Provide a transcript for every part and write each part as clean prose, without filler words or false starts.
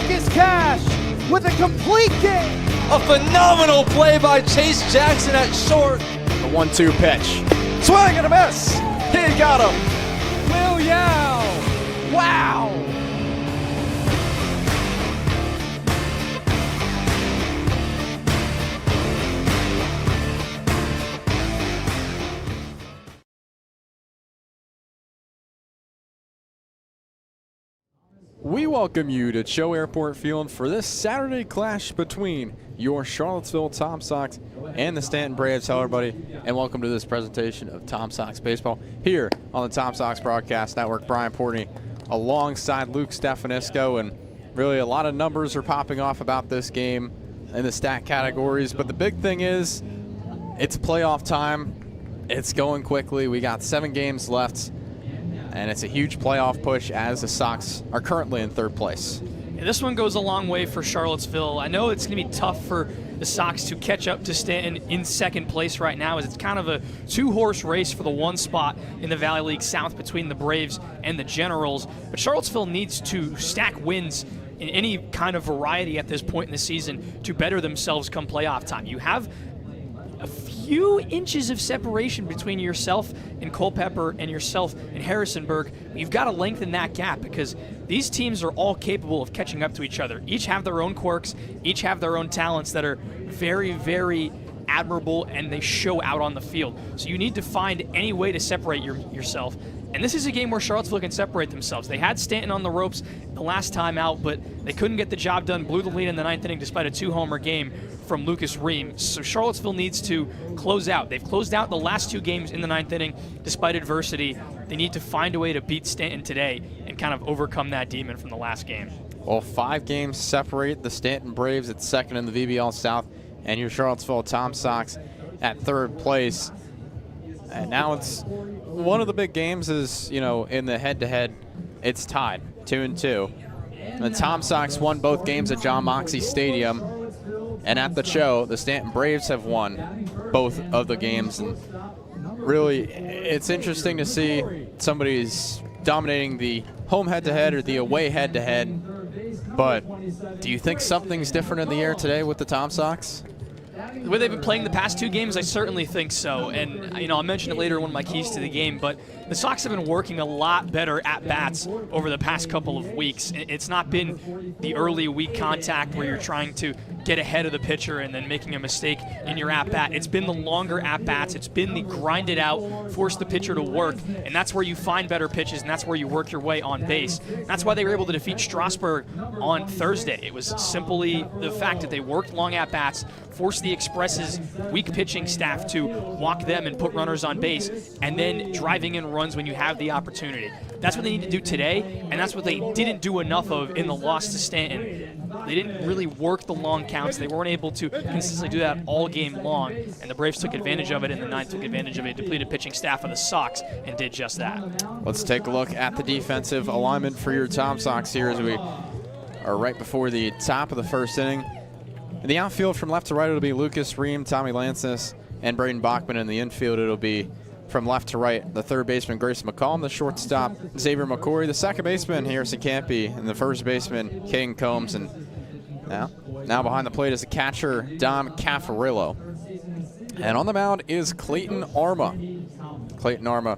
Lucas Cash with a complete game. A phenomenal play by Chase Jackson at short. The 1-2 pitch. Swing and a miss. He got him. Will Yao. Wow. We welcome you to Cho Airport Field for this Saturday clash between your Charlottesville Tom Sox and the Staunton Braves. Hello, everybody, and welcome to this presentation of Tom Sox Baseball here on the Tom Sox Broadcast Network. Brian Portney alongside Luke Stefanisco, and really a lot of numbers are popping off about this game in the stat categories, but the big thing is it's playoff time. It's going quickly. We got 7 games left. And it's a huge playoff push as the Sox are currently in 3rd place. Yeah, this one goes a long way for Charlottesville. I know it's going to be tough for the Sox to catch up to Staunton in 2nd place right now, as it's kind of a 2-horse race for the 1 spot in the Valley League South between the Braves and the Generals. But Charlottesville needs to stack wins in any kind of variety at this point in the season to better themselves come playoff time. You have a few inches of separation between yourself and Culpeper and yourself and Harrisonburg. You've got to lengthen that gap because these teams are all capable of catching up to each other. Each have their own quirks, each have their own talents that are very, very admirable, and they show out on the field. So you need to find any way to separate yourself. And this is a game where Charlottesville can separate themselves. They had Staunton on the ropes the last time out, but they couldn't get the job done, blew the lead in the 9th inning despite a 2-homer game from Lucas Ream. So Charlottesville needs to close out. They've closed out the last 2 games in the 9th inning despite adversity. They need to find a way to beat Staunton today and kind of overcome that demon from the last game. Well, 5 games separate the Staunton Braves at 2nd in the VBL South and your Charlottesville Tom Sox at 3rd place. And now it's one of the big games is, you know, in the head-to-head, it's tied 2-2. The Tom Sox won both games at John Moxley Stadium, and at the show, the Staunton Braves have won both of the games. And really, it's interesting to see somebody's dominating the home head-to-head or the away head-to-head. But do you think something's different in the air today with the Tom Sox? The way they've been playing the past 2 games, I certainly think so. And, you know, I'll mention it later in one of my keys to the game, but the Sox have been working a lot better at-bats over the past couple of weeks. It's not been the early weak contact where you're trying to get ahead of the pitcher and then making a mistake in your at-bat. It's been the longer at-bats. It's been the grind it out, force the pitcher to work, and that's where you find better pitches, and that's where you work your way on base. That's why they were able to defeat Strasburg on Thursday. It was simply the fact that they worked long at-bats, forced the Express's weak pitching staff to walk them and put runners on base, and then driving in runs when you have the opportunity. That's what they need to do today, and that's what they didn't do enough of in the loss to Staunton. They didn't really work the long counts. They weren't able to consistently do that all game long, and the Braves took advantage of it, and the 9th took advantage of a depleted pitching staff of the Sox and did just that. Let's take a look at the defensive alignment for your Tom Sox here as we are right before the top of the 1st inning. In the outfield from left to right, it'll be Lucas Ream, Tommy Lances, and Braden Bachman. In the infield, it'll be from left to right, the 3rd baseman, Grayson McCollum, the shortstop, Xavier McCory, the 2nd baseman, Harrison Campy, and the 1st baseman, Caden Combs. And now behind the plate is the catcher, Dom Caffarillo. And on the mound is Clayton Arma. Clayton Arma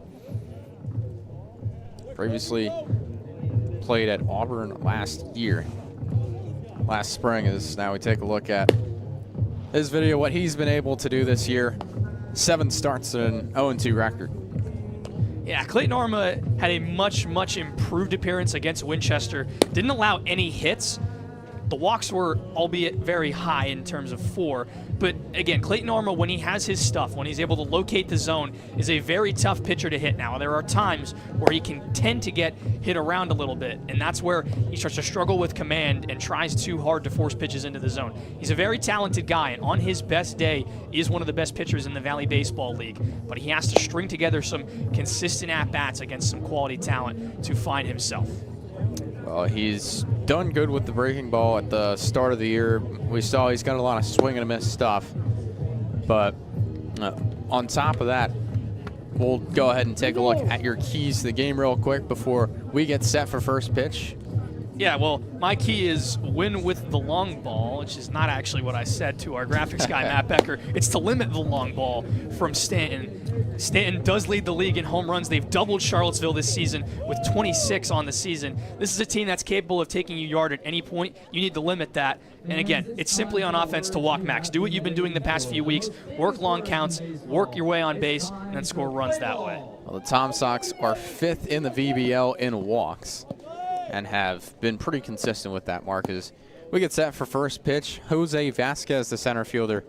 previously played at Auburn last spring. As now we take a look at his video, what he's been able to do this year. 7 starts and an 0-2 record. Yeah, Clayton Arma had a much, much improved appearance against Winchester. Didn't allow any hits. The walks were, albeit very high in terms of 4. But again, Clayton Arma, when he has his stuff, when he's able to locate the zone, is a very tough pitcher to hit. Now, there are times where he can tend to get hit around a little bit, and that's where he starts to struggle with command and tries too hard to force pitches into the zone. He's a very talented guy, and on his best day, is one of the best pitchers in the Valley Baseball League. But he has to string together some consistent at-bats against some quality talent to find himself. Well, he's done good with the breaking ball at the start of the year. We saw he's got a lot of swing and a miss stuff. But on top of that, we'll go ahead and take a look at your keys to the game real quick before we get set for first pitch. Yeah, well, my key is win with the long ball, which is not actually what I said to our graphics guy, Matt Becker. It's to limit the long ball from Staunton. Staunton does lead the league in home runs. They've doubled Charlottesville this season with 26 on the season. This is a team that's capable of taking you yard at any point. You need to limit that. And again, it's simply on offense to walk max. Do what you've been doing the past few weeks. Work long counts, work your way on base, and then score runs that way. Well, the Tom Sox are 5th in the VBL in walks and have been pretty consistent with that mark. As we get set for first pitch, Jose Vasquez, the center fielder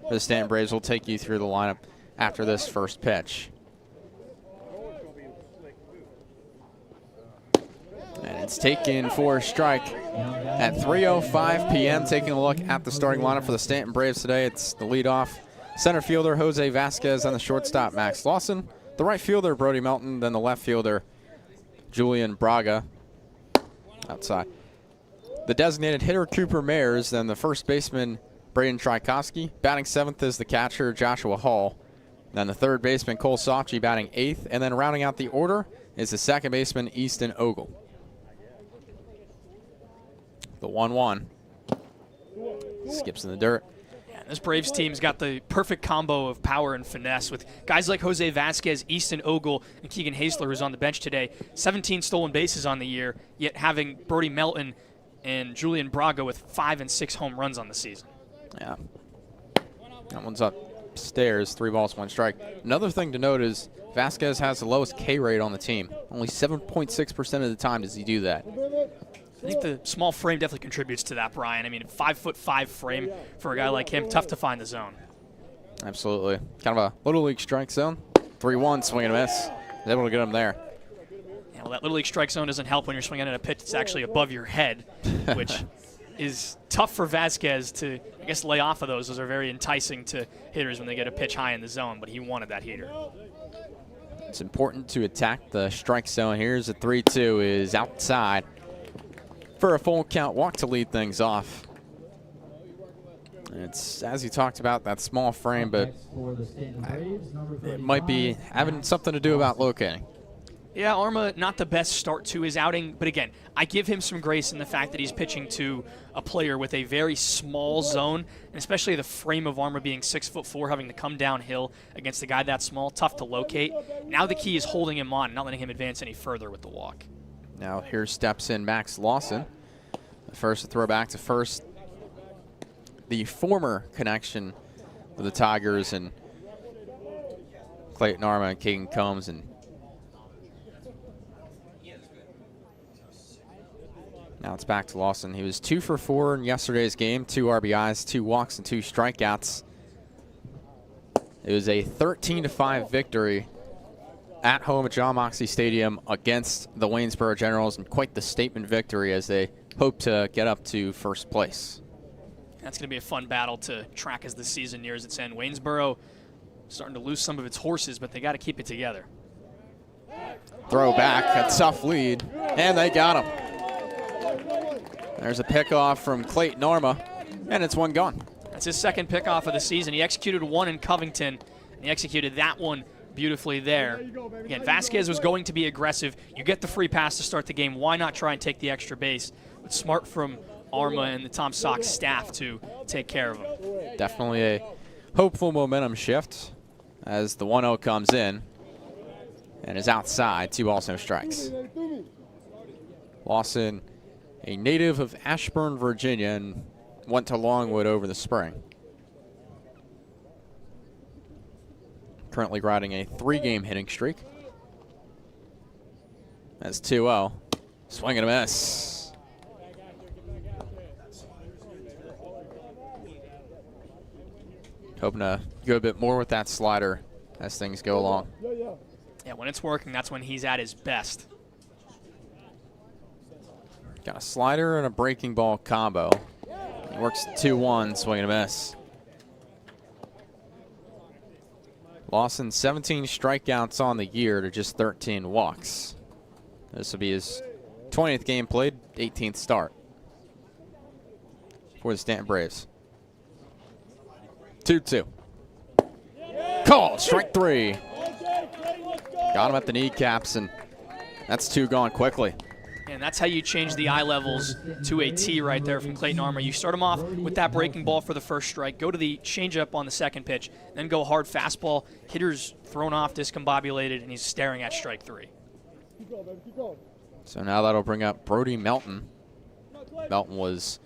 for the Staunton Braves, will take you through the lineup after this first pitch. And it's taken for a strike at 3:05 p.m. Taking a look at the starting lineup for the Staunton Braves today. It's the leadoff center fielder, Jose Vasquez, and the shortstop, Max Lawson. The right fielder, Brody Melton, then the left fielder, Julian Braga. Outside. The designated hitter, Cooper Mayers, then the first baseman, Braden Trajkowski. Batting 7th is the catcher, Joshua Hall. Then the third baseman, Cole Softgy, batting 8th. And then rounding out the order is the second baseman, Easton Ogle. The 1-1. Skips in the dirt. This Braves team's got the perfect combo of power and finesse with guys like Jose Vasquez, Easton Ogle, and Keegan Hasler, who's on the bench today. 17 stolen bases on the year, yet having Brody Melton and Julian Braga with 5 and 6 home runs on the season. Yeah. That one's upstairs, 3 balls, 1 strike. Another thing to note is Vasquez has the lowest K rate on the team. Only 7.6% of the time does he do that. I think the small frame definitely contributes to that, Brian. I mean, 5'5" frame for a guy like him, tough to find the zone. Absolutely. Kind of a little league strike zone. 3-1, swing and a miss. He's able to get him there. Yeah, well, that little league strike zone doesn't help when you're swinging at a pitch that's actually above your head, which is tough for Vasquez to, I guess, lay off of those. Those are very enticing to hitters when they get a pitch high in the zone, but he wanted that heater. It's important to attack the strike zone. Here's a 3-2 is outside for a full count walk to lead things off. It's, as you talked about, that small frame, but it might be having something to do about locating. Yeah, Arma, not the best start to his outing, but again, I give him some grace in the fact that he's pitching to a player with a very small zone, and especially the frame of Arma being 6'4", having to come downhill against a guy that small, tough to locate. Now the key is holding him on, not letting him advance any further with the walk. Now here steps in Max Lawson. The first to throw back to first. The former connection with the Tigers and Clayton Arma and Caden Combs. And now it's back to Lawson. He was 2 for 4 in yesterday's game. 2 RBIs, 2 walks, and 2 strikeouts. It was a 13-5 victory at home at John Moxley Stadium against the Waynesboro Generals, and quite the statement victory as they hope to get up to first place. That's going to be a fun battle to track as the season nears its end. Waynesboro starting to lose some of its horses, but they got to keep it together. Throw back, a tough lead, and they got him. There's a pickoff from Clayton Arma, and it's one gone. That's his second pickoff of the season. He executed one in Covington, and he executed that one beautifully there. Again, Vasquez was going to be aggressive. You get the free pass to start the game. Why not try and take the extra base? But smart from Arma and the Tom Sox staff to take care of him. Definitely a hopeful momentum shift as the 1-0 comes in and is outside. 2 balls, no strikes. Lawson, a native of Ashburn, Virginia, and went to Longwood over the spring. Currently riding a 3-game hitting streak. That's 2-0. Swing and a miss. Hoping to go a bit more with that slider as things go along. Yeah, when it's working, that's when he's at his best. Got a slider and a breaking ball combo. He works 2-1, swing and a miss. Lawson, 17 strikeouts on the year to just 13 walks. This will be his 20th game played, 18th start for the Staunton Braves. 2-2. Called, strike 3. Got him at the kneecaps, and that's 2 gone quickly. And And that's how you change the eye levels to a T right there from Clayton Armour. You start him off with that breaking ball for the first strike, go to the changeup on the second pitch, then go hard fastball. Hitter's thrown off, discombobulated, and he's staring at strike 3. So now that'll bring up Brody Melton. Melton was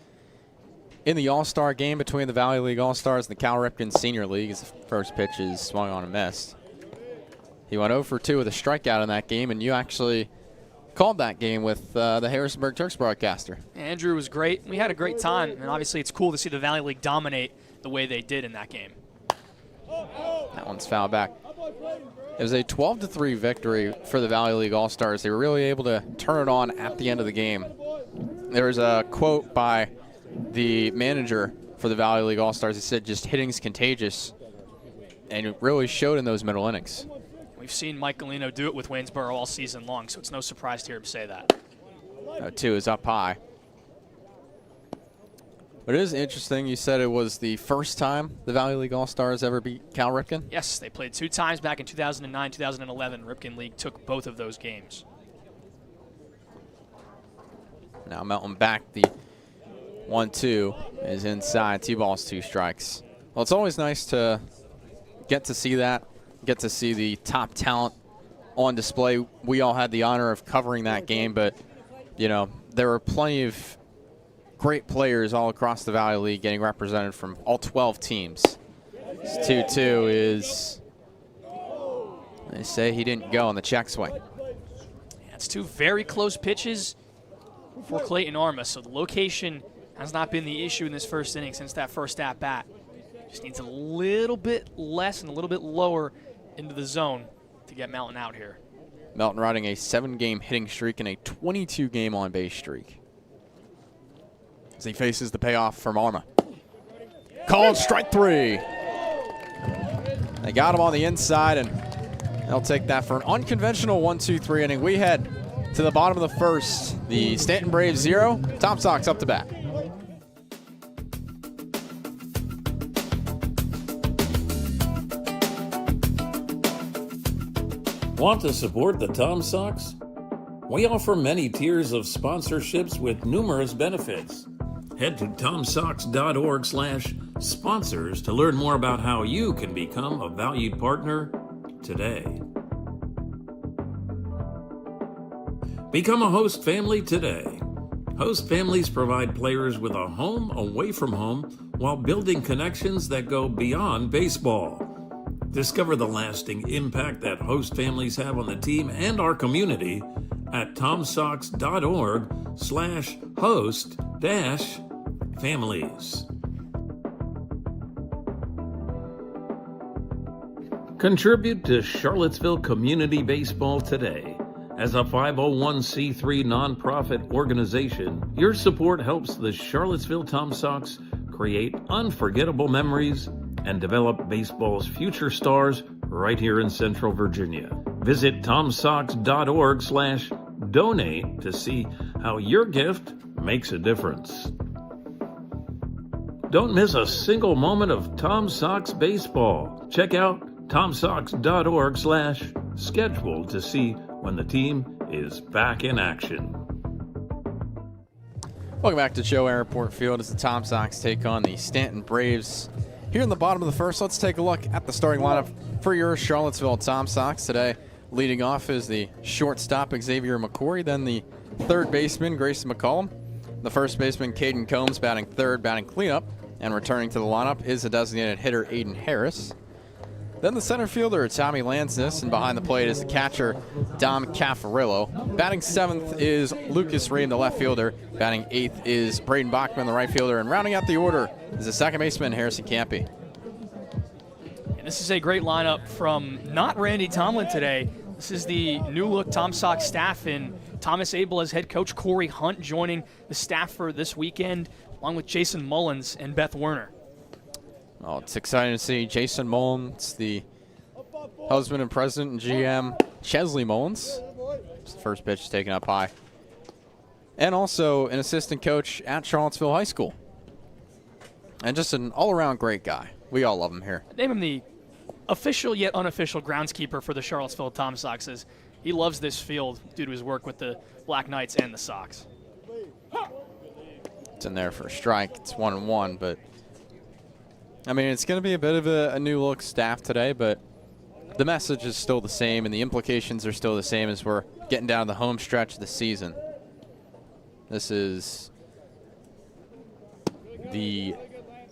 in the All-Star game between the Valley League All-Stars and the Cal Ripken Senior League. His first pitch is swung on and missed. He went 0 for 2 with a strikeout in that game, and you actually called that game with the Harrisonburg Turks broadcaster. Andrew was great. We had a great time, and obviously it's cool to see the Valley League dominate the way they did in that game. That one's fouled back. It was a 12-3 victory for the Valley League All-Stars. They were really able to turn it on at the end of the game. There was a quote by the manager for the Valley League All-Stars. He said, just hitting's contagious, and it really showed in those middle innings. We've seen Mike Galino do it with Waynesboro all season long, so it's no surprise to hear him say that. 2 is up high. But it is interesting. You said it was the first time the Valley League All-Stars ever beat Cal Ripken? Yes, they played 2 times back in 2009, 2011. Ripken League took both of those games. Now Melton back. The 1-2 is inside. 2 balls, 2 strikes. Well, it's always nice to get to see that, get to see the top talent on display. We all had the honor of covering that game, but, you know, there were plenty of great players all across the Valley League getting represented from all 12 teams. This 2-2 is, they say he didn't go on the check swing. That's 2 very close pitches for Clayton Armour, so the location has not been the issue in this first inning since that first at-bat. Just needs a little bit less and a little bit lower into the zone to get Melton out here. Melton riding a 7-game hitting streak and a 22-game on-base streak as he faces the payoff from Arma. Called strike 3. They got him on the inside, and they'll take that for an unconventional 1-2-3 inning. We head to the bottom of the first. The Staunton Braves 0, Tom Sox up to bat. Want to support the Tom Sox? We offer many tiers of sponsorships with numerous benefits. Head to tomsox.org/sponsors to learn more about how you can become a valued partner today. Become a host family today. Host families provide players with a home away from home while building connections that go beyond baseball. Discover the lasting impact that host families have on the team and our community at tomsox.org/host-families. Contribute to Charlottesville Community Baseball today. As a 501c3 nonprofit organization, your support helps the Charlottesville Tom Sox create unforgettable memories and develop baseball's future stars right here in Central Virginia. Visit tomsox.org/donate to see how your gift makes a difference. Don't miss a single moment of Tom Sox baseball. Check out tomsox.org/schedule to see when the team is back in action. Welcome back to Joe Airport Field as the Tom Sox take on the Staunton Braves. Here in the bottom of the first, let's take a look at the starting lineup for your Charlottesville Tom Sox today. Leading off is the shortstop, Xavier McCory, then the third baseman, Grayson McCollum. The first baseman, Caden Combs, batting third, batting cleanup. And returning to the lineup is the designated hitter, Aiden Harris. Then the center fielder, Tommy Lansness, and behind the plate is the catcher, Dom Caffarillo. Batting seventh is Lucas Ream, the left fielder. Batting eighth is Braden Bachman, the right fielder. And rounding out the order is the second baseman, Harrison Campy. And this is a great lineup from not Randy Tomlin today. This is the new look Tom Sox staff in Thomas Abel as head coach, Corey Hunt joining the staff for this weekend, along with Jason Mullins and Beth Werner. Well, it's exciting to see Jason Mullins, the husband and president and GM, Chesley Mullins. It's the first pitch taken up high. And also an assistant coach at Charlottesville High School. And just an all-around great guy. We all love him here. Name him the official yet unofficial groundskeeper for the Charlottesville Tom Sox. he loves this field due to his work with the Black Knights and the Sox. It's in there for a strike. It's 1-1, but I mean, it's going to be a bit of a new look staff today, but the message is still the same and the implications are still the same as we're getting down the home stretch of the season. This is the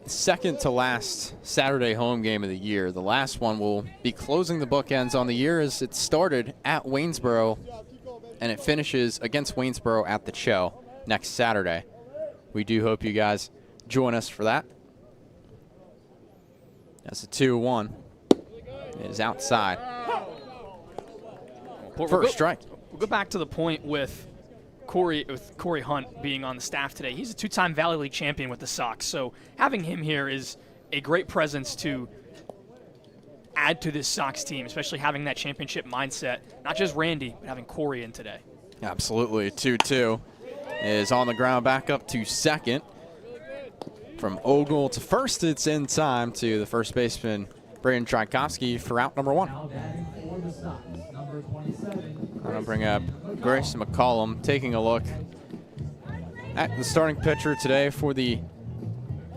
second to last Saturday home game of the year. The last one will be closing the bookends on the year as it started at Waynesboro and it finishes against Waynesboro at the Cho next Saturday. We do hope you guys join us for that. That's a 2-1. It is outside. First strike. We'll go back to the point with Corey Hunt being on the staff today. He's a two-time Valley League champion with the Sox, so having him here is a great presence to add to this Sox team, especially having that championship mindset. Not just Randy, but having Corey in today. Absolutely. 2-2 is on the ground, back up to second. From Ogle to first, it's in time to the first baseman, Braden Tchaikovsky, for out number 1. I'm going to bring up Grayson McCollum, taking a look at the starting pitcher today for the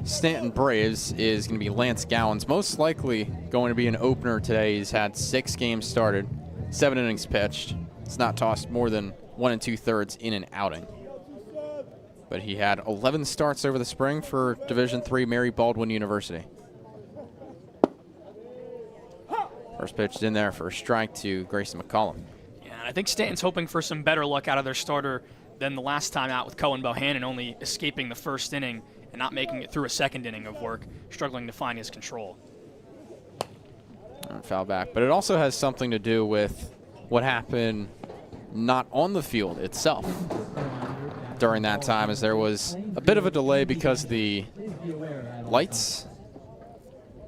Staunton Braves is going to be Lance Gowans. Most likely going to be an opener today. He's had 6 games started, 7 innings pitched. It's not tossed more than 1 2/3 in an outing. But he had 11 starts over the spring for Division III Mary Baldwin University. First pitch is in there for a strike to Grayson McCollum. Yeah, and I think Stanton's hoping for some better luck out of their starter than the last time out with Cohen Bohannon only escaping the first inning and not making it through a second inning of work, struggling to find his control. Foul back, but it also has something to do with what happened not on the field itself during that time, as there was a bit of a delay because of the lights,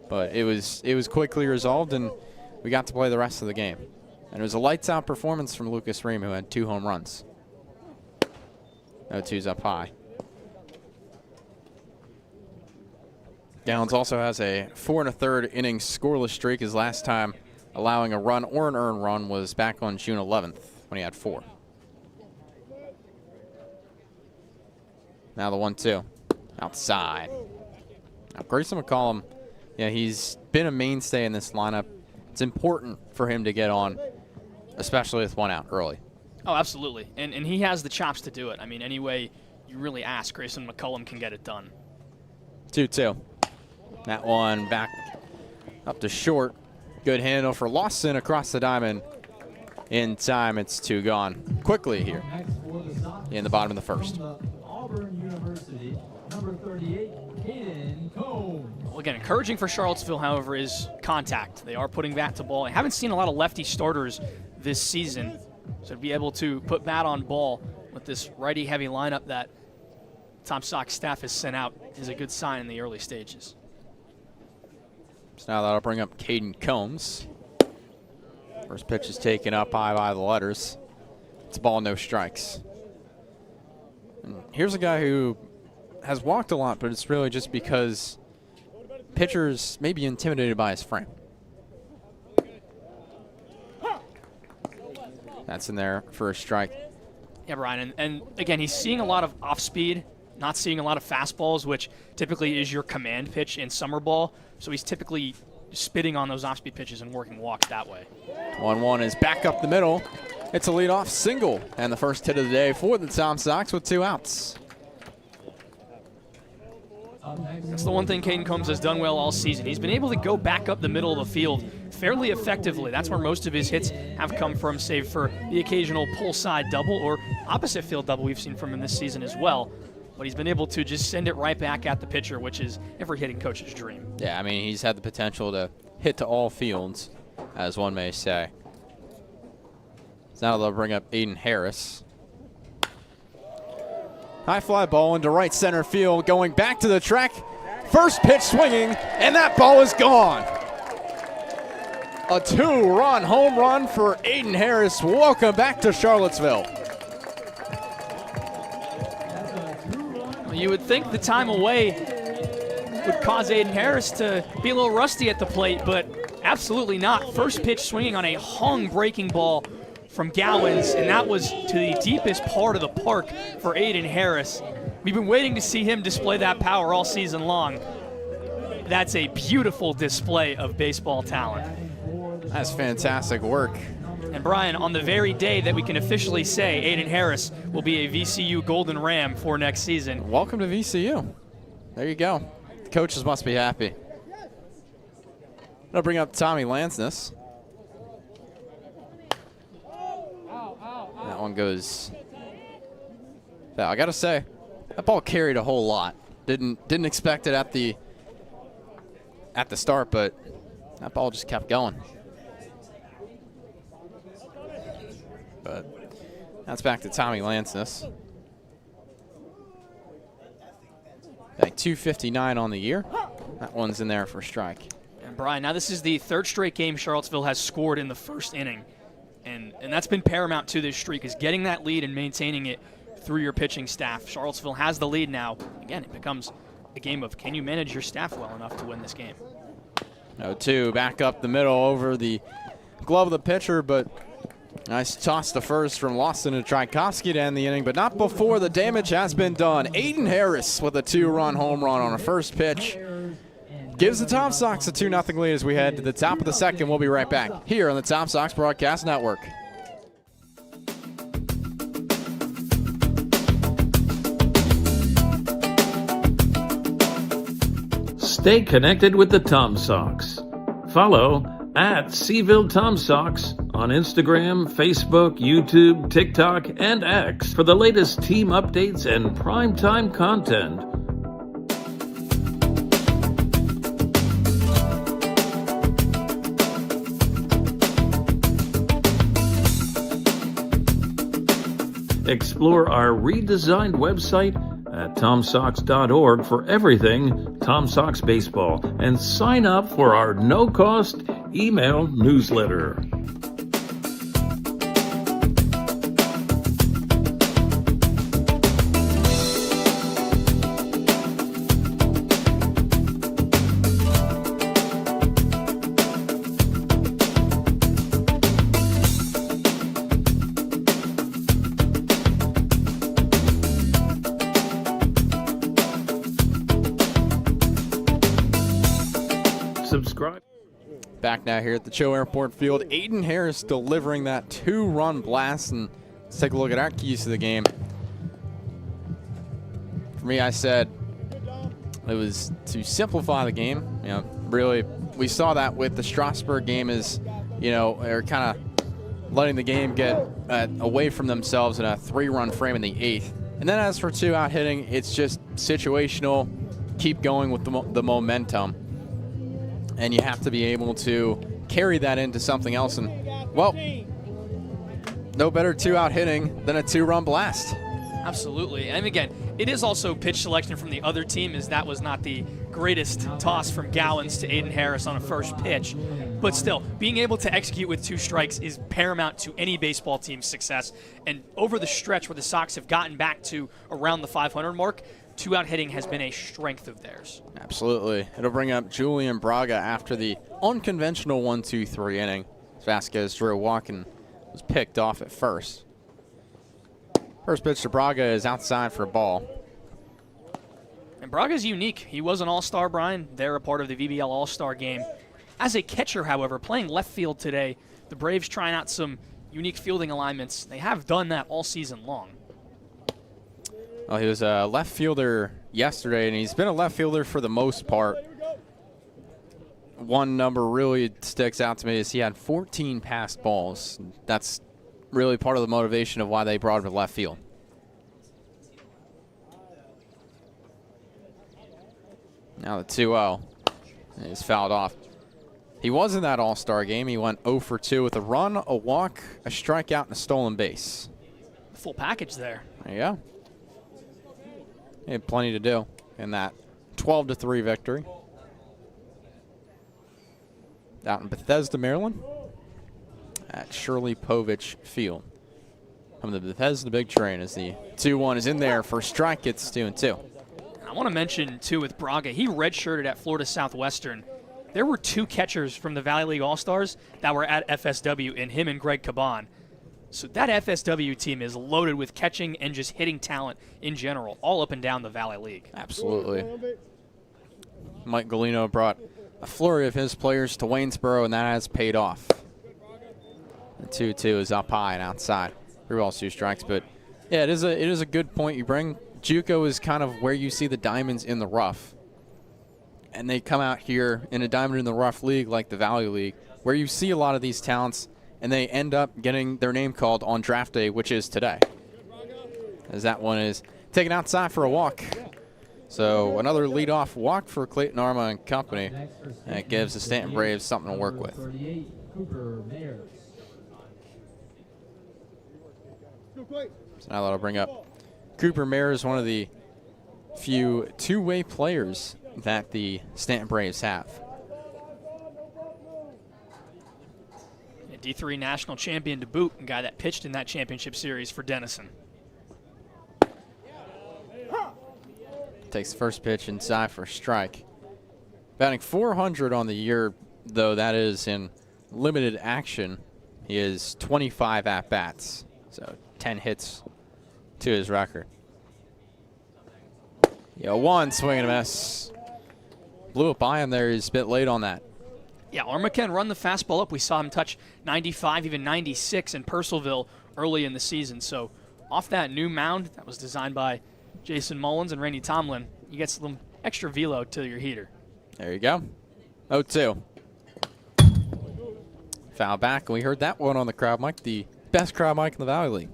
but it was quickly resolved and we got to play the rest of the game. And it was a lights out performance from Lucas Ream, who had 2 home runs. 0-2's up high. Gowans also has a 4 1/3 inning scoreless streak. His last time allowing a run or an earned run was back on June 11th when he had 4. Now the 1-2 outside. Now Grayson McCollum, yeah, he's been a mainstay in this lineup. It's important for him to get on, especially with 1 out early. Oh, absolutely. And he has the chops to do it. I mean, any way you really ask, Grayson McCollum can get it done. 2-2. That one back up to short. Good handle for Lawson across the diamond. In time, it's 2 gone. Quickly here in the bottom of the first. Well, again, encouraging for Charlottesville, however, is contact. They are putting bat to ball. I haven't seen a lot of lefty starters this season, so to be able to put bat on ball with this righty-heavy lineup that Tom Sox staff has sent out is a good sign in the early stages. So now that'll bring up Caden Combs. First pitch is taken up high by the letters. It's a ball, no strikes. And here's a guy who has walked a lot, but it's really just because pitchers may be intimidated by his frame. That's in there for a strike. Yeah, Brian, and again, he's seeing a lot of off-speed, not seeing a lot of fastballs, which typically is your command pitch in summer ball. So he's typically spitting on those off-speed pitches and working walks that way. 1-1 is back up the middle. It's a leadoff single, and the first hit of the day for the Tom Sox with 2 outs. That's the one thing Caden Combs has done well all season. He's been able to go back up the middle of the field fairly effectively. That's where most of his hits have come from, save for the occasional pull side double or opposite field double we've seen from him this season as well. But he's been able to just send it right back at the pitcher, which is every hitting coach's dream. Yeah, I mean, he's had the potential to hit to all fields, as one may say. So now they'll bring up Aiden Harris. High fly ball into right center field, going back to the track. First pitch swinging, and that ball is gone. A 2-run home run for Aiden Harris. Welcome back to Charlottesville. You would think the time away would cause Aiden Harris to be a little rusty at the plate, but absolutely not. First pitch swinging on a hung breaking ball from Gowans, and that was to the deepest part of the park for Aiden Harris. We've been waiting to see him display that power all season long. That's a beautiful display of baseball talent. That's fantastic work. And Brian, on the very day that we can officially say Aiden Harris will be a VCU Golden Ram for next season. Welcome to VCU. There you go. The coaches must be happy. I'll bring up Tommy Lansness. That one goes foul. I gotta say, that ball carried a whole lot. Didn't expect it at the start, but that ball just kept going. But that's back to Tommy Lansness. Like 259 on the year. That one's in there for a strike. And Brian, now this is the third straight game Charlottesville has scored in the first inning. And that's been paramount to this streak, is getting that lead and maintaining it through your pitching staff. Charlottesville has the lead now. Again, it becomes a game of can you manage your staff well enough to win this game? 0-2, back up the middle over the glove of the pitcher, but nice toss to first from Lawson to Tchaikovsky to end the inning, but not before the damage has been done. Aiden Harris with a 2-run home run on a first pitch gives the Tom Sox a 2-0 lead as we head to the top of the second. We'll be right back here on the Tom Sox Broadcast Network. Stay connected with the Tom Sox. Follow at Seville Tom Sox on Instagram, Facebook, YouTube, TikTok, and X for the latest team updates and primetime content. Explore our redesigned website at tomsox.org for everything Tom Sox baseball and sign up for our no-cost email newsletter. Subscribe. Back now here at the Cho Airport Field. Aiden Harris delivering that 2-run blast, and let's take a look at our keys to the game. For me, I said it was to simplify the game. You know, really, we saw that with the Strasburg game, is, you know, they're kind of letting the game get away from themselves in a 3-run frame in the 8th. And then as for 2-out hitting, it's just situational. Keep going with the momentum. And you have to be able to carry that into something else. And, well, no better 2-out hitting than a 2-run blast. Absolutely. And again, it is also pitch selection from the other team, as that was not the greatest toss from Gowans to Aiden Harris on a first pitch. But still, being able to execute with 2 strikes is paramount to any baseball team's success. And over the stretch where the Sox have gotten back to around the 500 mark, 2-out hitting has been a strength of theirs. Absolutely. It'll bring up Julian Braga after the unconventional 1-2-3 inning. Vasquez drew a walk and was picked off at first. First pitch to Braga is outside for a ball. And Braga's unique. He was an all-star, Brian. They're a part of the VBL All-Star game. As a catcher, however, playing left field today, the Braves trying out some unique fielding alignments. They have done that all season long. Well, he was a left fielder yesterday, and he's been a left fielder for the most part. One number really sticks out to me is he had 14 passed balls. That's really part of the motivation of why they brought him to left field. Now the 2-0 is fouled off. He was in that All-Star game. He went 0 for 2 with a run, a walk, a strikeout, and a stolen base. The full package there. There you go. He had plenty to do in that 12-3 victory. Out in Bethesda, Maryland, at Shirley Povich Field. From the Bethesda Big Train as the 2-1 is in there for strike. It's 2-2. I want to mention, too, with Braga, he redshirted at Florida Southwestern. There were 2 catchers from the Valley League All-Stars that were at FSW, in him and Greg Caban. So that FSW team is loaded with catching and just hitting talent in general, all up and down the Valley League. Absolutely. Mike Galino brought a flurry of his players to Waynesboro, and that has paid off. The 2-2 is up high and outside. 3 balls, 2 strikes. But, yeah, it is a good point you bring. JUCO is kind of where you see the diamonds in the rough. And they come out here in a diamond in the rough league like the Valley League, where you see a lot of these talents, and they end up getting their name called on draft day, which is today. As that one is taken outside for a walk. So another leadoff walk for Clayton Arma and company. And it gives the Staunton Braves something to work with. So now that'll bring up Cooper Mayers, one of the few two-way players that the Staunton Braves have. A D3 national champion to boot, a guy that pitched in that championship series for Denison. Takes the first pitch inside for a strike. Batting .400 on the year, though that is in limited action. He is 25 at-bats, so 10 hits to his record. Yeah, 1 swing and a miss. Blew it by him there. He's a bit late on that. Yeah, Arma can run the fastball up. We saw him touch 95, even 96 in Purcellville early in the season. So off that new mound that was designed by Jason Mullins and Randy Tomlin, you get some extra velo to your heater. There you go. 0-2. Foul back, and we heard that one on the crowd mic, the best crowd mic in the Valley League.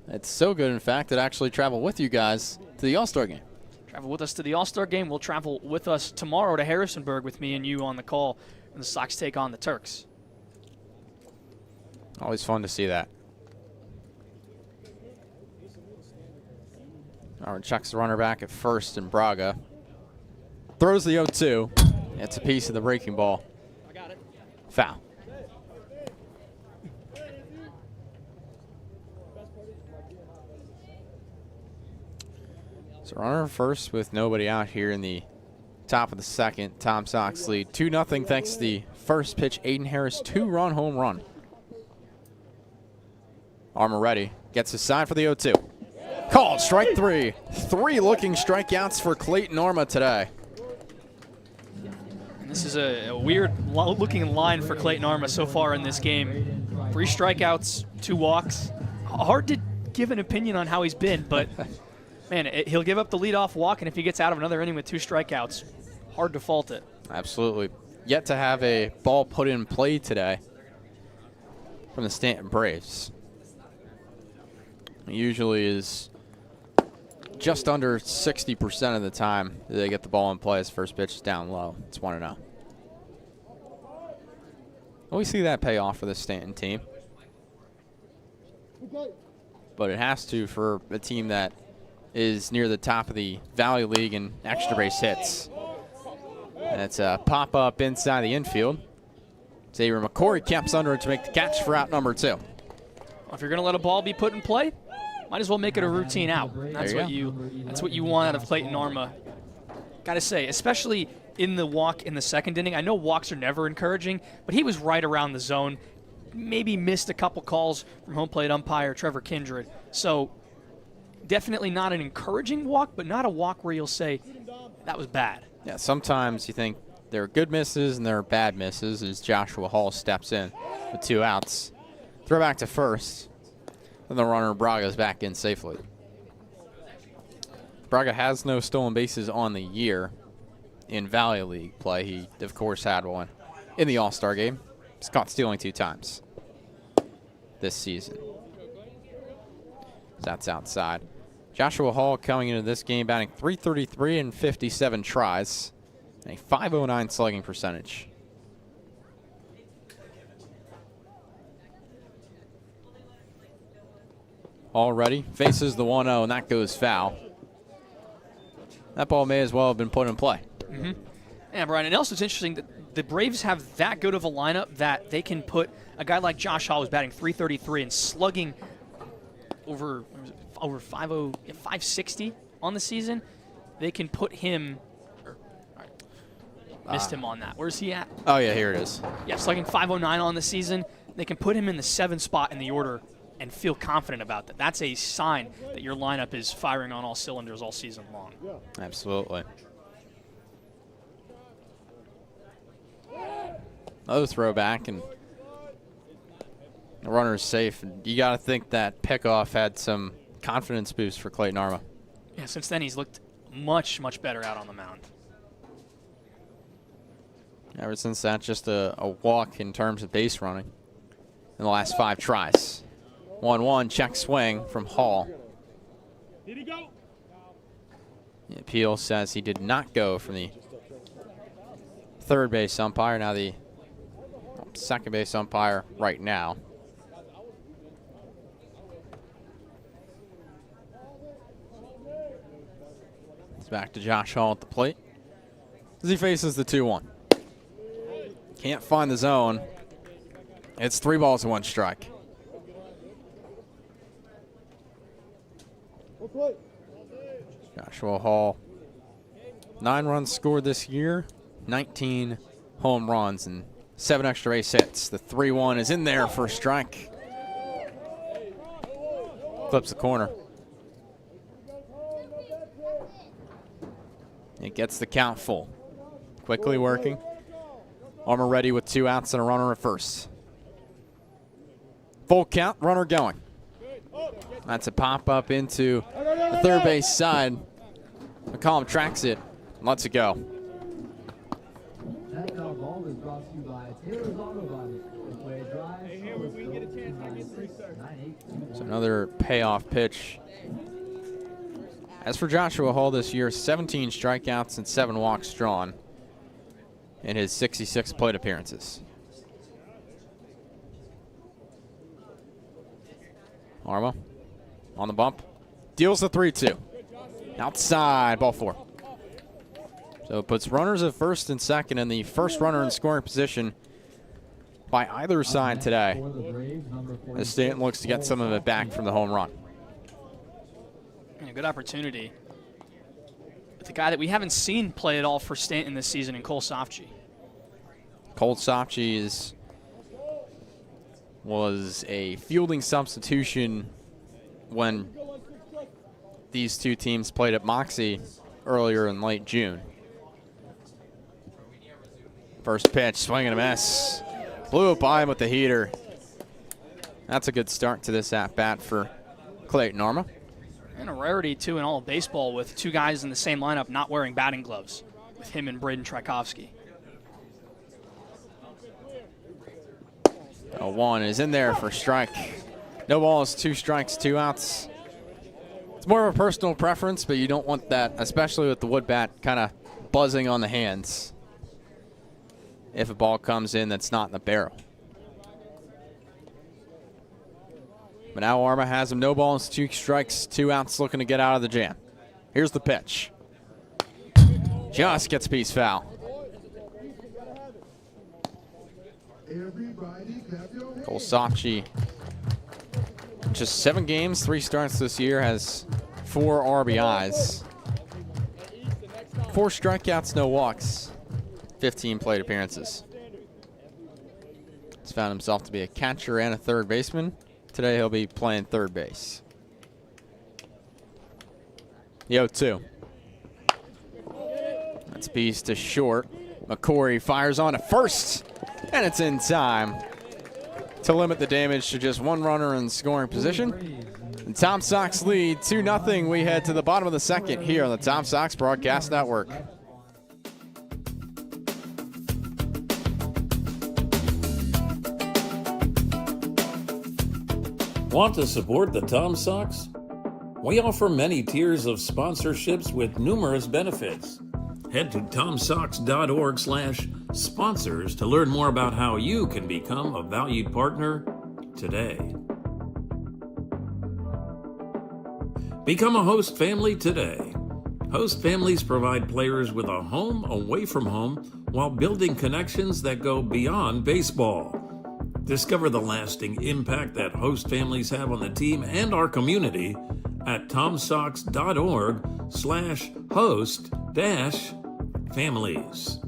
It's so good, in fact, it actually traveled with you guys to the All-Star game. Travel with us to the All-Star game. We'll travel with us tomorrow to Harrisonburg with me and you on the call when the Sox take on the Turks. Always fun to see that. Aaron chucks the runner back at first, and Braga throws the 0-2. It's a piece of the breaking ball. I got it. Foul. So runner first with nobody out here in the top of the second. Tom Sox lead 2-0 thanks to the first pitch. Aiden Harris 2-run home run. Arma ready. Gets a sign for the 0-2. Called strike 3. 3 looking strikeouts for Clayton Arma today. And this is a weird looking line for Clayton Arma so far in this game. 3 strikeouts, 2 walks. Hard to give an opinion on how he's been, but man, he'll give up the leadoff walk, and if he gets out of another inning with 2 strikeouts, hard to fault it. Absolutely. Yet to have a ball put in play today from the Staunton Braves. It usually is just under 60% of the time they get the ball in play as first pitch is down low. It's 1-0. We see that pay off for the Staunton team. But it has to for a team that is near the top of the Valley League in extra base hits. And it's a pop-up inside the infield. Xavier McCory camps under it to make the catch for out number 2. Well, if you're going to let a ball be put in play, might as well make it a routine out. That's what you want out of Clayton Arma. Got to say, especially in the walk in the second inning. I know walks are never encouraging, but he was right around the zone. Maybe missed a couple calls from home plate umpire Trevor Kindred. So definitely not an encouraging walk, but not a walk where you'll say that was bad. Yeah, sometimes you think there are good misses and there are bad misses as Joshua Hall steps in with 2 outs. Throw back to first. And the runner Braga is back in safely. Braga has no stolen bases on the year in Valley League play. He, of course, had one in the All-Star game. He's caught stealing 2 times this season. That's outside. Joshua Hall coming into this game batting .333 and 57 tries, and a .509 slugging percentage. Hall ready, faces the 1-0, and that goes foul. That ball may as well have been put in play. Mm-hmm. Yeah, Brian, and also it's interesting that the Braves have that good of a lineup that they can put a guy like Josh Hall who's batting .333 and slugging over 560 on the season. They can put him, missed him on that. Where's he at? Oh, yeah, here it is. Yeah, slugging .509 on the season. They can put him in the 7th spot in the order and feel confident about that. That's a sign that your lineup is firing on all cylinders all season long. Absolutely. Another throwback, and the runner is safe. You got to think that pickoff had some confidence boost for Clayton Arma. Yeah, since then he's looked much, much better out on the mound. Ever since that, just a walk in terms of base running in the last 5 tries. 1-1, check swing from Hall. Did he go? The appeal says he did not go from the third base umpire. Now the second base umpire right now. It's back to Josh Hall at the plate as he faces the 2-1. Can't find the zone. It's 3 balls and 1 strike. Joshua Hall, 9 runs scored this year, 19 home runs, and 7 extra base hits. The 3-1 is in there for a strike. Flips the corner. It gets the count full. Quickly working. Arma ready with 2 outs and a runner at first. Full count, runner going. That's a pop up into the third base side. McCollum tracks it and lets it go. So another payoff pitch. As for Joshua Hall this year, 17 strikeouts and 7 walks drawn in his 66 plate appearances. Arma on the bump. Deals the 3-2. Outside, ball 4. So it puts runners at first and second, and the first runner in scoring position by either side today, as Staunton looks to get some of it back from the home run. And a good opportunity with a guy that we haven't seen play at all for Staunton this season in Cole Sofchi. Cole Sofchi was a fielding substitution when these two teams played at Moxie earlier in late June. First pitch, swing and a miss. Blew it by him with the heater. That's a good start to this at-bat for Clayton Arma. And a rarity, too, in all of baseball with 2 guys in the same lineup not wearing batting gloves, with him and Braden Tchaikovsky. 1 is in there for strike. No balls, 2 strikes, 2 outs. It's more of a personal preference, but you don't want that, especially with the wood bat kind of buzzing on the hands if a ball comes in that's not in the barrel. But now Arma has him, no balls, 2 strikes, 2 outs, looking to get out of the jam. Here's the pitch. Just gets piece foul. Cole Sofchi, just 7 games, 3 starts this year, has 4 RBIs. 4 strikeouts, no walks, 15 plate appearances. He's found himself to be a catcher and a third baseman. Today he'll be playing third base. The 0-2. That's piece to short. McCory fires on to first, and it's in time to limit the damage to just 1 runner in scoring position. And Tom Sox lead 2-0. We head to the bottom of the second here on the Tom Sox Broadcast Network. Want to support the Tom Sox? We offer many tiers of sponsorships with numerous benefits. Head to tomsox.org/sponsors to learn more about how you can become a valued partner today. Become a host family today. Host families provide players with a home away from home while building connections that go beyond baseball. Discover the lasting impact that host families have on the team and our community at tomsox.org/host-families.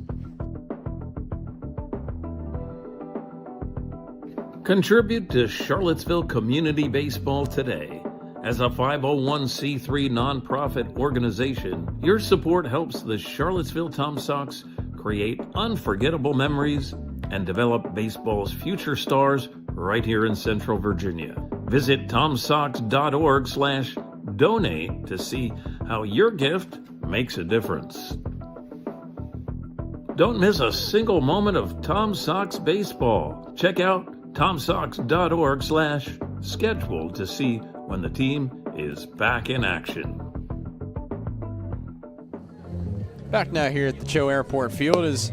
Contribute to Charlottesville Community Baseball today. As a 501c3 nonprofit organization, your support helps the Charlottesville Tom Sox create unforgettable memories and develop baseball's future stars right here in Central Virginia. Visit tomsox.org/donate to see how your gift makes a difference. Don't miss a single moment of Tom Sox baseball. Check out tomsox.org/schedule to see when the team is back in action. Back now here at the Cho Airport Field is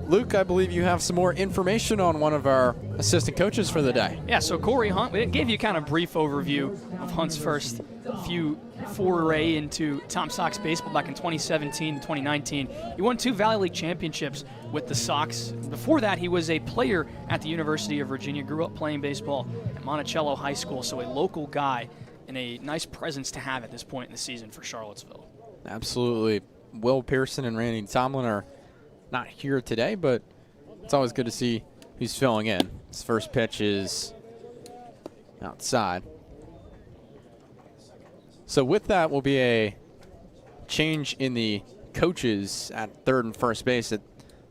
Luke. I believe you have some more information on one of our assistant coaches for the day. Yeah, so Corey Hunt, we gave you kind of a brief overview of Hunt's first few foray into Tom Sox baseball back in 2017 to 2019. He won 2 Valley League championships with the Sox. Before that, he was a player at the University of Virginia, grew up playing baseball at Monticello High School, so a local guy and a nice presence to have at this point in the season for Charlottesville. Absolutely. Will Pearson and Randy Tomlin are not here today, but it's always good to see who's filling in. His first pitch is outside. So with that will be a change in the coaches at third and first base. At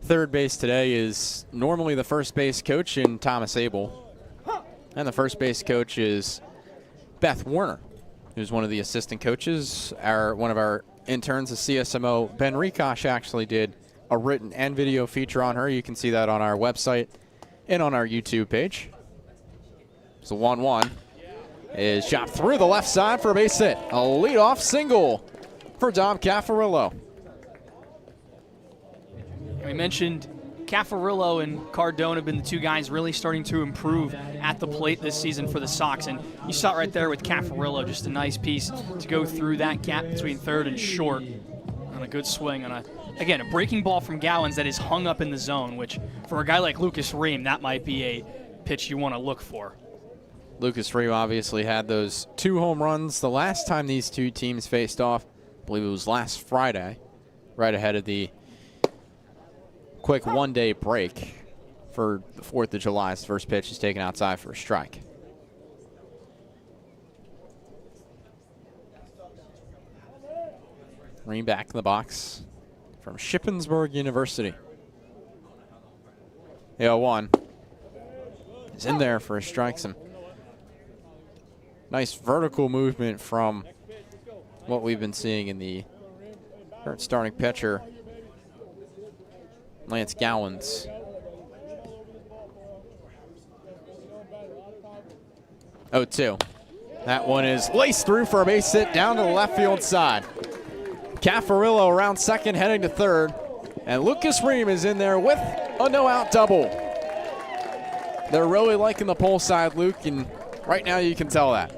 third base today is normally the first base coach in Thomas Abel. And the first base coach is Beth Warner, who's one of the assistant coaches. One of our interns, the CSMO, Ben Rikosh, actually did a written and video feature on her. You can see that on our website and on our YouTube page. So 1-1 is shot through the left side for a base hit. A leadoff single for Dom Caffarillo. We mentioned Caffarillo and Cardone have been the 2 guys really starting to improve at the plate this season for the Sox. And you saw it right there with Caffarillo, just a nice piece to go through that gap between third and short on a good swing on a breaking ball from Gowans that is hung up in the zone, which for a guy like Lucas Ream, that might be a pitch you want to look for. Lucas Ream obviously had those 2 home runs the last time these 2 teams faced off. I believe it was last Friday, right ahead of the quick one-day break for the 4th of July. His first pitch is taken outside for a strike. Ream back in the box from Shippensburg University. The 0-1 is in there for a strike. Some nice vertical movement from what we've been seeing in the current starting pitcher, Lance Gowans. 0-2. That one is laced through for a base hit down to the left field side. Caffarillo around second, heading to third. And Lucas Ream is in there with a no-out double. They're really liking the pull side, Luke, and right now you can tell that.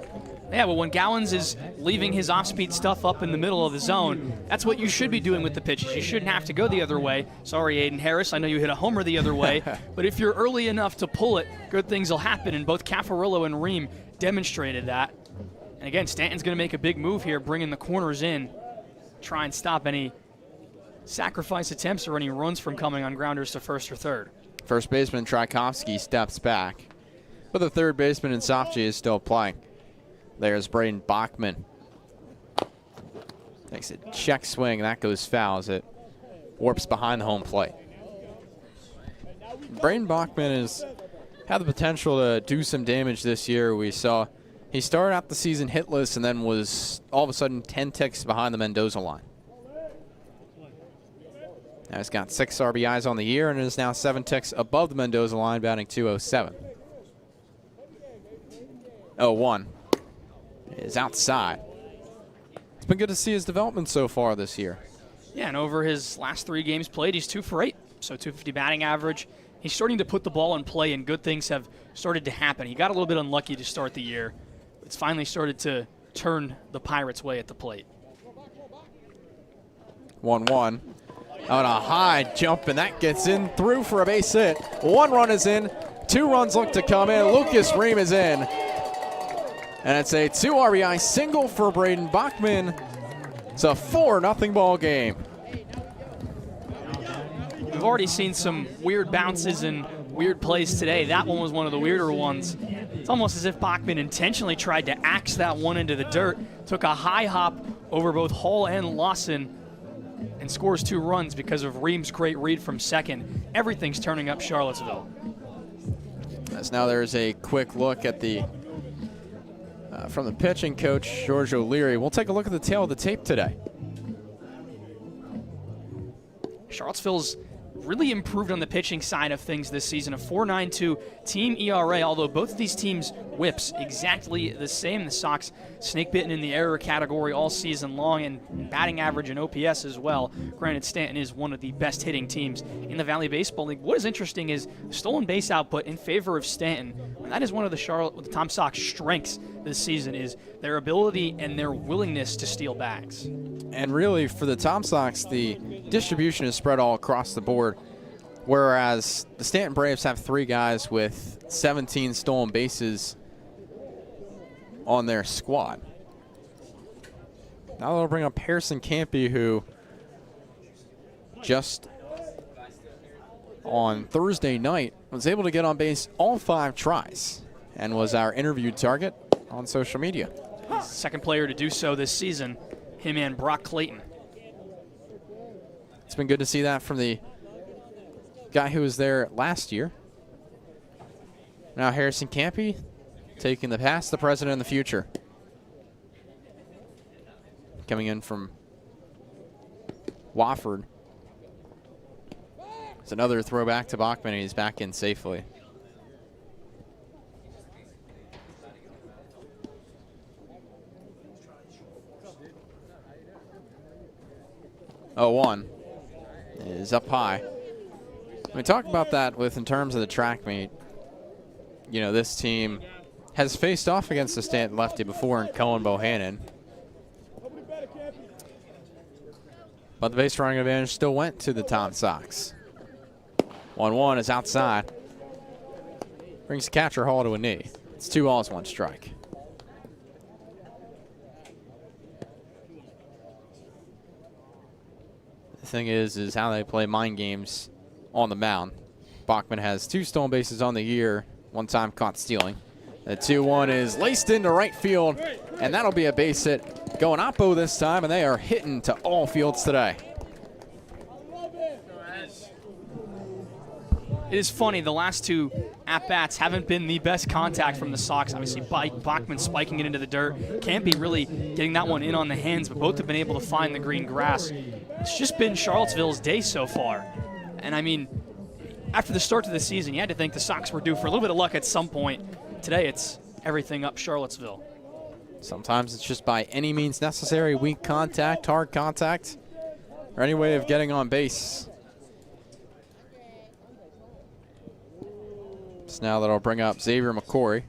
Yeah, but when Gowans is leaving his off-speed stuff up in the middle of the zone, that's what you should be doing with the pitches. You shouldn't have to go the other way. Sorry, Aiden Harris, I know you hit a homer the other way, but if you're early enough to pull it, good things will happen, and both Caffarillo and Ream demonstrated that. And again, Staunton's going to make a big move here, bringing the corners in, try and stop any sacrifice attempts or any runs from coming on grounders to first or third. First baseman Tchaikovsky steps back, but the third baseman in Sofji is still playing. There's Braden Bachman. Takes a check swing, and that goes foul as it warps behind the home plate. Braden Bachman has had the potential to do some damage this year. We saw he started out the season hitless and then was all of a sudden 10 ticks behind the Mendoza line. Now he's got 6 RBIs on the year and is now 7 ticks above the Mendoza line, batting .207. 0-1 is outside. It's been good to see his development so far this year. Yeah, and over his last 3 games played, he's 2 for 8, so .250 batting average. He's starting to put the ball in play, and good things have started to happen. He got a little bit unlucky to start the year. It's finally started to turn the Pirates' way at the plate. 1-1. On a high jump, and that gets in through for a base hit. 1 run is in. 2 runs look to come in. Lucas Ream is in. And it's a 2 RBI single for Braden Bachman. It's a 4-0 ball game. we've already seen some weird bounces and weird plays today. That one was one of the weirder ones. It's almost as if Bachman intentionally tried to axe that one into the dirt, took a high hop over both Hall and Lawson, and scores 2 runs because of Ream's great read from second. Everything's turning up Charlottesville. As now there's a quick look at the from the pitching coach, George O'Leary. We'll take a look at the tail of the tape today. Charlottesville's really improved on the pitching side of things this season. A 4.92 team ERA, although both of these teams' whips exactly the same. The Sox snake-bitten in the error category all season long, and batting average and OPS as well. Granted, Staunton is one of the best hitting teams in the Valley Baseball League. What is interesting is stolen base output in favor of Staunton. And that is one of the Tom Sox strengths this season, is their ability and their willingness to steal bags. And really, for the Tom Sox, the distribution is spread all across the board, whereas the Staunton Braves have 3 guys with 17 stolen bases on their squad. Now they'll bring up Harrison Campy, who just on Thursday night was able to get on base all 5 tries and was our interview target on social media. Second player to do so this season, him and Brock Clayton. It's been good to see that from the guy who was there last year. Now Harrison Campy taking the past, the present, and the future. Coming in from Wofford. It's another throwback to Bachman, and he's back in safely. Oh, 1 is up high. We talk about that in terms of the track meet. You know, this team has faced off against the Staunton lefty before in Cohen Bohannon. But the base running advantage still went to the Tom Sox. 1-1 is outside. Brings the catcher Hall to a knee. It's 2 balls, 1 strike. The thing is how they play mind games on the mound. Bachman has 2 stolen bases on the year, 1 time caught stealing. The 2-1 is laced into right field, and that'll be a base hit. Going oppo this time, and they are hitting to all fields today. It is funny, the last 2 at-bats haven't been the best contact from the Sox. Obviously, Bachman spiking it into the dirt. Campy really getting that one in on the hands, but both have been able to find the green grass. It's just been Charlottesville's day so far. And I mean, after the start to the season, you had to think the Sox were due for a little bit of luck at some point. Today, it's everything up Charlottesville. Sometimes it's just by any means necessary, weak contact, hard contact, or any way of getting on base. So now that'll bring up Xavier McCory.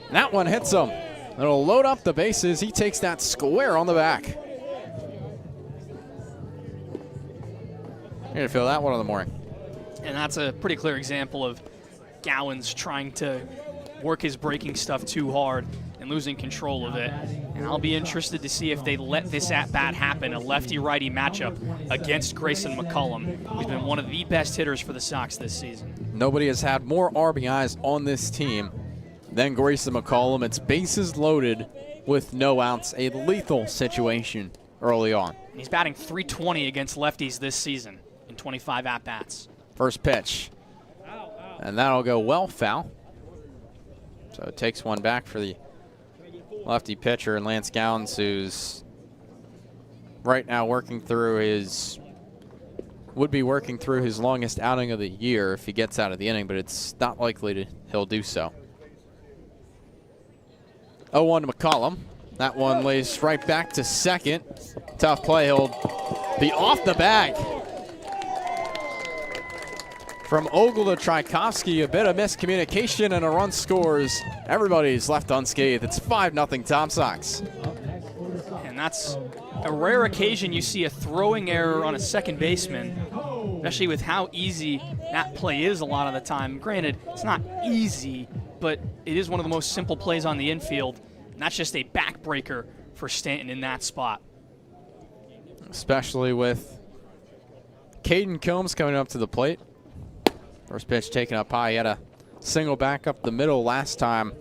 And that one hits him. It'll load up the bases. He takes that square on the back. You're going to feel that one in the morning. And that's a pretty clear example of Gowans trying to work his breaking stuff too hard and losing control of it. And I'll be interested to see if they let this at-bat happen, a lefty-righty matchup against Grayson McCullum, who's been one of the best hitters for the Sox this season. Nobody has had more RBIs on this team than Grayson McCullum. It's bases loaded with no outs, a lethal situation early on. He's batting .320 against lefties this season in 25 at-bats. First pitch, and that'll go well foul. So it takes one back for the lefty pitcher, and Lance Gowans, who's right now would be working through his longest outing of the year if he gets out of the inning, but it's not likely he'll do so. 0-1 to McCollum. That one lays right back to second. Tough play. He'll be off the bag. From Ogle to Tchaikovsky, a bit of miscommunication and a run scores. Everybody's left unscathed. It's 5-0 Tom Sox. And that's a rare occasion you see a throwing error on a second baseman, especially with how easy that play is a lot of the time. Granted, it's not easy, but it is one of the most simple plays on the infield. And that's just a backbreaker for Staunton in that spot. Especially with Caden Combs coming up to the plate. First pitch taken up high. He had a single back up the middle last time.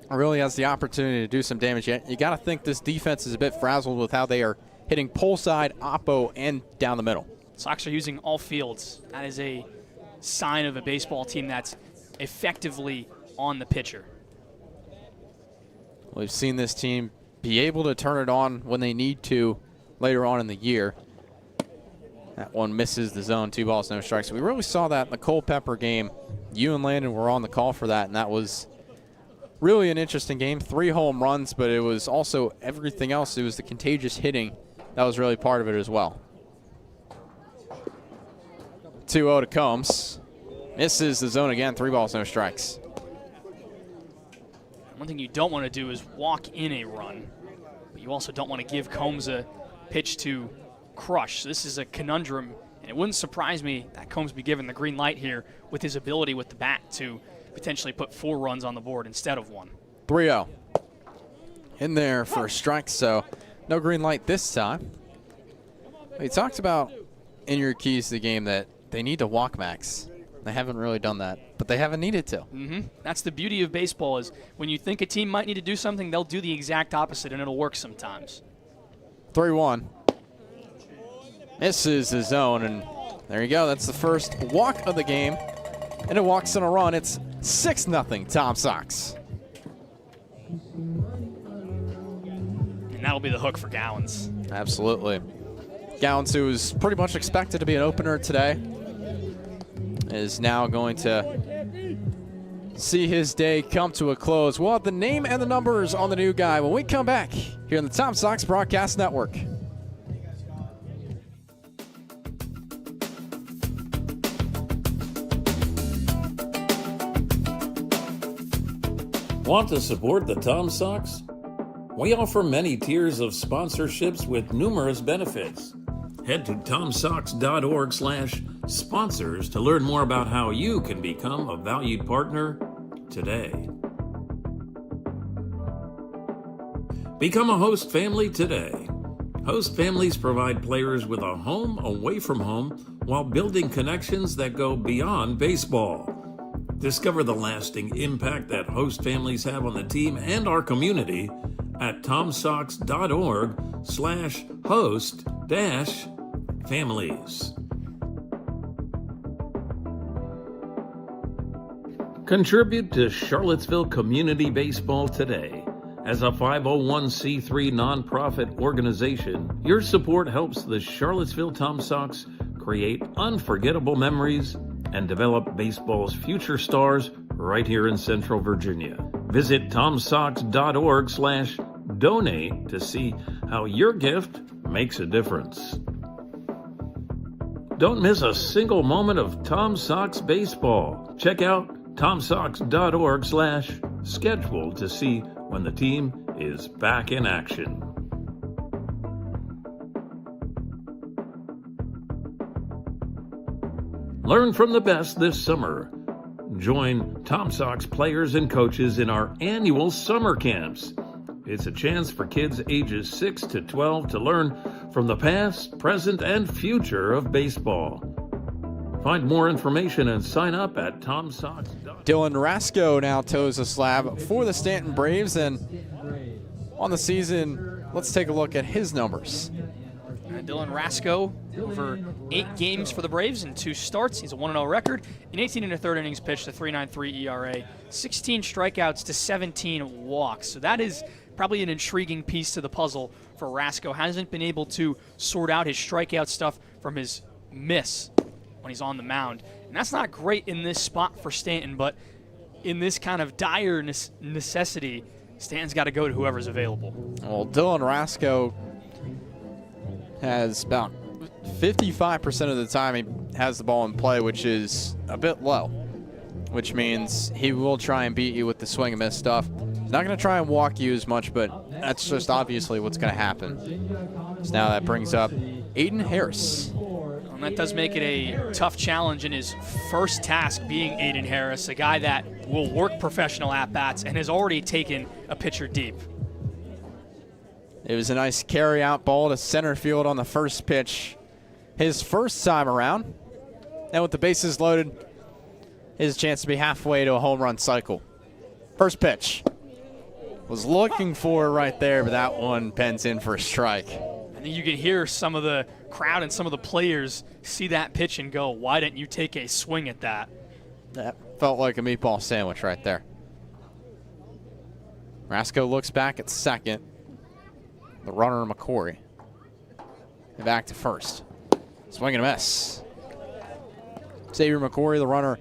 Really has the opportunity to do some damage. You got to think this defense is a bit frazzled with how they are hitting pull side, oppo, and down the middle. Sox are using all fields. That is a sign of a baseball team that's effectively on the pitcher. We've seen this team be able to turn it on when they need to later on in the year. That one misses the zone, 2 balls, no strikes. We really saw that in the Culpeper game. You and Landon were on the call for that, and that was really an interesting game. 3 home runs, but it was also everything else. It was the contagious hitting that was really part of it as well. 2-0 to Combs. Misses the zone again, 3 balls, no strikes. One thing you don't want to do is walk in a run, but you also don't want to give Combs a pitch to crush. So this is a conundrum, and it wouldn't surprise me that Combs be given the green light here with his ability with the bat to potentially put 4 runs on the board instead of 1. 3-0. In there for a strike, so no green light this time. We talked about in your keys to the game that they need to walk Max. They haven't really done that, but they haven't needed to. That's the beauty of baseball, is when you think a team might need to do something, they'll do the exact opposite, and it'll work sometimes. 3-1. Misses the zone, and there you go. That's the first walk of the game, and it walks in a run. It's 6-0 Tom Sox. And that'll be the hook for Gowans. Absolutely. Gowans, who was pretty much expected to be an opener today, is now going to see his day come to a close. We'll have the name and the numbers on the new guy when we come back here on the Tom Sox Broadcast Network. Want to support the Tom Sox? We offer many tiers of sponsorships with numerous benefits. Head to tomsox.org/sponsors to learn more about how you can become a valued partner today. Become a host family today. Host families provide players with a home away from home while building connections that go beyond baseball. Discover the lasting impact that host families have on the team and our community at tomsox.org/host-families. Contribute to Charlottesville Community Baseball today. As a 501c3 nonprofit organization, your support helps the Charlottesville Tom Sox create unforgettable memories and develop baseball's future stars right here in Central Virginia. Visit tomsox.org/donate to see how your gift makes a difference. Don't miss a single moment of Tom Sox baseball. Check out tomsox.org/schedule to see when the team is back in action. Learn from the best this summer. Join Tom Sox players and coaches in our annual summer camps. It's a chance for kids ages 6 to 12 to learn from the past, present, and future of baseball. Find more information and sign up at tomsox.com. Dylan Rasco now toes the slab for the Staunton Braves, and on the season, let's take a look at his numbers. Dylan Rasco, over 8 games for the Braves in 2 starts. He's a 1-0 record. In 18 1/3 innings pitched, a 3.93 ERA, 16 strikeouts to 17 walks. So that is probably an intriguing piece to the puzzle for Rasco. Hasn't been able to sort out his strikeout stuff from his miss when he's on the mound. And that's not great in this spot for Staunton, but in this kind of dire necessity, Stanton's got to go to whoever's available. Well, Dylan Rasco has about 55% of the time he has the ball in play, which is a bit low, which means he will try and beat you with the swing and miss stuff. He's not going to try and walk you as much, but that's just obviously what's going to happen. So now that brings up Aiden Harris. And that does make it a tough challenge in his first task, being Aiden Harris, a guy that will work professional at-bats and has already taken a pitcher deep. It was a nice carry-out ball to center field on the first pitch. his first time around. And with the bases loaded, his chance to be halfway to a home run cycle. First pitch. Was looking for it right there, but that one pens in for a strike. I think you can hear some of the crowd and some of the players see that pitch and go, why didn't you take a swing at that? That felt like a meatball sandwich right there. Rasco looks back at second. The runner, McCory. And back to first. Swing and a miss. Xavier McCory, the runner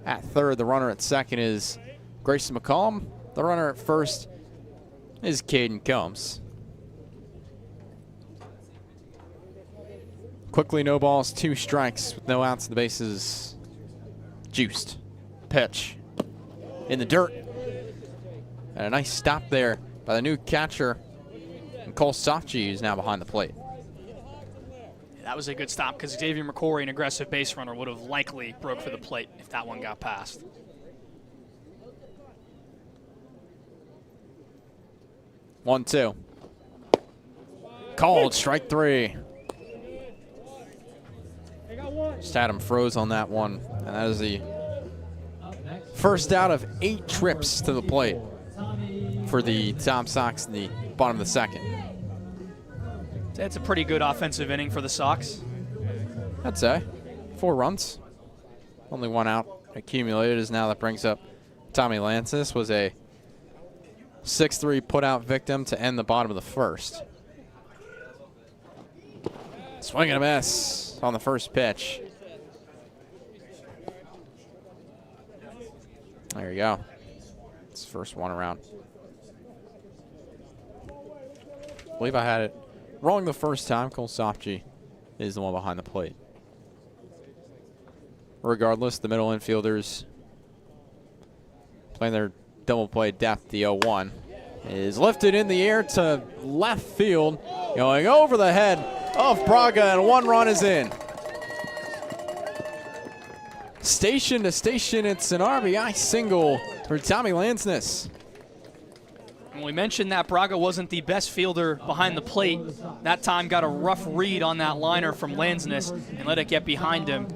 at third. The runner at second is Grayson McCollum. The runner at first is Caden Combs. Quickly, no balls, 2 strikes with no outs. The bases juiced. Pitch in the dirt. And a nice stop there by the new catcher, Cole Sofji, who's now behind the plate. That was a good stop because Xavier McCory, an aggressive base runner, would have likely broke for the plate if that one got past. 1-2. Called, strike 3. Just had him froze on that one, and that is the first out of 8 trips to the plate for the Tom Sox in the bottom of the second. That's a pretty good offensive inning for the Sox. I'd say 4 runs. Only 1 out accumulated is now that brings up Tommy Lancis. Was a 6-3 put-out victim to end the bottom of the first. Swing and a miss on the first pitch. There you go. It's the first one around. I believe I had it wrong the first time. Cole Sofji is the one behind the plate. Regardless, the middle infielders playing their double play depth. The 0-1 is lifted in the air to left field, going over the head of Braga, and 1 run is in. Station to station, it's an RBI single for Tommy Lancis. And we mentioned that Braga wasn't the best fielder behind the plate. That time got a rough read on that liner from Lancis and let it get behind him.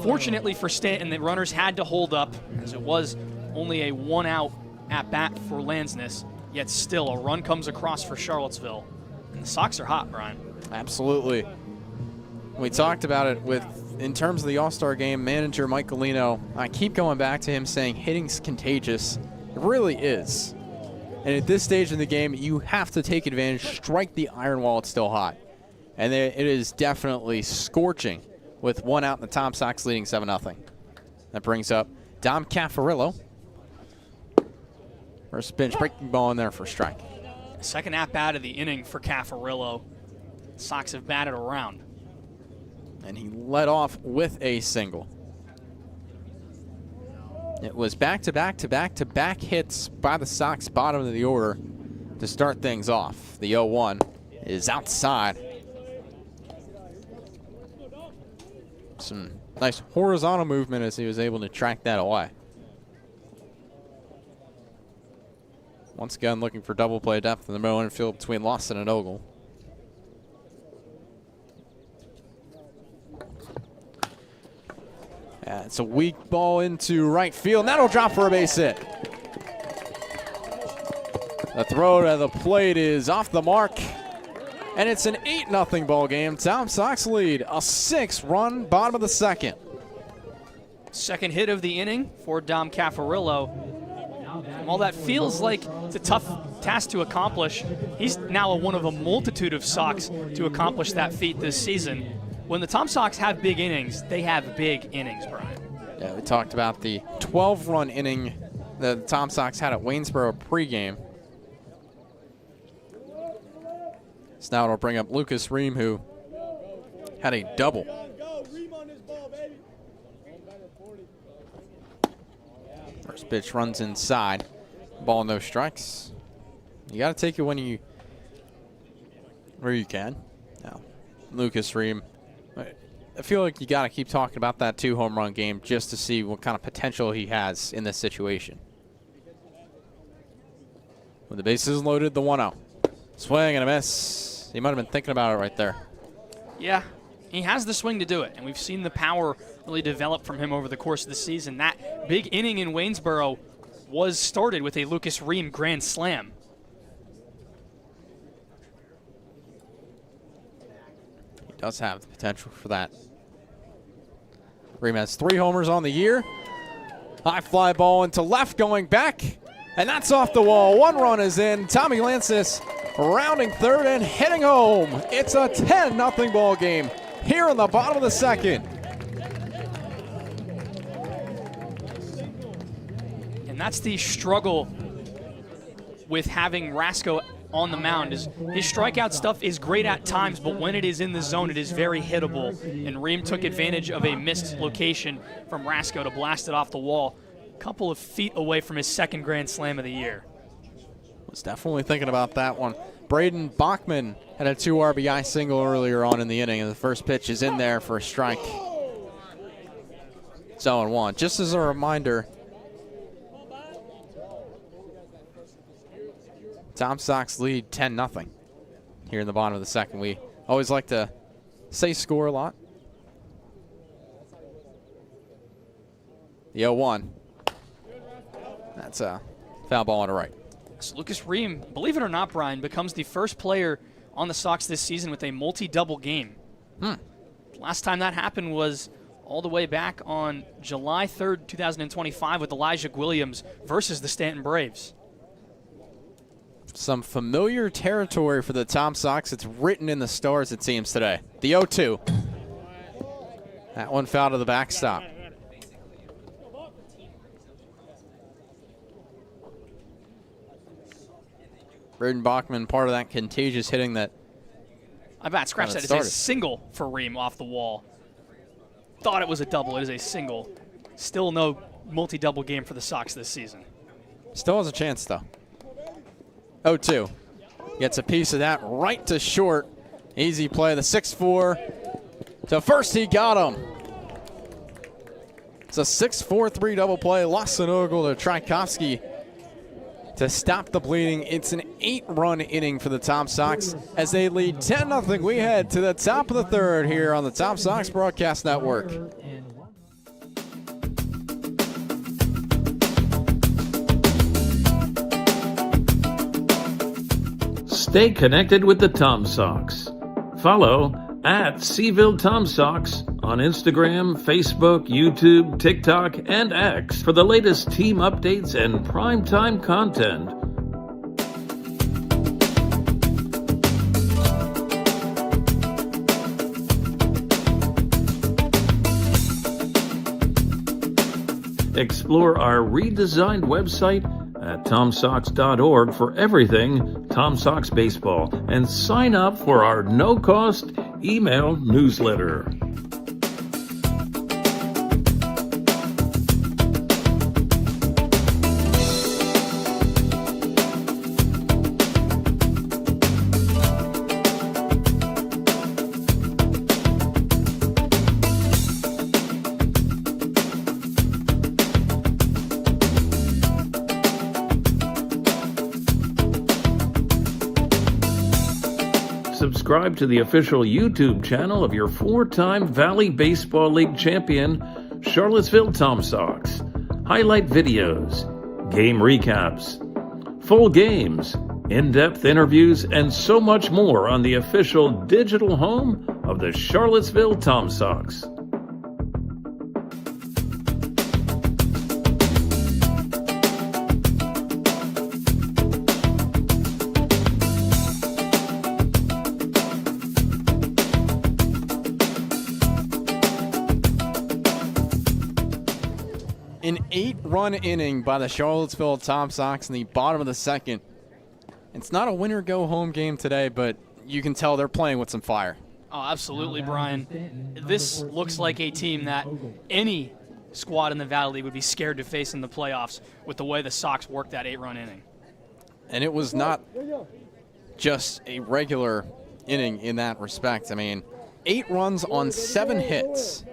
Fortunately for Staunton, the runners had to hold up, as it was only a 1-out at bat for Lancis. Yet still, a run comes across for Charlottesville. And the Sox are hot, Brian. Absolutely. We talked about it in terms of the All-Star Game, manager Mike Galino. I keep going back to him saying hitting's contagious. It really is. And at this stage in the game, you have to take advantage, strike the iron while it's still hot. And it is definitely scorching with 1 out and the Tom Sox leading 7-0. That brings up Dom Caffarillo. First pitch, breaking ball in there for a strike. Second at-bat of the inning for Caffarillo. Sox have batted around. And he led off with a single. It was back-to-back hits by the Sox, bottom of the order, to start things off. The 0-1 is outside. Some nice horizontal movement as he was able to track that away. Once again, looking for double play depth in the middle infield between Lawson and Ogle. It's a weak ball into right field, and that'll drop for a base hit. The throw to the plate is off the mark, and it's an 8-0 ball game. Tom Sox lead, a 6-run bottom of the second. Second hit of the inning for Dom Caffarillo. While that feels like it's a tough task to accomplish, he's now one of a multitude of Sox to accomplish that feat this season. When the Tom Sox have big innings, they have big innings, Brian. Yeah, we talked about the 12-run inning that the Tom Sox had at Waynesboro pregame. So now it'll bring up Lucas Ream, who had a double. First pitch runs inside. Ball, no strikes. You got to take it where you can. Now, Lucas Ream, I feel like you got to keep talking about that 2-home run game just to see what kind of potential he has in this situation. When the bases loaded, the 1-0. Swing and a miss. He might have been thinking about it right there. Yeah, He has the swing to do it, and we've seen the power really develop from him over the course of the season. That big inning in Waynesboro was started with a Lucas Ream grand slam. He does have the potential for that. Ream has 3 homers on the year. High fly ball into left, going back, and that's off the wall. 1 run is in. Tommy Lancis rounding third and heading home. It's a 10-0 ball game here in the bottom of the second. And that's the struggle with having Rasco on the mound. His strikeout stuff is great at times, but when it is in the zone, it is very hittable. And Ream took advantage of a missed location from Rasco to blast it off the wall, a couple of feet away from his 2nd grand slam of the year. Was definitely thinking about that one. Braden Bachman had a 2 RBI single earlier on in the inning, and the first pitch is in there for a strike. 0-1. Just as a reminder, Tom Sox lead 10-0 here in the bottom of the second. We always like to say score a lot. The 0-1. That's a foul ball on the right. So Lucas Ream, believe it or not, Brian, becomes the first player on the Sox this season with a multi-double game. Last time that happened was all the way back on July 3rd, 2025 with Elijah Williams versus the Staunton Braves. Some familiar territory for the Tom Sox. It's written in the stars, it seems, today. The 0-2. That one foul to the backstop. Braden Bachman, part of that contagious hitting that. I bet, scratch that. It's a single for Ream off the wall. Thought it was a double. It is a single. Still no multi-double game for the Sox this season. Still has a chance, though. 0-2. Gets a piece of that right to short. Easy play. The 6-4 to first. He got him. It's a 6-4-3 double play. Lasanogle to Tchaikovsky to stop the bleeding. It's an 8-run inning for the Tom Sox as they lead 10-0. We head to the top of the third here on the Tom Sox Broadcast Network. Stay connected with the Tom Sox. Follow at Seville Tom Sox on Instagram, Facebook, YouTube, TikTok, and X for the latest team updates and primetime content. Explore our redesigned website at TomSox.org for everything Tom Sox baseball and sign up for our no-cost email newsletter. Subscribe to the official YouTube channel of your 4-time Valley Baseball League champion, Charlottesville Tom Sox. Highlight videos, game recaps, full games, in-depth interviews, and so much more on the official digital home of the Charlottesville Tom Sox. An 8-run inning by the Charlottesville Tom Sox in the bottom of the second. It's not a winner-go-home game today, but you can tell they're playing with some fire. Oh, absolutely, Brian. This looks like a team that any squad in the Valley League would be scared to face in the playoffs with the way the Sox worked that 8-run inning. And it was not just a regular inning in that respect. I mean, 8 runs on 7 hits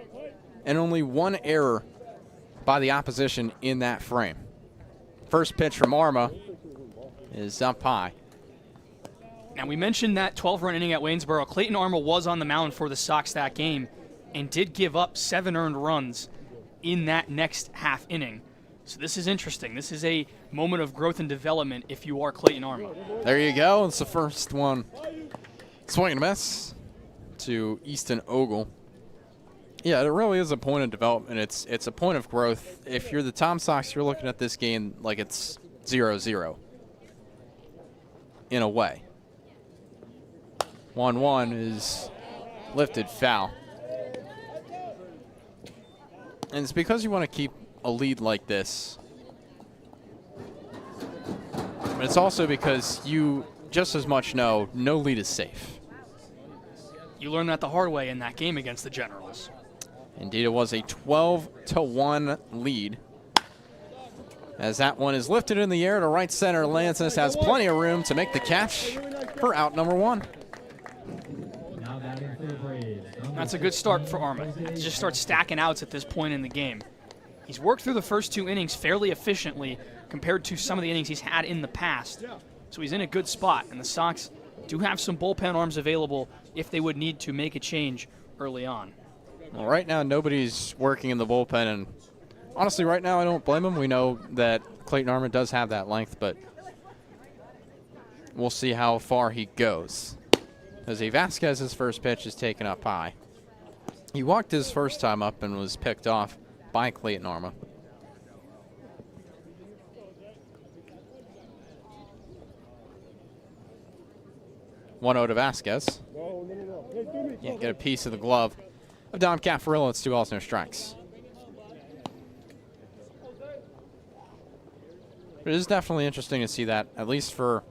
and only 1 error by the opposition in that frame. First pitch from Arma is up high. Now, we mentioned that 12-run inning at Waynesboro. Clayton Armour was on the mound for the Sox that game and did give up 7 earned runs in that next half inning. So this is interesting. This is a moment of growth and development if you are Clayton Armour. There you go. It's the first one. Swing and a miss to Easton Ogle. Yeah, it really is a point of development. It's a point of growth. If you're the Tom Sox, you're looking at this game like it's 0-0 in a way. 1-1 is lifted foul. And it's because you want to keep a lead like this. But it's also because you just as much know no lead is safe. You learned that the hard way in that game against the Generals. Indeed, it was a 12-1 lead. As that one is lifted in the air to right center, Lances has plenty of room to make the catch for out number 1. That's a good start for Armour. To just start stacking outs at this point in the game. He's worked through the first 2 innings fairly efficiently compared to some of the innings he's had in the past. So he's in a good spot, and the Sox do have some bullpen arms available if they would need to make a change early on. Well, right now, nobody's working in the bullpen, and honestly, right now, I don't blame him. We know that Clayton Armour does have that length, but we'll see how far he goes. Jose Vasquez's first pitch is taken up high. He walked his first time up and was picked off by Clayton Armour. One out to Vasquez. Can't get a piece of the glove of Dom Caffarello. It's 2 balls, no strikes. But it is definitely interesting to see that, at least for,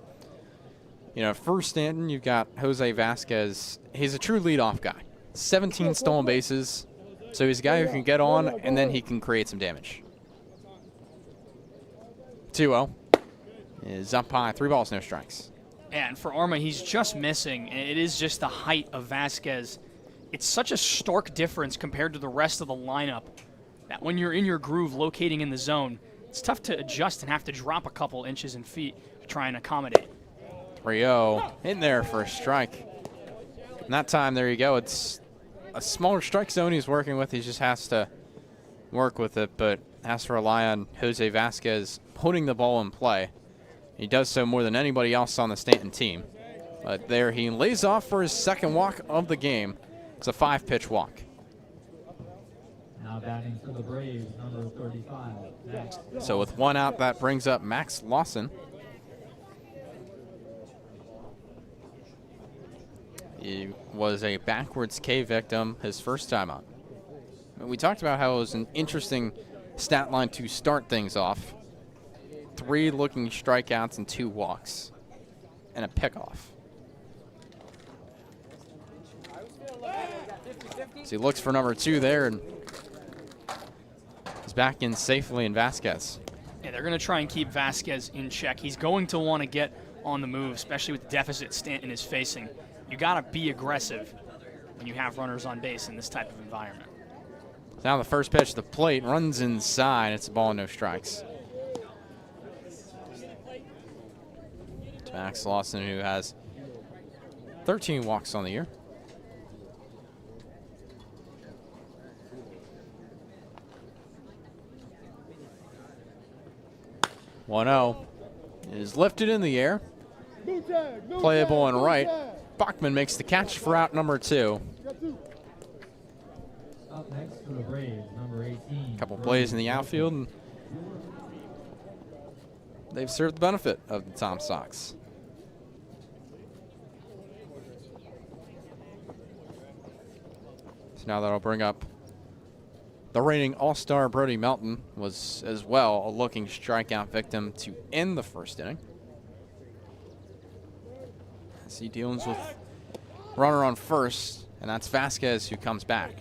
for Staunton, you've got Jose Vasquez. He's a true leadoff guy. 17 stolen bases. So he's a guy who can get on, and then he can create some damage. 2-0 is up high. 3 balls, no strikes. And for Armour, he's just missing. It is just the height of Vasquez. It's such a stark difference compared to the rest of the lineup that when you're in your groove locating in the zone, it's tough to adjust and have to drop a couple inches and feet to try and accommodate. 3-0 in there for a strike. And that time, there you go. It's a smaller strike zone he's working with. He just has to work with it, but has to rely on Jose Vasquez putting the ball in play. He does so more than anybody else on the Staunton team. But there he lays off for his second walk of the game. It's a 5-pitch walk. Now batting for the Braves, number 35. Max. So with 1 out, that brings up Max Lawson. He was a backwards K victim his first time out. We talked about how it was an interesting stat line to start things off. 3 looking strikeouts and 2 walks. And a pickoff. So he looks for number 2 there and is back in safely in Vasquez. Yeah, they're going to try and keep Vasquez in check. He's going to want to get on the move, especially with the deficit Staunton is facing. You got to be aggressive when you have runners on base in this type of environment. Now the first pitch to the plate, runs inside. It's a ball, no strikes. To Max Lawson, who has 13 walks on the year. One-0 is lifted in the air. Playable and right. Bachman makes the catch for out number 2. Up next for the Braves, number 18. Couple plays in the outfield, and they've served the benefit of the Tom Sox. So now that'll bring up the reigning All-Star Brody Melton, was as well a looking strikeout victim to end the first inning. As he deals with runner on first, and that's Vasquez who comes back.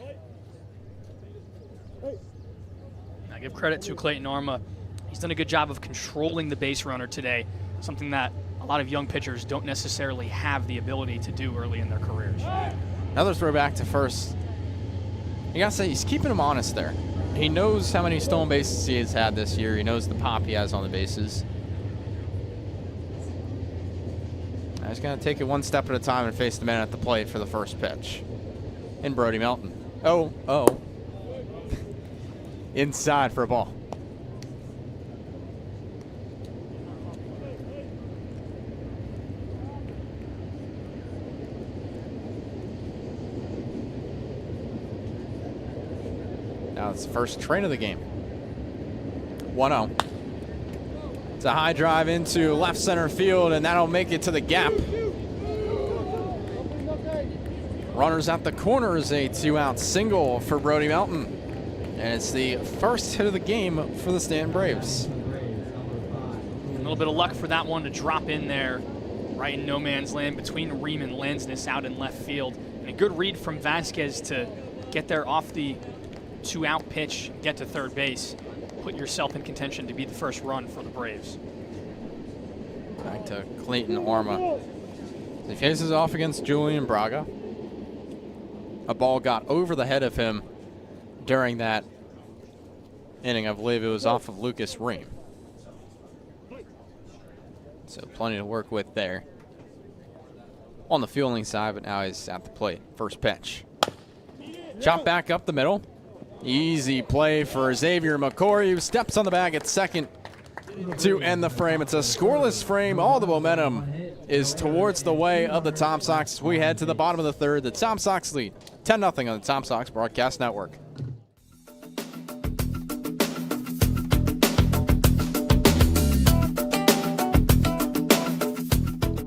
I give credit to Clayton Armour. He's done a good job of controlling the base runner today, something that a lot of young pitchers don't necessarily have the ability to do early in their careers. Another throw back to first. You gotta say, he's keeping him honest there. He knows how many stolen bases he has had this year. He knows the pop he has on the bases. He's going to take it one step at a time and face the man at the plate for the first pitch. And Brody Melton. Oh. Inside for a ball. Now it's the first train of the game. 1-0. It's a high drive into left center field, and that'll make it to the gap. Runners at the corner is a 2-out single for Brody Melton. And it's the first hit of the game for the Staunton Braves. A little bit of luck for that one to drop in there, right in no man's land between Ream and Lansness out in left field. And a good read from Vasquez to get there off the 2-out pitch, get to third base, put yourself in contention to be the first run for the Braves. Back to Clayton Orma. He faces off against Julian Braga. A ball got over the head of him during that inning. I believe it was off of Lucas Ream. So plenty to work with there on the fielding side, but now he's at the plate. First pitch. Chop back up the middle. Easy play for Xavier McCory, who steps on the bag at second to end the frame. It's a scoreless frame. All the momentum is towards the way of the Tom Sox. We head to the bottom of the third. The Tom Sox lead 10-0 on the Tom Sox Broadcast Network.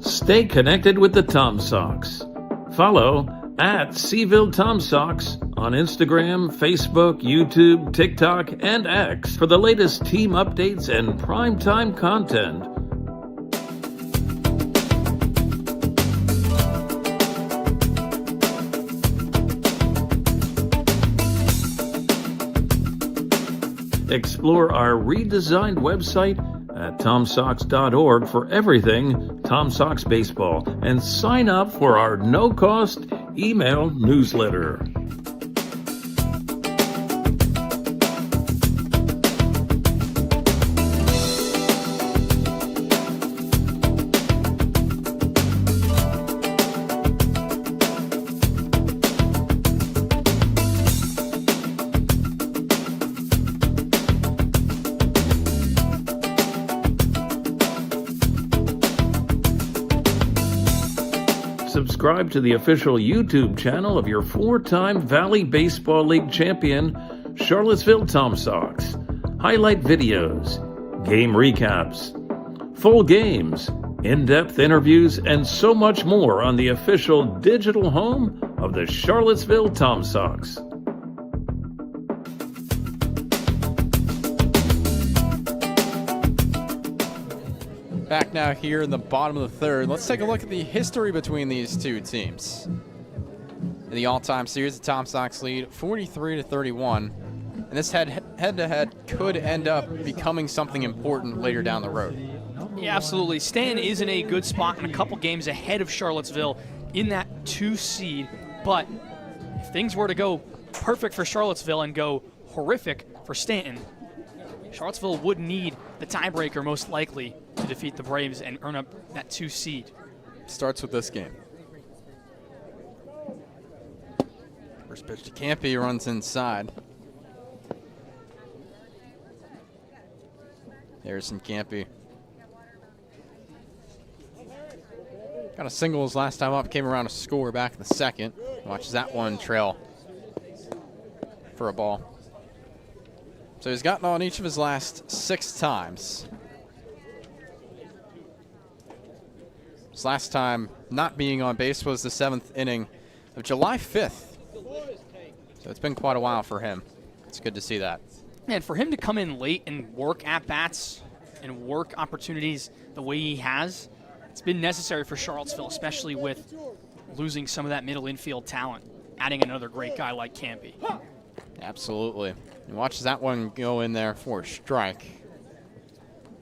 Stay connected with the Tom Sox. Follow at Seville Tom Sox on Instagram, Facebook, YouTube, TikTok, and X for the latest team updates and primetime content. Explore our redesigned website at TomSox.org for everything Tom Sox baseball and sign up for our no-cost email newsletter. Subscribe to the official YouTube channel of your 4-time Valley Baseball League champion, Charlottesville Tom Sox. Highlight videos, game recaps, full games, in-depth interviews, and so much more on the official digital home of the Charlottesville Tom Sox. Back now here in the bottom of the third. Let's take a look at the history between these two teams. In the all-time series, the Tom Sox lead 43-31. And this head-to-head could end up becoming something important later down the road. Yeah, absolutely. Staunton is in a good spot and a couple games ahead of Charlottesville in that 2 seed. But if things were to go perfect for Charlottesville and go horrific for Staunton, Charlottesville would need the tiebreaker most likely to defeat the Braves and earn up that 2 seed. Starts with this game. First pitch to Campy, runs inside. Harrison Campy. Got a single his last time up, came around a score back in the second. Watch that one trail for a ball. So he's gotten on each of his last 6 times. His last time not being on base was the 7th inning of July 5th. So it's been quite a while for him. It's good to see that. And for him to come in late and work at-bats and work opportunities the way he has, it's been necessary for Charlottesville, especially with losing some of that middle infield talent, adding another great guy like Campy. Absolutely. And watch that one go in there for a strike.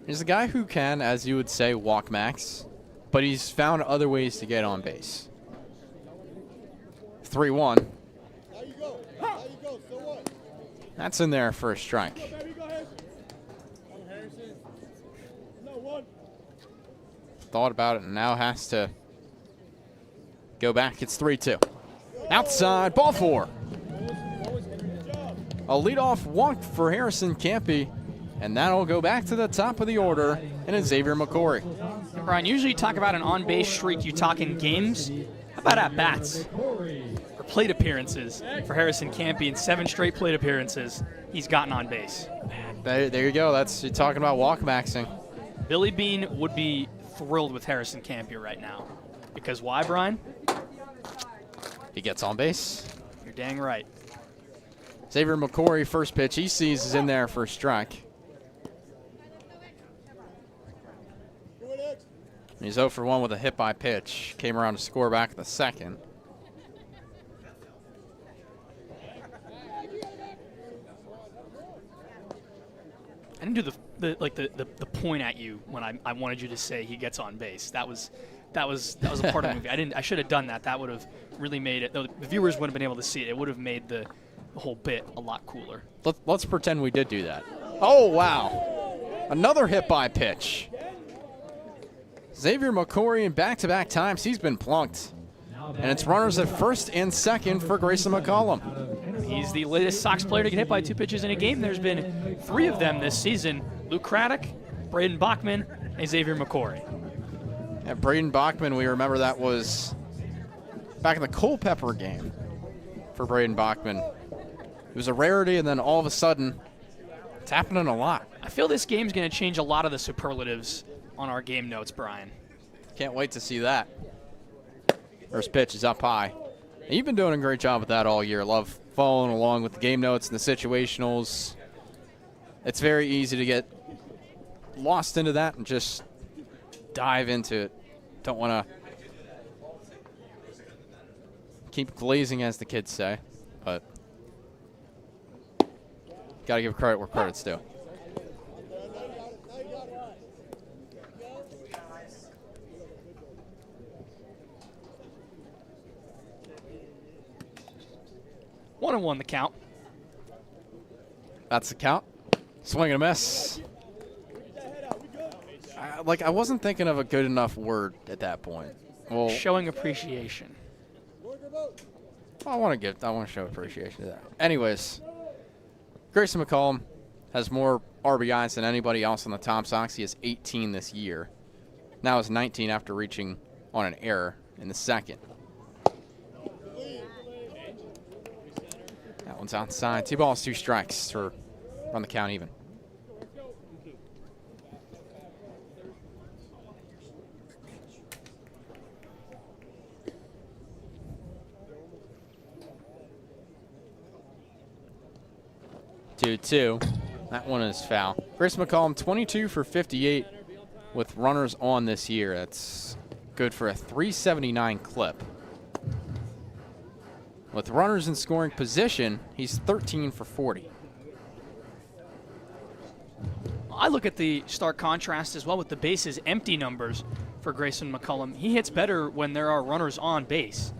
He's a guy who can, as you would say, walk max, but he's found other ways to get on base. 3-1. That's in there for a strike. Thought about it and now has to go back. It's 3-2. Outside, ball 4. A leadoff walk for Harrison Campy, and that'll go back to the top of the order, and it's Xavier McCory. And Brian, usually you talk about an on-base streak, you talk in games. How about at-bats? Or plate appearances for Harrison Campy in 7 straight plate appearances. He's gotten on base. There you go. That's, you're talking about walk maxing. Billy Bean would be thrilled with Harrison Campy right now. Because why, Brian? He gets on base. You're dang right. Xavier McCory, first pitch he sees is in there for a strike. He's 0 for 1 with a hit by pitch. Came around to score back at the second. I didn't do the point at you when I wanted you to say he gets on base. That was a part of the movie. I should have done that. That would have really made it. Though the viewers wouldn't have been able to see it. It would have made the whole bit a lot cooler. Let's pretend we did do that. Oh wow! Another hit by pitch. Xavier McCory in back-to-back times he's been plunked, and it's runners at first and second for Grayson McCollum. He's the latest Sox player to get hit by 2 pitches in a game. There's been 3 of them this season. Luke Craddock, Braden Bachman, and Xavier McCory. And Braden Bachman, we remember that was back in the Culpeper game for Braden Bachman. It was a rarity, and then all of a sudden, it's happening a lot. I feel this game's going to change a lot of the superlatives on our game notes, Brian. Can't wait to see that. First pitch is up high. And you've been doing a great job with that all year. Love following along with the game notes and the situationals. It's very easy to get lost into that and just dive into it. Don't want to keep glazing, as the kids say, but got to give credit where credit's due. One and 1 the count. That's the count. Swing and a miss. I wasn't thinking of a good enough word at that point. Well, showing appreciation. I want to show appreciation to that. Anyways, Grayson McCollum has more RBIs than anybody else on the Tom Sox. He has 18 this year. Now it's 19 after reaching on an error in the second. That one's outside. 2 balls, 2 strikes to run the count even. Two. That one is foul. Grayson McCollum, 22 for 58 with runners on this year. That's good for a 379 clip. With runners in scoring position, he's 13 for 40. I look at the stark contrast as well with the bases empty numbers for Grayson McCollum. He hits better when there are runners on base.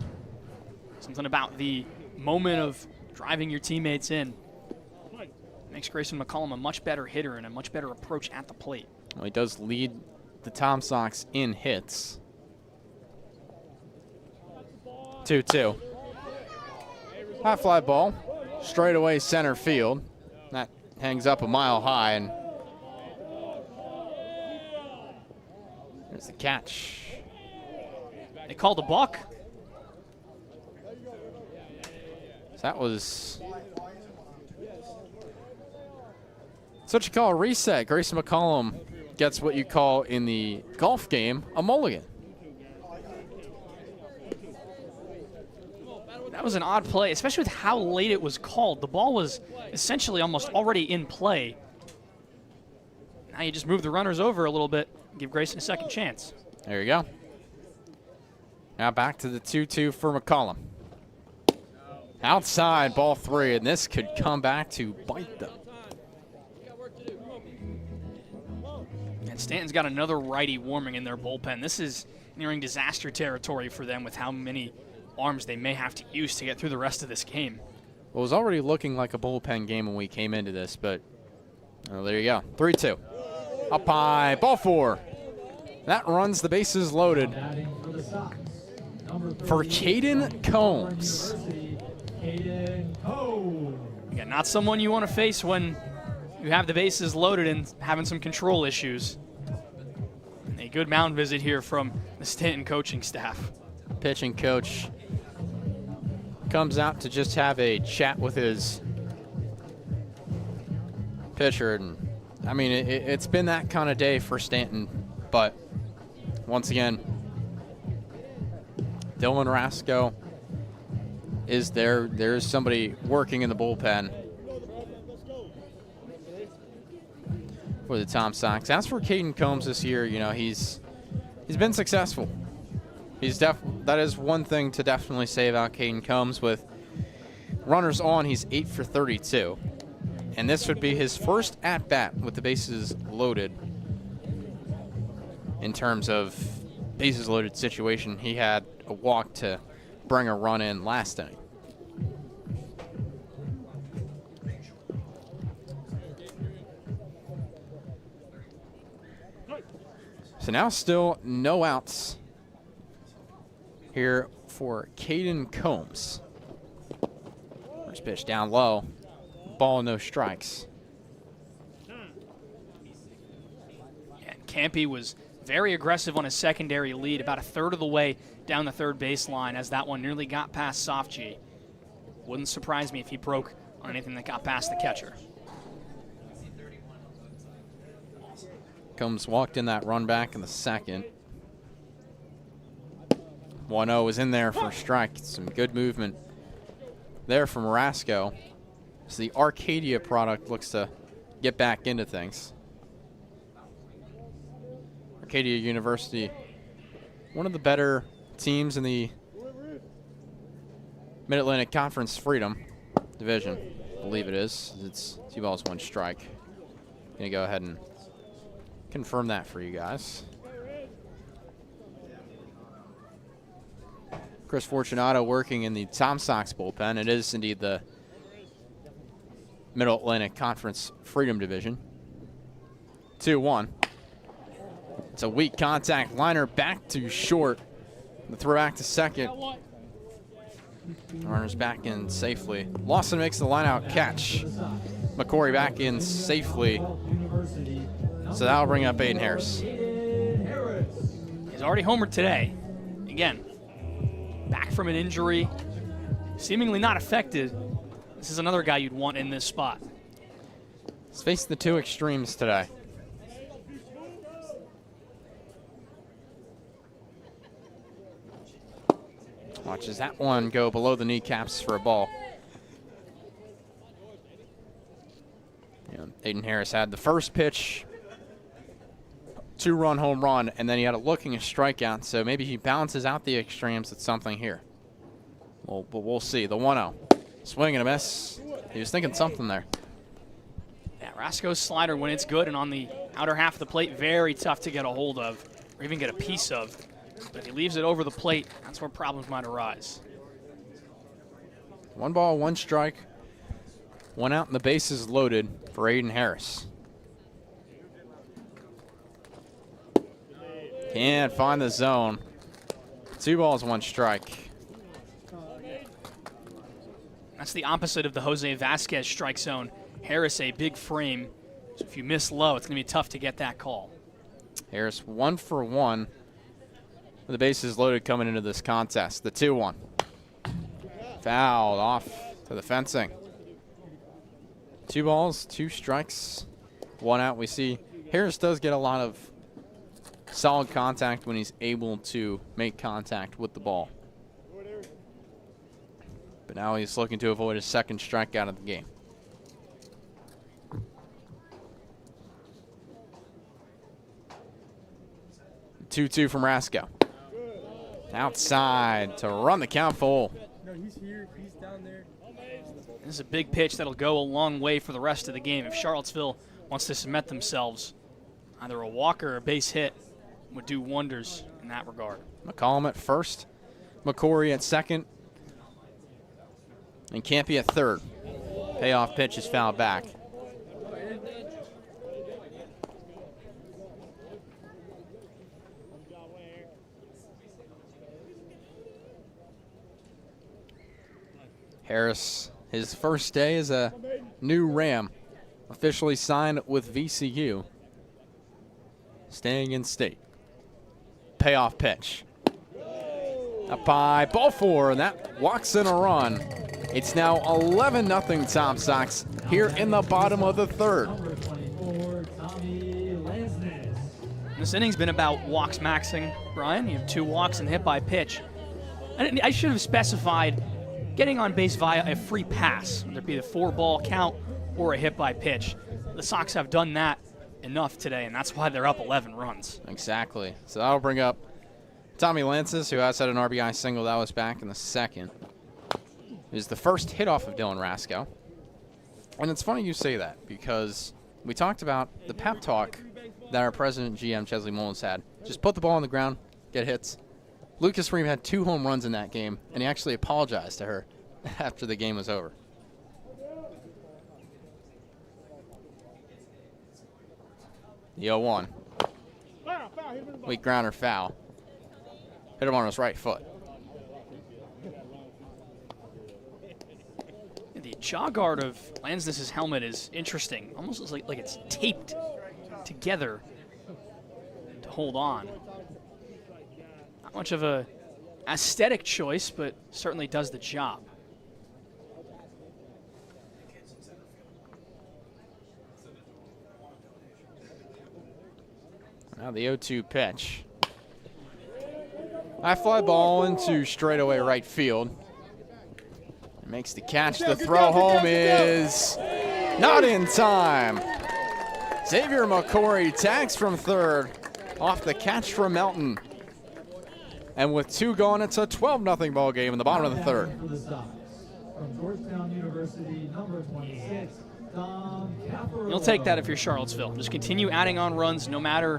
Something about the moment of driving your teammates in makes Grayson McCollum a much better hitter and a much better approach at the plate. Well, he does lead the Tom Sox in hits. 2-2. High fly ball, straight away center field. That hangs up a mile high, and there's the catch. They called a balk. So that was what you call a reset. Grayson McCollum gets what you call in the golf game a mulligan. That was an odd play, especially with how late it was called. The ball was essentially almost already in play. Now you just move the runners over a little bit, give Grayson a second chance. There you go. Now back to the 2-2 for McCollum. Outside, ball 3, and this could come back to bite them. And Stanton's got another righty warming in their bullpen. This is nearing disaster territory for them with how many arms they may have to use to get through the rest of this game. Well, it was already looking like a bullpen game when we came into this, but there you go. 3-2. Up high, ball 4. That runs the bases loaded. for Caden Combs. Again, not someone you want to face when you have the bases loaded and having some control issues. A good mound visit here from the Staunton coaching staff. Pitching coach comes out to just have a chat with his pitcher. And I mean, it's been that kind of day for Staunton, but once again, Dylan Rasco is there. There's somebody working in the bullpen for the Tom Sox. As for Caden Combs this year, you know, he's been successful. That is one thing to definitely say about Caden Combs. With runners on, he's 8 for 32. And this would be his first at-bat with the bases loaded. In terms of bases loaded situation, he had a walk to bring a run in last inning. So now still no outs here for Caden Combs. First pitch down low. Ball, no strikes. And Campy was very aggressive on his secondary lead, about a third of the way down the third baseline as that one nearly got past Soft G. Wouldn't surprise me if he broke on anything that got past the catcher. Combs walked in that run back in the second. 1-0 is in there for a strike. Some good movement there from Rasco. So the Arcadia product looks to get back into things. Arcadia University, one of the better teams in the Mid-Atlantic Conference Freedom Division. I believe it is. It's 2 balls, 1 strike. Gonna go ahead and confirm that for you guys. Chris Fortunato working in the Tom Sox bullpen. It is indeed the Middle Atlantic Conference Freedom Division. 2-1. It's a weak contact liner back to short. The throw back to second. Runner's back in safely. Lawson makes the line-out catch. McCory back in safely. So that'll bring up Aiden Harris. He's already homered today. Again, back from an injury, seemingly not affected. This is another guy you'd want in this spot. He's facing the 2 extremes today. Watches that one go below the kneecaps for a ball. Aiden Harris had the first pitch, 2-run home run, and then he had a looking a strikeout, so maybe he balances out the extremes at something here. Well, but we'll see. The 1-0. Swing and a miss. He was thinking something there. Yeah, Rasco's slider, when it's good and on the outer half of the plate, very tough to get a hold of or even get a piece of. But if he leaves it over the plate, that's where problems might arise. 1 ball, 1 strike. 1 out and the bases loaded for Aiden Harris. Can't find the zone. 2 balls, 1 strike. That's the opposite of the Jose Vasquez strike zone. Harris, a big frame. So if you miss low, it's going to be tough to get that call. Harris 1 for 1 with the bases loaded coming into this contest. The 2-1. Fouled off to the fencing. 2 balls, 2 strikes, 1 out. We see Harris does get a lot of solid contact when he's able to make contact with the ball. But now he's looking to avoid a second strikeout of the game. The 2-2 from Rasco. Outside to run the count full. No, he's here. He's down there. This is a big pitch that'll go a long way for the rest of the game. If Charlottesville wants to cement themselves, either a walk or a base hit would do wonders in that regard. McCollum at first, McCory at second, and Campy at third. Payoff pitch is fouled back. Harris, his first day as a new Ram, officially signed with VCU, staying in state. Payoff pitch. Up by ball 4, and that walks in a run. It's now 11-0 Tom Sox here in the bottom of the third. Number 24, Tommy Lansness. This inning's been about walks maxing, Brian. You have 2 walks and hit by pitch. And I should have specified getting on base via a free pass, whether it be the 4-ball count or a hit by pitch. The Sox have done that enough today, and that's why they're up 11 runs. Exactly. So that'll bring up Tommy Lances, who has had an RBI single. That was back in the second. It was the first hit off of Dylan Rasco. And it's funny you say that, because we talked about the pep talk that our president GM, Chesley Mullins, had. Just put the ball on the ground, get hits. Lucas Ream had 2 home runs in that game, and he actually apologized to her after the game was over. The 0-1. Weak grounder foul. Hit him on his right foot. The jaw guard of Lansness' helmet is interesting. Almost looks like it's taped together to hold on. Not much of a aesthetic choice, but certainly does the job. Now the 0-2 pitch. High fly ball into straightaway right field. Makes the catch. The throw home is not in time. Xavier McCory tags from third off the catch from Melton. And with 2 gone, it's a 12-0 ball game in the bottom of the third. For the Sox, from Georgetown University, number 26, Tom Caparola. You'll take that if you're Charlottesville. Just continue adding on runs no matter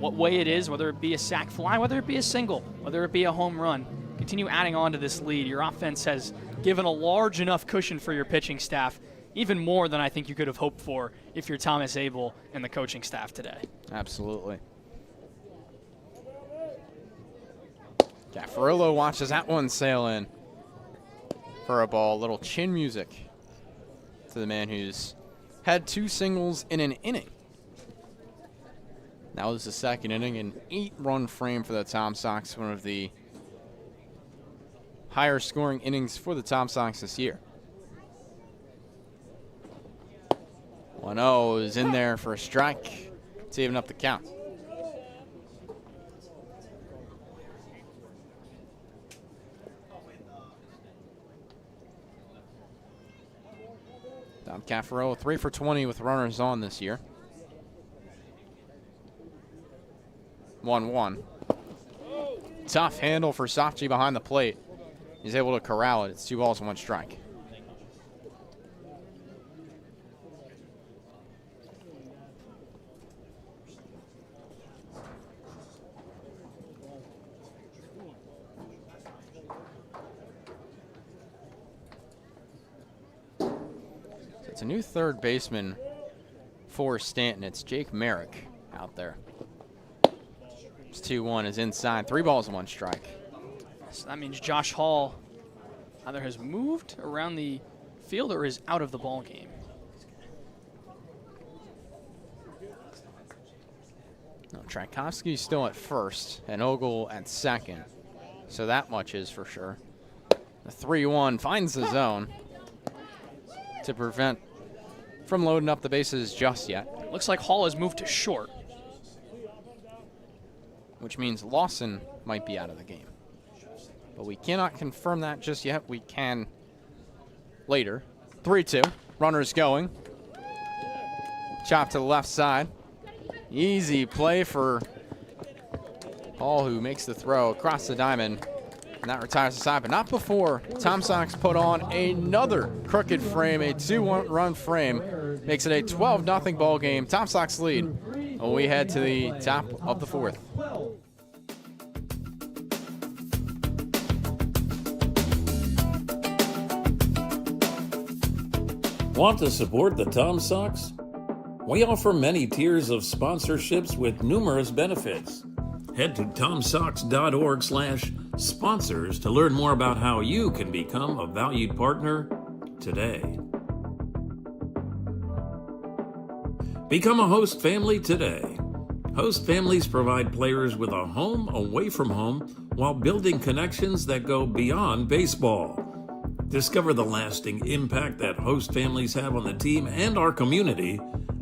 what way it is, whether it be a sac fly, whether it be a single, whether it be a home run. Continue adding on to this lead. Your offense has given a large enough cushion for your pitching staff, even more than I think you could have hoped for if you're Thomas Abel and the coaching staff today. Absolutely. Caffarillo watches that one sail in for a ball. Little chin music to the man who's had 2 singles in an inning. That was the second inning, an 8-run frame for the Tom Sox, one of the higher scoring innings for the Tom Sox this year. 1-0 is in there for a strike to even up the count. Tom Caffarillo 3 for 20 with runners on this year. 1-1. Tough handle for Sofji behind the plate. He's able to corral it. It's 2 balls and 1 strike. So it's a new third baseman for Staunton. It's Jake Merrick out there. 2-1 is inside. 3 balls and 1 strike. So that means Josh Hall either has moved around the field or is out of the ball game. No, Tchaikovsky's still at first and Ogle at second. So that much is for sure. The 3-1 finds the zone to prevent from loading up the bases just yet. Looks like Hall has moved to short. Which means Lawson might be out of the game. But we cannot confirm that just yet. We can later. 3-2. Runners going. Chop to the left side. Easy play for Hall, who makes the throw across the diamond. And that retires the side, but not before Tom Sox put on another crooked frame, a 2-run frame. Makes it a 12-0 ball game. Tom Sox lead. We head to the top of the 4th. Want to support the Tom Sox? We offer many tiers of sponsorships with numerous benefits. Head to tomsox.org/sponsors to learn more about how you can become a valued partner today. Become a host family today. Host families provide players with a home away from home while building connections that go beyond baseball. Discover the lasting impact that host families have on the team and our community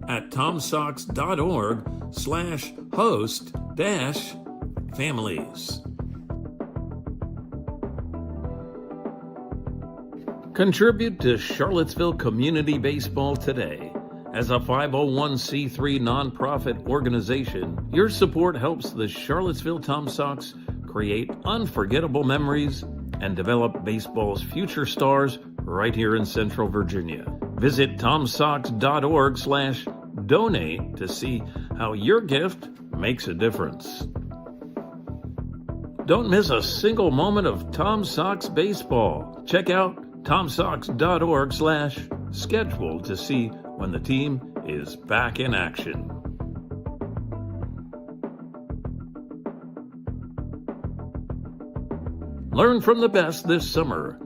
at tomsox.org/host-families. Contribute to Charlottesville Community Baseball today. As a 501c3 nonprofit organization, your support helps the Charlottesville Tom Sox create unforgettable memories and develop baseball's future stars right here in Central Virginia. Visit tomsox.org/donate to see how your gift makes a difference. Don't miss a single moment of Tom Sox baseball. Check out tomsox.org/schedule to see when the team is back in action. Learn from the best this summer.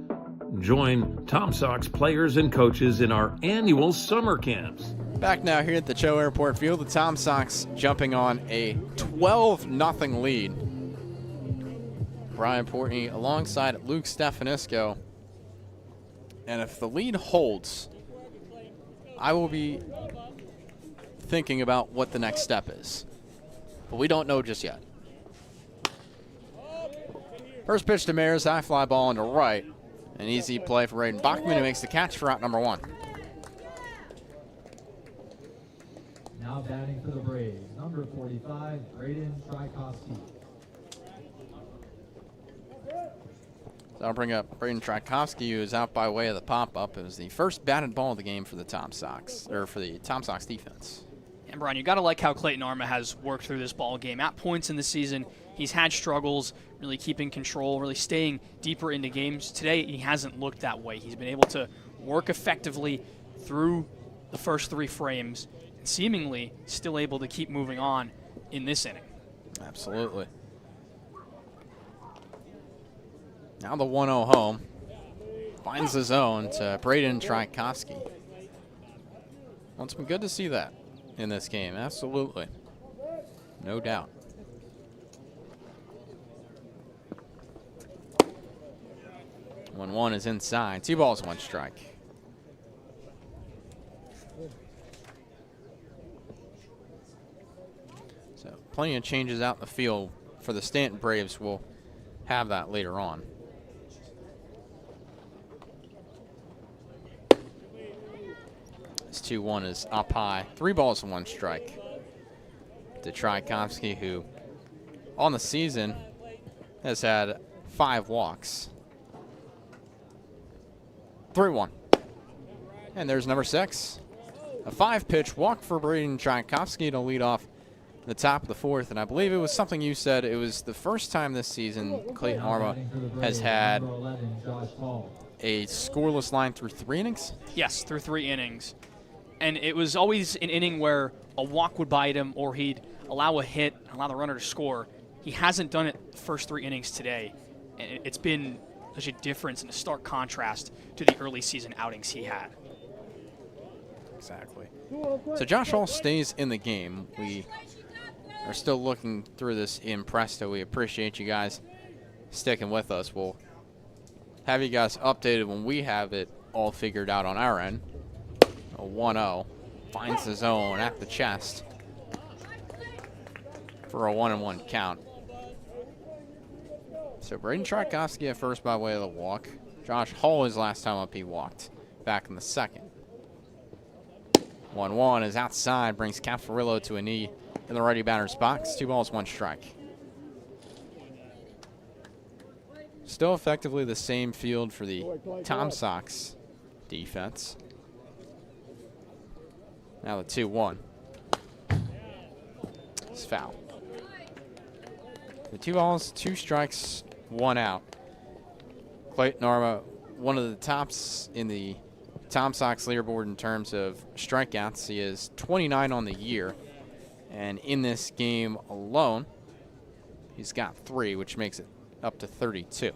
Join Tom Sox players and coaches in our annual summer camps. Back now here at the Cho Airport Field, the Tom Sox jumping on a 12-0 lead. Brian Portney alongside Luke Stefanisco. And if the lead holds, I will be thinking about what the next step is. But we don't know just yet. First pitch to Mares, high fly ball into right. An easy play for Raiden Bachman, who makes the catch for out number 1. Now batting for the Braves, number 45, Braden Trajkovsky. So I'll bring up Braden Trajkovsky, who is out by way of the pop-up. It was the first batted ball of the game for the Tom Sox, or for the Tom Sox defense. And Brian, you got to like how Clayton Arma has worked through this ball game. At points in the season, he's had struggles, really keeping control, really staying deeper into games. Today, he hasn't looked that way. He's been able to work effectively through the first 3 frames, and seemingly still able to keep moving on in this inning. Absolutely. Now the 1-0 home. Finds his own to Braden Trajkovsky. Well, it's been good to see that in this game. Absolutely. No doubt. 1-1 is inside. 2 balls, 1 strike. So plenty of changes out in the field for the Staunton Braves. We'll have that later on. This 2-1 is up high. 3 balls and 1 strike to Trajkovsky, who on the season has had 5 walks. 3-1. And there's number 6. A 5-pitch walk for Braden Trajkovsky to lead off the top of the 4th. And I believe it was something you said. It was the first time this season Clayton Arma has had a scoreless line through 3 innings? Yes, through 3 innings. And it was always an inning where a walk would bite him or he'd allow a hit, allow the runner to score. He hasn't done it the first 3 innings today. And it's been such a difference and a stark contrast to the early season outings he had. Exactly. So Josh Hall stays in the game. We are still looking through this in Presto. We appreciate you guys sticking with us. We'll have you guys updated when we have it all figured out on our end. A 1-0. Finds the zone at the chest for a 1-1 count. So Braden Trajkovsky at first by way of the walk. Josh Hall, his last time up, he walked back in the 2nd. 1-1 is outside, brings Caffarillo to a knee in the righty batter's box. 2 balls, 1 strike. Still effectively the same field for the Tom Sox defense. Now the 2-1. It's foul. The 2 balls, 2 strikes, 1 out. Clayton Arma, one of the tops in the Tom Sox leaderboard in terms of strikeouts. He is 29 on the year. And in this game alone, He's got 3, which makes it up to 32.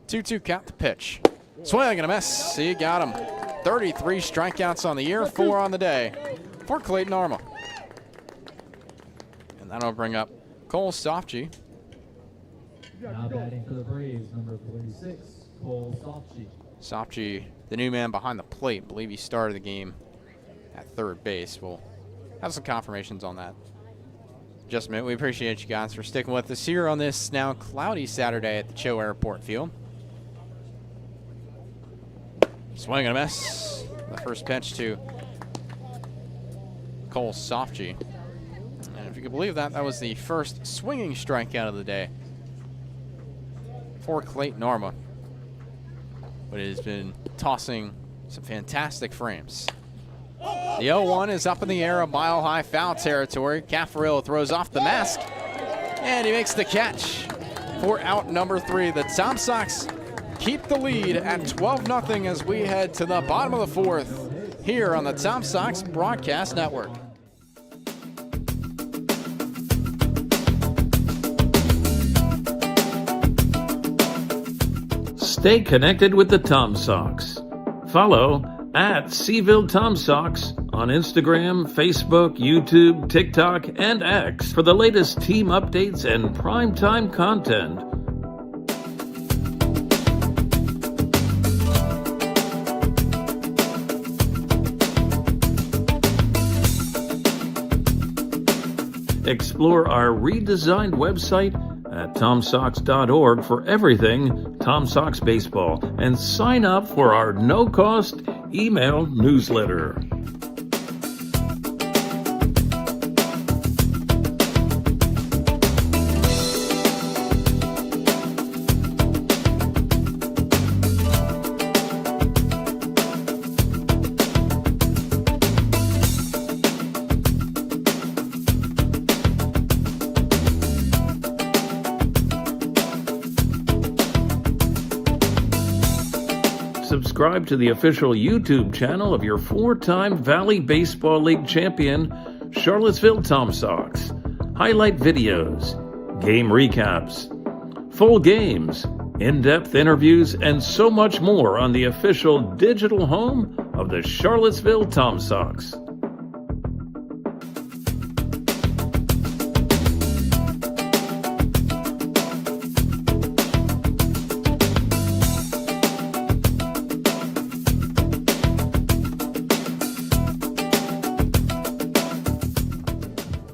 2-2 count the pitch. Swing and a miss. He got him. 33 strikeouts on the year, 4 on the day for Clayton Arma. And that'll bring up Cole Sofji. Now batting for the Braves, number 46, Cole Sofji. Sofji, the new man behind the plate. I believe he started the game at third base. We'll have some confirmations on that. Just a minute. We appreciate you guys for sticking with us here on this now cloudy Saturday at the Cho Airport Field. Swing and a miss. The first pitch to Cole Sofji. And if you can believe that, that was the first swinging strikeout of the day for Clayton Arma. But it has been tossing some fantastic frames. The 0-1 is up in the air, a mile-high foul territory. Caffarillo throws off the mask, and he makes the catch for out number 3. The Tom Sox keep the lead at 12-0 as we head to the bottom of the 4th here on the Tom Sox Broadcast Network. Stay connected with the Tom Sox. Follow at Seville Tom Sox on Instagram, Facebook, YouTube, TikTok, and X for the latest team updates and primetime content. Explore our redesigned website at TomSox.org for everything Tom Sox baseball and sign up for our no-cost email newsletter. Subscribe to the official YouTube channel of your 4-time Valley Baseball League champion, Charlottesville Tom Sox. Highlight videos, game recaps, full games, in-depth interviews, and so much more on the official digital home of the Charlottesville Tom Sox.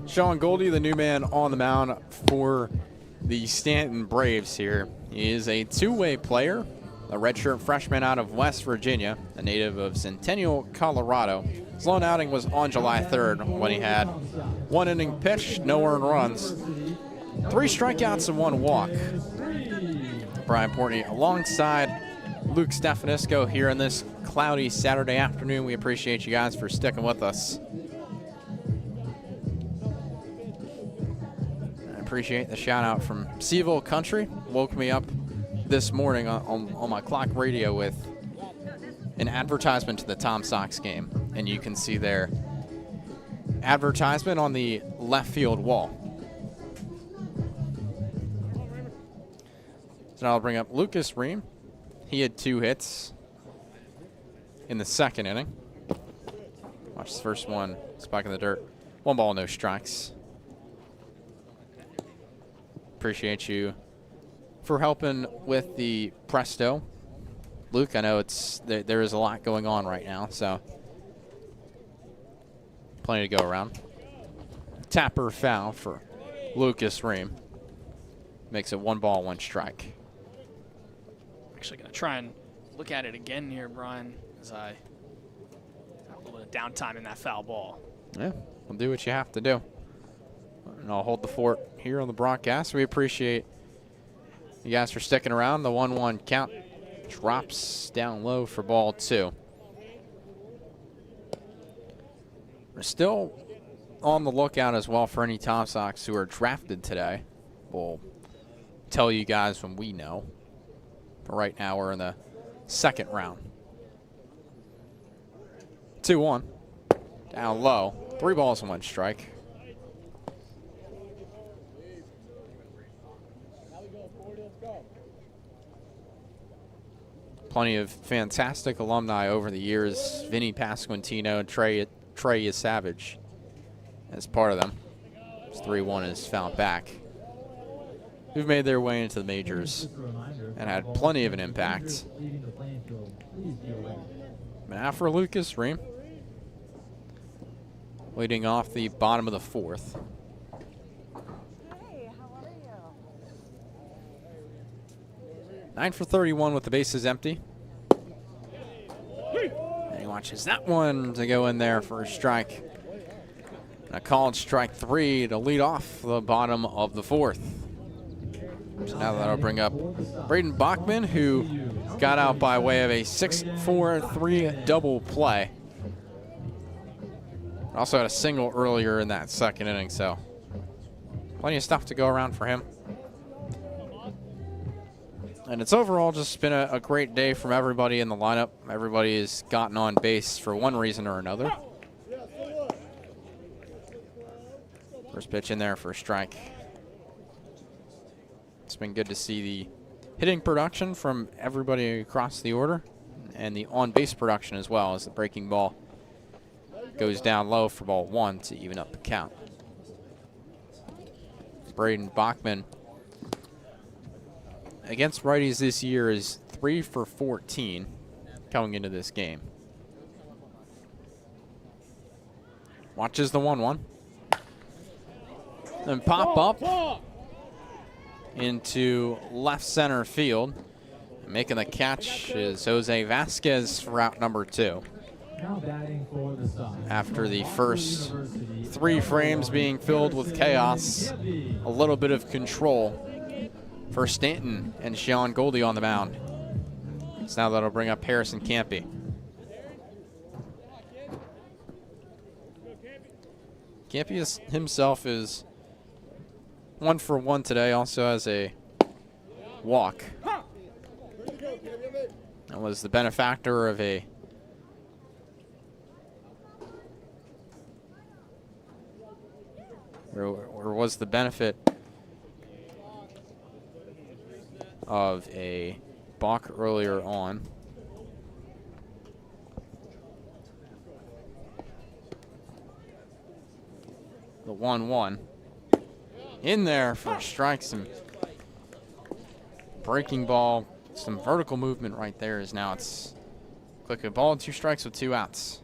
Sean Goldie, the new man on the mound for the Staunton Braves here. He is a two-way player, a redshirt freshman out of West Virginia, a native of Centennial, Colorado. His lone outing was on July 3rd when he had 1 inning pitched, no earned runs, 3 strikeouts and 1 walk. Brian Portney alongside Luke Stefanisco here on this cloudy Saturday afternoon. We appreciate you guys for sticking with us. Appreciate the shout out from Seville Country. Woke me up this morning on my clock radio with an advertisement to the Tom Sox game, and you can see their advertisement on the left field wall. So now I'll bring up Lucas Ream. He had 2 hits in the second inning. Watch this first one, spike in the dirt. 1 ball, no strikes. Appreciate you for helping with the Presto. Luke, I know there is a lot going on right now, so plenty to go around. Tapper foul for Lucas Ream. Makes it 1 ball, 1 strike. Actually going to try and look at it again here, Brian, as I have a little bit of downtime in that foul ball. Yeah, we'll do what you have to do. And I'll hold the fort here on the broadcast. We appreciate you guys for sticking around. The 1-1 count drops down low for ball 2. We're still on the lookout as well for any Tom Sox who are drafted today. We'll tell you guys when we know. But right now we're in the 2nd round. 2-1. Down low. 3 balls and 1 strike. plenty of fantastic alumni over the years. Vinny Pasquantino and Trey Savage as part of them. 3-1 is found back. Who've made their way into the majors and had plenty of an impact. Manafra Lucas Ream leading off the bottom of the fourth. Hey, how are you? 9 for 31 with the bases empty. And he watches that one to go in there for a strike. And a called strike 3 to lead off the bottom of the fourth. So now that'll bring up Braden Bachman, who got out by way of a 6-4-3 double play. Also had a single earlier in that second inning, so plenty of stuff to go around for him. And it's overall just been a great day from everybody in the lineup. Everybody has gotten on base for one reason or another. First pitch in there for a strike. It's been good to see the hitting production from everybody across the order and the on-base production as well, as the breaking ball goes down low for ball 1 to even up the count. Braden Bachman against righties this year is 3 for 14 coming into this game. Watches the 1-1. Then pop up into left center field. Making the catch is Jose Vasquez for route number 2. After the first 3 frames being filled with chaos, a little bit of control for Staunton and Sean Goldie on the mound. So now that'll bring up Harrison Campy. Campy himself is 1 for 1 today, also has a walk. That was the benefactor of a or was the benefit of a balk earlier on. The 1-1 in there for a strike. Some breaking ball, some vertical movement right there. Is now it's click a ball, 2 strikes with 2 outs.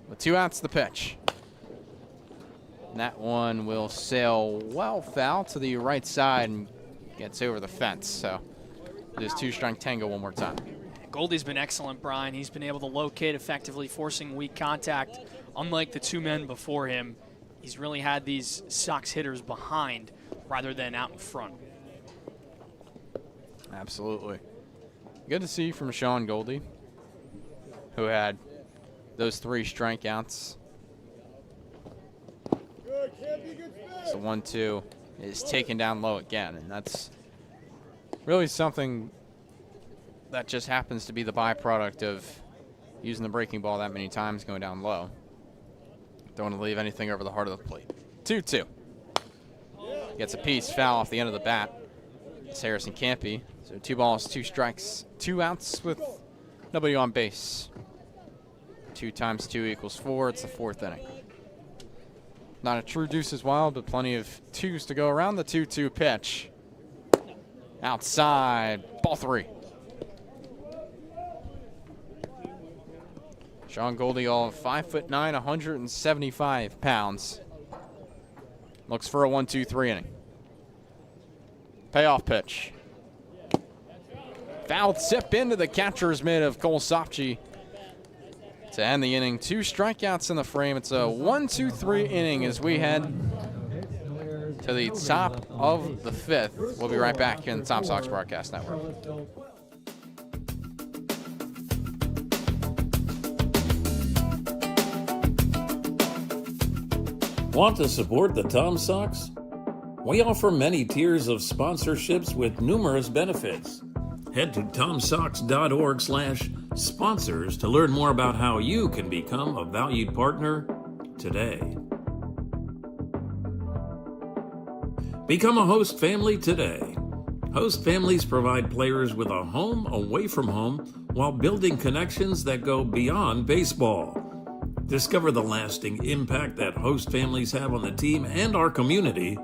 With 2 outs, the pitch. And that one will sail well foul to the right side and gets over the fence. So this 2-strike tango one more time. Goldie's been excellent, Brian. He's been able to locate effectively, forcing weak contact. Unlike the 2 men before him, he's really had these Sox hitters behind rather than out in front. Absolutely. Good to see from Sean Goldie, who had those 3 strikeouts. So 1-2 is taken down low again, and that's really something that just happens to be the byproduct of using the breaking ball that many times going down low. Don't want to leave anything over the heart of the plate. 2-2. Gets a piece foul off the end of the bat. It's Harrison Campy. So 2 balls, 2 strikes, 2 outs with nobody on base. 2 times 2 equals 4. It's the 4th inning. Not a true deuces wild, but plenty of 2s to go around. The 2-2 pitch. Outside, ball 3. Sean Goldie, all 5'9", 175 pounds. Looks for a 1-2-3 inning. Payoff pitch. Fouled tip into the catcher's mitt of Cole Sopchi to end the inning. 2 strikeouts in the frame. It's a 1-2-3 inning as we head to the top of the 5th. We'll be right back in the Tom Sox Broadcast Network. Want to support the Tom Sox? We offer many tiers of sponsorships with numerous benefits. Head to tomsox.org/sponsors to learn more about how you can become a valued partner today. Become a host family today. Host families provide players with a home away from home while building connections that go beyond baseball. Discover the lasting impact that host families have on the team and our community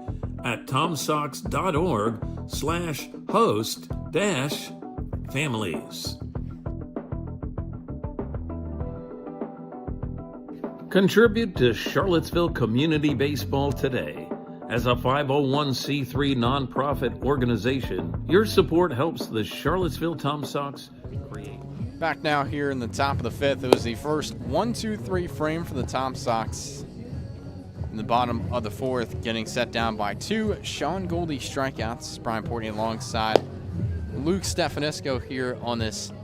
at tomsox.org/host-families. Contribute to Charlottesville Community Baseball today. As a 501c3 nonprofit organization, your support helps the Charlottesville Tom Sox create. Back now here in the top of the fifth. It was the first 1-2-3 frame for the Tom Sox. In the bottom of the fourth, getting set down by 2 Sean Goldie strikeouts. Brian Portney alongside Luke Stefanisco here on this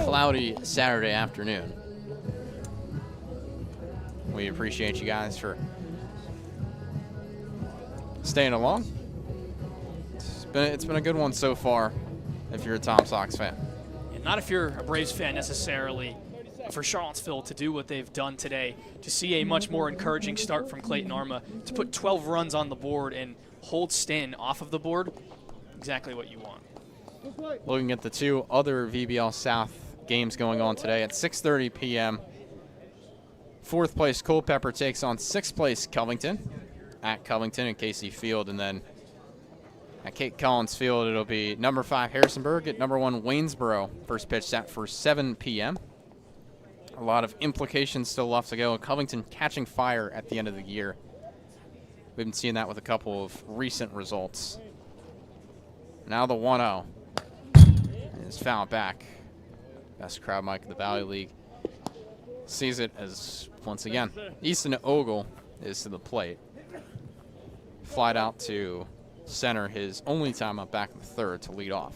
cloudy Saturday afternoon. We appreciate you guys for staying along. It's been a good one so far if you're a Tom Sox fan. Yeah, not if you're a Braves fan necessarily. For Charlottesville to do what they've done today, to see a much more encouraging start from Clayton Arma, to put 12 runs on the board and hold Staunton off of the board, exactly what you want. Looking at the 2 other VBL South games going on today at 6:30 p.m. 4th place Culpeper takes on 6th place Covington at Covington and Casey Field, and then at Kate Collins Field it'll be number 5 Harrisonburg at number 1 Waynesboro. First pitch set for 7 p.m. A lot of implications still left to go. Covington catching fire at the end of the year. We've been seeing that with a couple of recent results. Now the 1-0 is fouled back. Best crowd mic in the Valley League sees it as, once again, Easton Ogle is to the plate. Flied out to center, his only time up back in the third to lead off.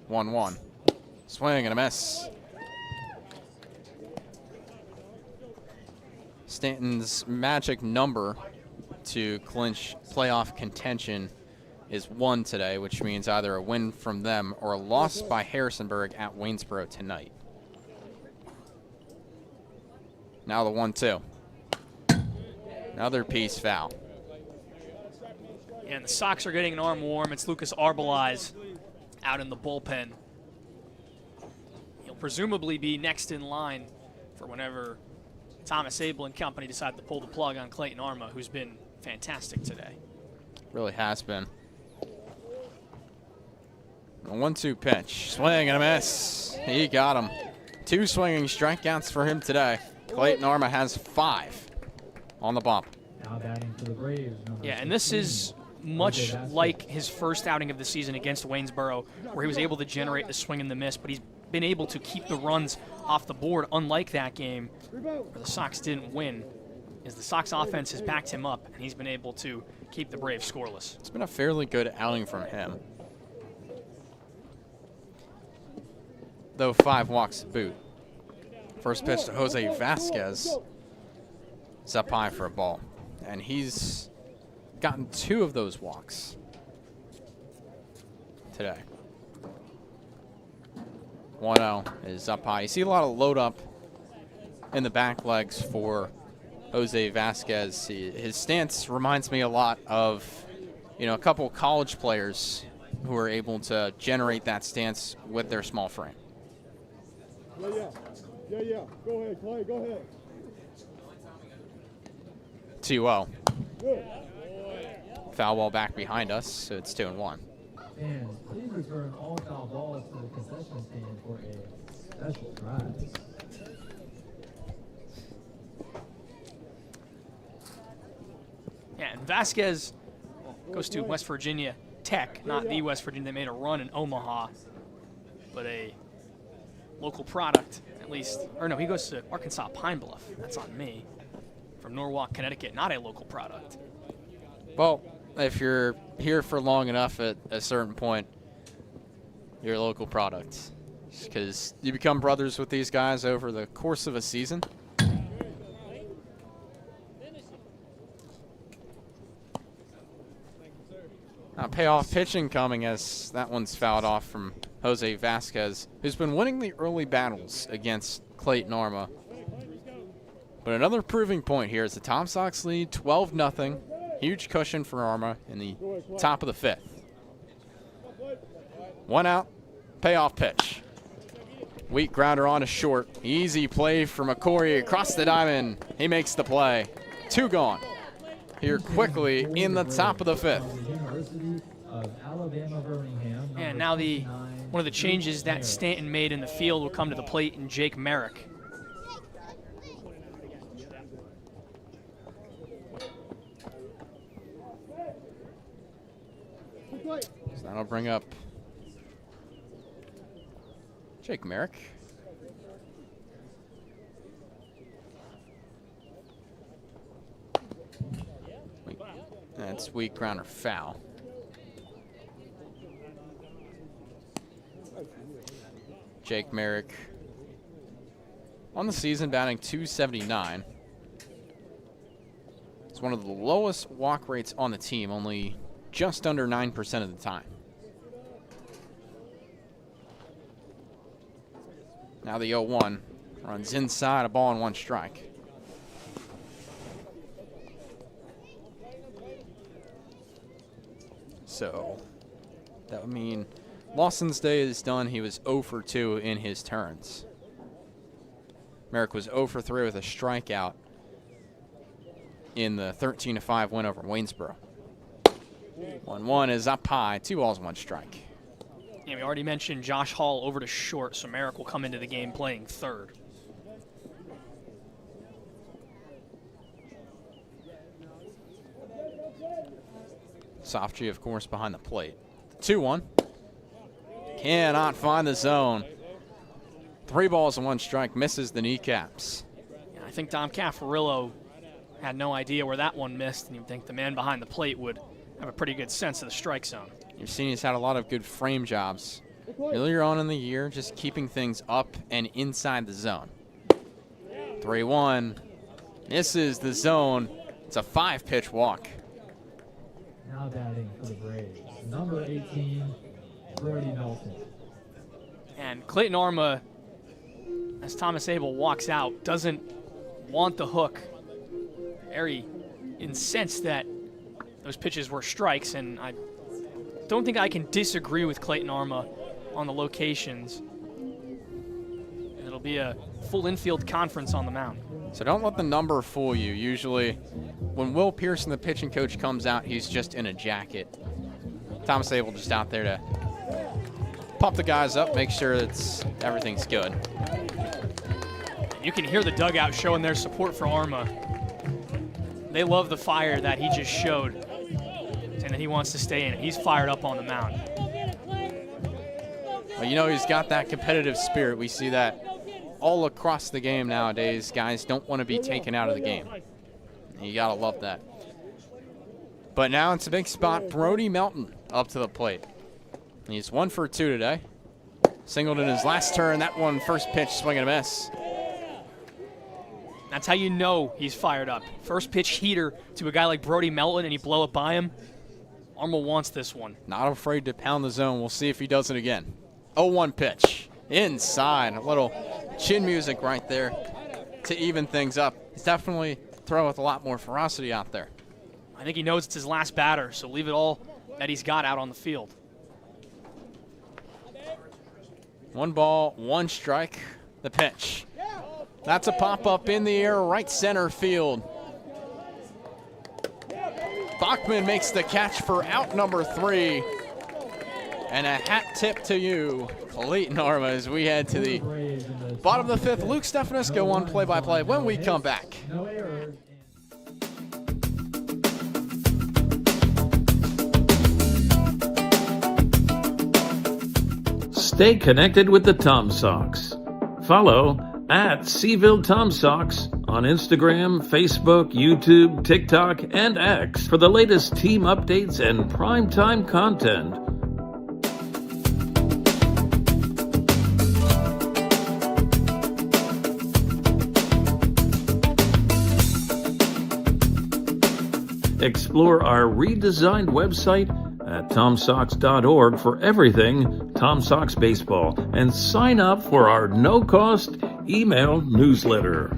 One. Swing and a miss. Staunton's magic number to clinch playoff contention is 1 today, which means either a win from them or a loss by Harrisonburg at Waynesboro tonight. Now the 1-2. Another piece foul. And the Sox are getting an arm warm. It's Lucas Arbelize out in the bullpen. He'll presumably be next in line for whenever Thomas Abel and company decide to pull the plug on Clayton Arma, who's been fantastic today. Really has been. A 1-2 pitch. Swing and a miss. He got him. 2 swinging strikeouts for him today. Clayton Arma has 5 on the bump. Now batting for the Braves. Yeah, and this is much like his first outing of the season against Waynesboro, where he was able to generate the swing and the miss, but he's been able to keep the runs off the board, unlike that game where the Sox didn't win, as the Sox offense has backed him up, and he's been able to keep the Braves scoreless. It's been a fairly good outing from him. Though 5 walks to boot. First pitch to Jose Vasquez. It's up high for a ball. And he's gotten 2 of those walks today. 1-0 is up high. You see a lot of load up in the back legs for Jose Vasquez. His stance reminds me a lot of, a couple college players who are able to generate that stance with their small frame. Yeah. Go ahead, Clay. Go ahead. 2-0. Foul ball back behind us, so it's 2-1. Fans, please return all foul balls to the concession stand for a special prize. Yeah, and Vasquez goes to West Virginia Tech, not the West Virginia. They made a run in Omaha, but a local product, at least. Or no, he goes to Arkansas Pine Bluff. That's on me. From Norwalk, Connecticut, not a local product. Well, if you're here for long enough, at a certain point, you're a local product. Because you become brothers with these guys over the course of a season. Payoff pitching coming as that one's fouled off from Jose Vasquez, who's been winning the early battles against Clayton Arma. But another proving point here is the Tom Sox lead 12-0. Huge cushion for Arma in the top of the 5th. 1 out, payoff pitch. Weak grounder on a short. Easy play for McCory across the diamond. He makes the play. 2 gone. Here quickly in the top of the 5th. And now one of the changes that Staunton made in the field will come to the plate in Jake Merrick. So that'll bring up Jake Merrick. That's weak grounder foul. Jake Merrick on the season batting .279. It's one of the lowest walk rates on the team, only just under 9% of the time. Now the 0-1 runs inside, a ball and 1 strike. So that would mean Lawson's day is done. He was 0 for 2 in his turns. Merrick was 0 for 3 with a strikeout in the 13-5 win over Waynesboro. 1-1 is up high, 2 balls, 1 strike. Yeah, we already mentioned Josh Hall over to short, so Merrick will come into the game playing third. Softry, of course, behind the plate. 2-1. Cannot find the zone. 3 balls and 1 strike, misses the kneecaps. Yeah, I think Dom Caffarillo had no idea where that one missed, and you'd think the man behind the plate would have a pretty good sense of the strike zone. You've seen he's had a lot of good frame jobs earlier on in the year, just keeping things up and inside the zone. 3-1. Misses the zone. It's a 5-pitch walk. Now batting for the Braves, number 18, Brody Melton. And Clayton Arma, as Thomas Abel walks out, doesn't want the hook. Very incensed that those pitches were strikes, and I don't think I can disagree with Clayton Arma on the locations. It'll be a full infield conference on the mound. So don't let the number fool you. Usually when Will Pearson, the pitching coach, comes out, he's just in a jacket. Thomas Abel just out there to pump the guys up, make sure everything's good. You can hear the dugout showing their support for Arma. They love the fire that he just showed, and that he wants to stay in it. He's fired up on the mound. Well, you know, he's got that competitive spirit. We see that all across the game nowadays. Guys don't want to be taken out of the game. You got to love that. But now it's a big spot. Brody Melton up to the plate. He's 1 for 2 today. Singled in his last turn. That one, first pitch, swing and a miss. That's how you know he's fired up. First pitch heater to a guy like Brody Melton, and you blow it by him. Arma wants this one. Not afraid to pound the zone. We'll see if he does it again. 0-1 pitch. Inside. A little chin music right there to even things up. He's definitely throwing with a lot more ferocity out there. I think he knows it's his last batter, so leave it all that he's got out on the field. 1 ball, 1 strike. The pitch. That's a pop-up in the air, right center field. Bachman makes the catch for out number 3. And a hat tip to you, Clayton Arma, as we head to the bottom of the 5th. Luke Stefanesco on play-by-play when we come back. No errors. Stay connected with the Tom Sox. Follow at Seaville Tom Sox on Instagram, Facebook, YouTube, TikTok, and X for the latest team updates and primetime content. Explore our redesigned website at TomSox.org for everything Tom Sox baseball, and sign up for our no-cost email newsletter.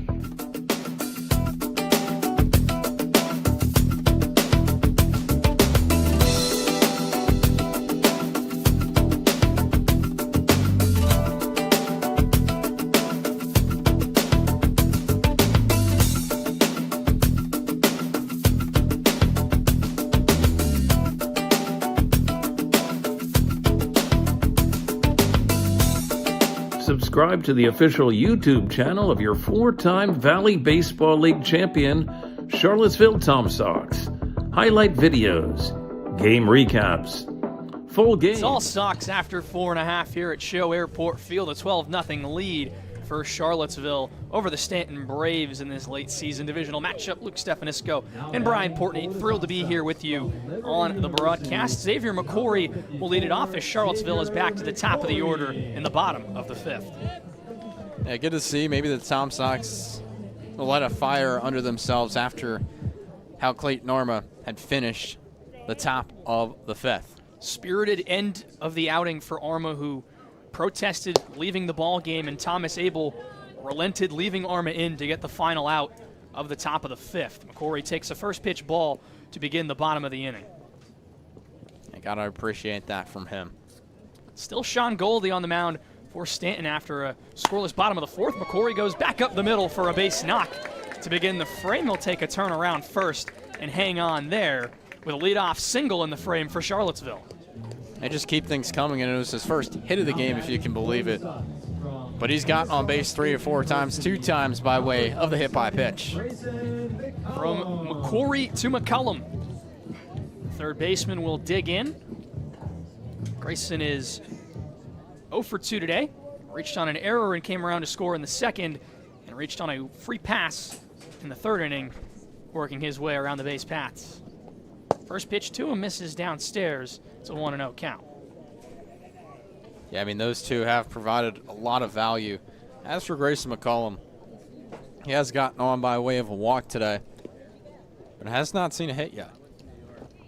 Subscribe to the official YouTube channel of your 4-time Valley Baseball League champion, Charlottesville Tom Sox. Highlight videos, game recaps, full game. It's all Sox after 4.5 here at Show Airport Field. A 12-0 lead for Charlottesville over the Staunton Braves in this late season divisional matchup. Luke Stefanisco and Brian Portney thrilled to be here with you on the broadcast. Xavier McCory will lead it off as Charlottesville is back to the top of the order in the bottom of the 5th. Yeah, good to see. Maybe the Tom Sox will light a fire under themselves after how Clayton Norma had finished the top of the 5th. Spirited end of the outing for Arma, who protested leaving the ball game, and Thomas Abel relented, leaving Arma in to get the final out of the top of the 5th. McCory takes a first pitch ball to begin the bottom of the inning. I gotta appreciate that from him. Still Sean Goldie on the mound for Staunton after a scoreless bottom of the 4th. McCory goes back up the middle for a base knock to begin the frame. He'll take a turn around first and hang on there with a leadoff single in the frame for Charlottesville. They just keep things coming, and it was his first hit of the game, if you can believe it. But he's gotten on base 3 or 4 times, 2 times by way of the hit by pitch. From McCory to McCullum. Third baseman will dig in. Grayson is 0 for 2 today. Reached on an error and came around to score in the 2nd, and reached on a free pass in the 3rd inning, working his way around the base paths. First pitch to him misses downstairs. It's a 1-0 count. Yeah, I mean, those two have provided a lot of value. As for Grayson McCullum, he has gotten on by way of a walk today, but has not seen a hit yet.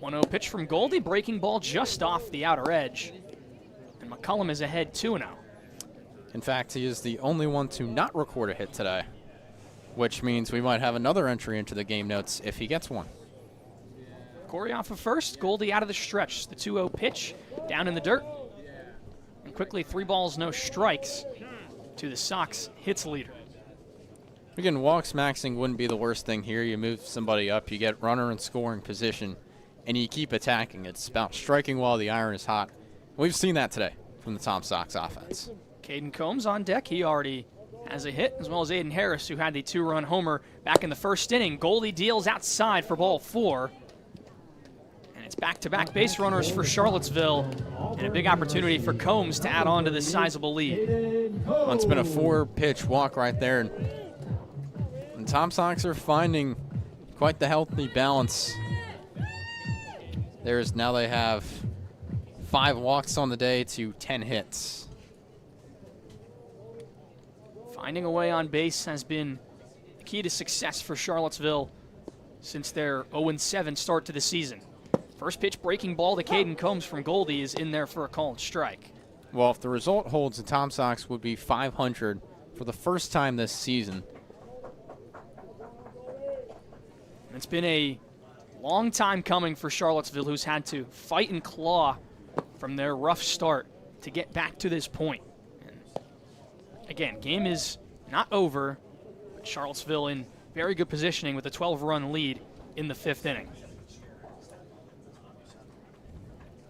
1-0 pitch from Goldie, breaking ball just off the outer edge. And McCullum is ahead 2-0. In fact, he is the only one to not record a hit today, which means we might have another entry into the game notes if he gets one. Corey off of first, Goldie out of the stretch. The 2-0 pitch down in the dirt. And quickly 3 balls, no strikes to the Sox hits leader. Again, walks maxing wouldn't be the worst thing here. You move somebody up, you get runner in scoring position, and you keep attacking. It's about striking while the iron is hot. We've seen that today from the Tom Sox offense. Caden Combs on deck. He already has a hit, as well as Aiden Harris, who had the 2-run homer back in the 1st inning. Goldie deals outside for ball 4. It's back-to-back base runners for Charlottesville, and a big opportunity for Combs to add on to this sizable lead. Well, it's been a 4-pitch walk right there, and Tom Sox are finding quite the healthy balance. Now they have 5 walks on the day to 10 hits. Finding a way on base has been the key to success for Charlottesville since their 0-7 start to the season. First pitch breaking ball to Caden Combs from Goldie is in there for a called strike. Well, if the result holds, the Tom Sox would be .500 for the first time this season. It's been a long time coming for Charlottesville, who's had to fight and claw from their rough start to get back to this point. And again, game is not over, but Charlottesville in very good positioning with a 12-run lead in the 5th inning.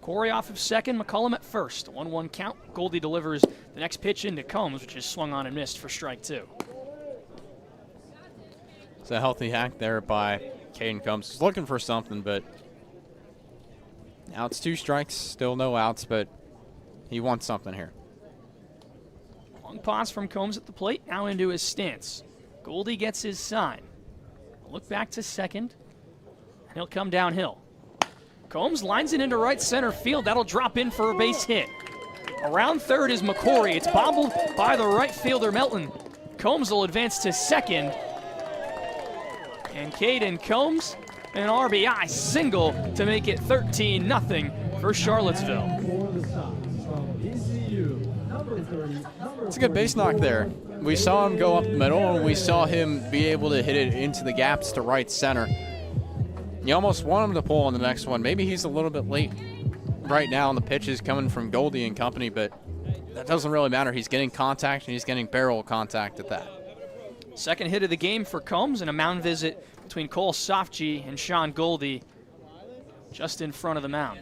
Corey off of second, McCullum at first. A 1-1 count. Goldie delivers the next pitch into Combs, which is swung on and missed for strike 2. It's a healthy hack there by Caden Combs. He's looking for something, but now it's 2 strikes, still no outs, but he wants something here. Long pause from Combs at the plate, now into his stance. Goldie gets his sign. Look back to second, and he'll come downhill. Combs lines it into right center field. That'll drop in for a base hit. Around third is McCory. It's bobbled by the right fielder, Melton. Combs will advance to second. And Caden Combs, an RBI single to make it 13-0 for Charlottesville. It's a good base knock there. We saw him go up the middle, and we saw him be able to hit it into the gaps to right center. You almost want him to pull on the next one. Maybe he's a little bit late right now on the pitches coming from Goldie and company, but that doesn't really matter. He's getting contact, and he's getting barrel contact at that. Second hit of the game for Combs, and a mound visit between Cole Sofji and Sean Goldie just in front of the mound.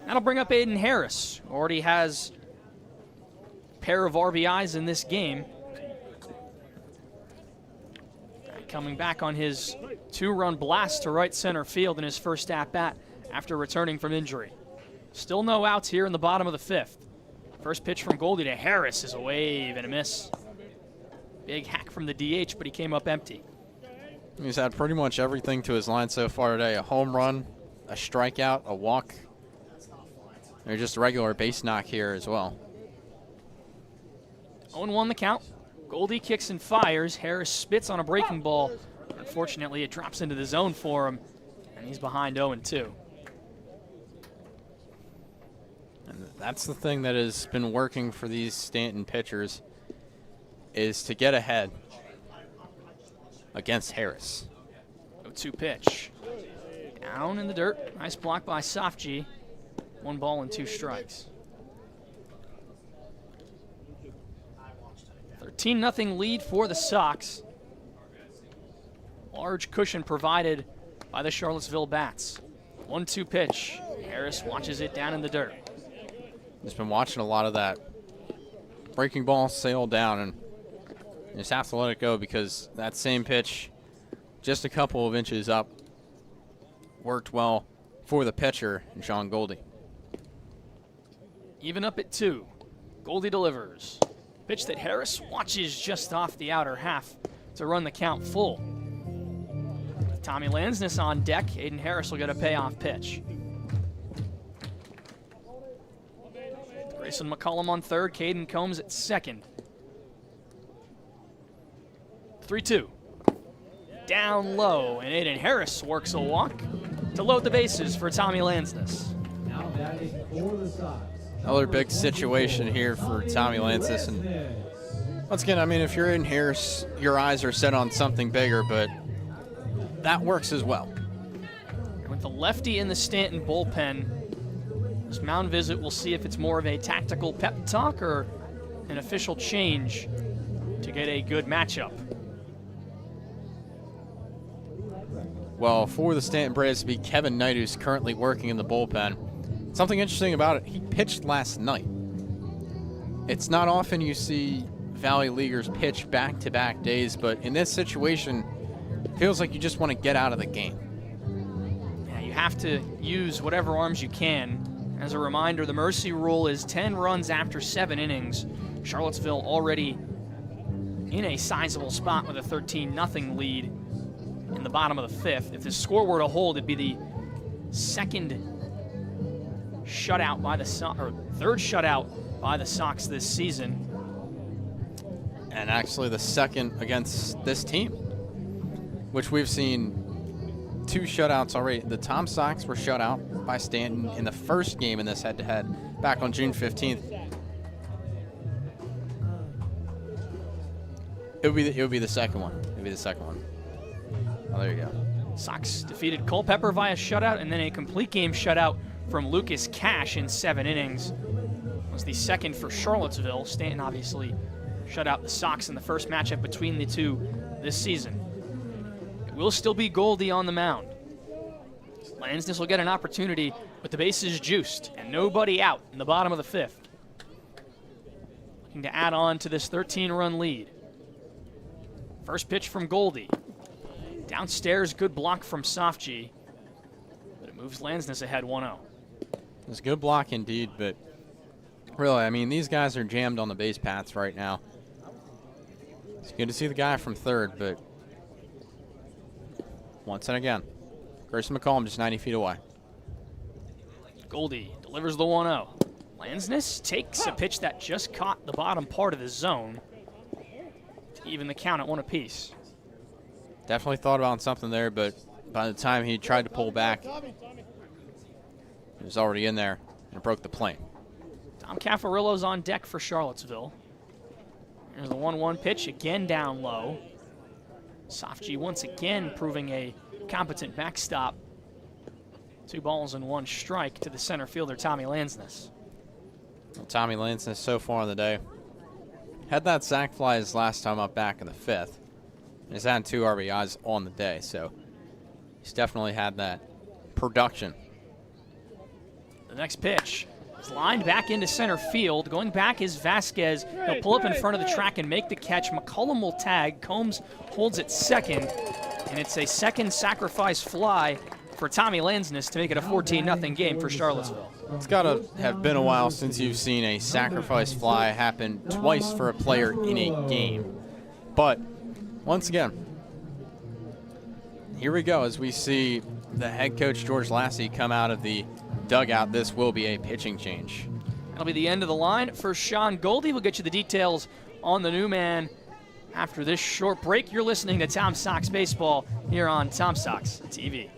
That'll bring up Aiden Harris, who already has a pair of RBIs in this game. Coming back on his 2-run blast to right center field in his first at-bat after returning from injury. Still no outs here in the bottom of the 5th. First pitch from Goldie to Harris is a wave and a miss. Big hack from the DH, but he came up empty. He's had pretty much everything to his line so far today. A home run, a strikeout, a walk, or just a regular base knock here as well. 0-1 the count. Goldie kicks and fires. Harris spits on a breaking ball. Unfortunately, it drops into the zone for him, and he's behind 0-2. And that's the thing that has been working for these Staunton pitchers, is to get ahead against Harris. 0-2 pitch. Down in the dirt. Nice block by Safji. 1 ball and 2 strikes. 13-0 lead for the Sox. Large cushion provided by the Charlottesville Bats. 1-2 pitch. Harris watches it down in the dirt. Just been watching a lot of that breaking ball sail down, and you just have to let it go because that same pitch, just a couple of inches up, worked well for the pitcher, Sean Goldie. Even up at 2. Goldie delivers. Pitch that Harris watches just off the outer half to run the count full. With Tommy Lansness on deck, Aiden Harris will get a payoff pitch. Grayson McCollum on third, Caden Combs at second. 3-2. Down low, and Aiden Harris works a walk to load the bases for Tommy Lansness. Now batting for the Sox. Another big situation here for Tommy Lansness. And once again, I mean, if you're in here, your eyes are set on something bigger, but that works as well. With the lefty in the Staunton bullpen, this mound visit, we'll see if it's more of a tactical pep talk or an official change to get a good matchup. Well, for the Staunton Braves to be Kevin Knight, who's currently working in the bullpen. Something interesting about it, he pitched last night. It's not often you see Valley Leaguers pitch back-to-back days, but in this situation, it feels like you just want to get out of the game. Yeah, you have to use whatever arms you can. As a reminder, the mercy rule is 10 runs after 7 innings. Charlottesville already in a sizable spot with a 13-0 lead in the bottom of the 5th. If the score were to hold, it'd be the second shutout by the Sox, or third shutout by the Sox this season. And actually the second against this team, which we've seen 2 shutouts already. The Tom Sox were shut out by Staunton in the first game in this head-to-head back on June 15th. It would be the second one. It would be the second one. Oh, there you go. Sox defeated Culpepper via shutout, and then a complete game shutout from Lucas Cash in 7 innings. It was the second for Charlottesville. Staunton obviously shut out the Sox in the first matchup between the two this season. It will still be Goldie on the mound. Lansness will get an opportunity with the bases juiced and nobody out in the bottom of the 5th. Looking to add on to this 13-run lead. First pitch from Goldie. Downstairs, good block from Safji, but it moves Lansness ahead 1-0. It's a good block indeed, but really, I mean, these guys are jammed on the base paths right now. It's good to see the guy from third, but once and again, Grayson McCollum just 90 feet away. Goldie delivers the 1-0. Lansness takes a pitch that just caught the bottom part of the zone to even the count at 1 apiece. Definitely thought about something there, but by the time he tried to pull back, it was already in there and it broke the plane. Tom Caffarillo's on deck for Charlottesville. Here's the 1-1 pitch, again down low. Safji once again proving a competent backstop. 2 balls and 1 strike to the center fielder, Tommy Lansness. Well, Tommy Lansness so far in the day had that sac fly his last time up back in the 5th. He's had 2 RBIs on the day, so he's definitely had that production. The next pitch is lined back into center field. Going back is Vasquez. He'll pull up in front of the track and make the catch. McCullum will tag. Combs holds it second. And it's a second sacrifice fly for Tommy Lansness to make it a 14-0 game for Charlottesville. It's got to have been a while since you've seen a sacrifice fly happen twice for a player in a game. But once again, here we go as we see the head coach, George Lassie, come out of the dugout. This will be a pitching change. That'll be the end of the line for Sean Goldie. We'll get you the details on the new man after this short break. You're listening to Tom Sox Baseball here on Tom Sox TV.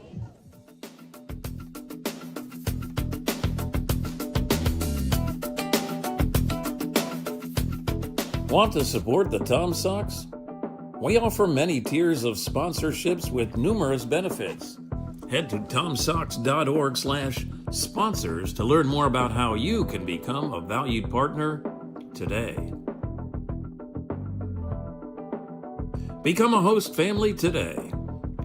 Want to support the Tom Sox? We offer many tiers of sponsorships with numerous benefits. Head to tomsox.org/sponsors to learn more about how you can become a valued partner today. Become a host family today.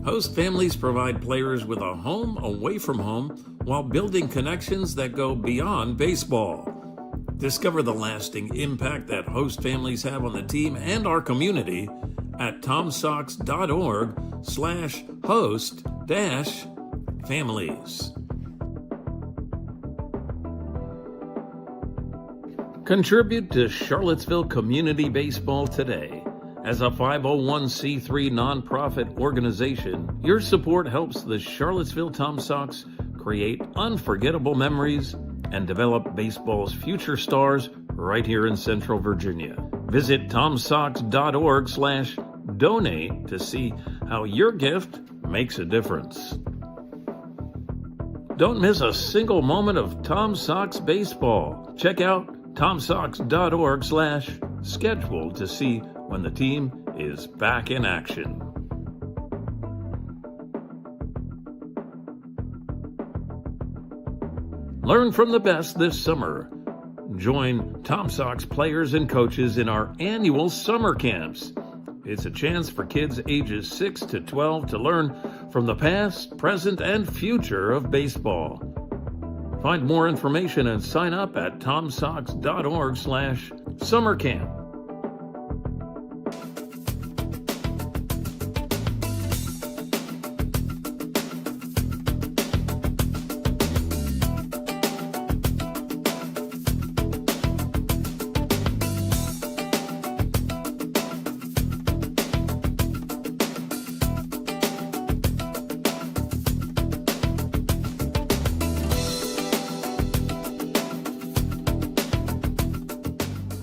Host families provide players with a home away from home while building connections that go beyond baseball. Discover the lasting impact that host families have on the team and our community at tomsox.org/host-families. Contribute to Charlottesville Community Baseball today. As a 501c3 nonprofit organization, your support helps the Charlottesville Tom Sox create unforgettable memories and develop baseball's future stars right here in Central Virginia. Visit tomsox.org/donate to see how your gift makes a difference. Don't miss a single moment of Tom Sox baseball. Check out tomsox.org/schedule to see when the team is back in action. Learn from the best this summer. Join Tom Sox players and coaches in our annual summer camps. It's a chance for kids ages 6 to 12 to learn from the past, present, and future of baseball. Find more information and sign up at tomsox.org/summercamp.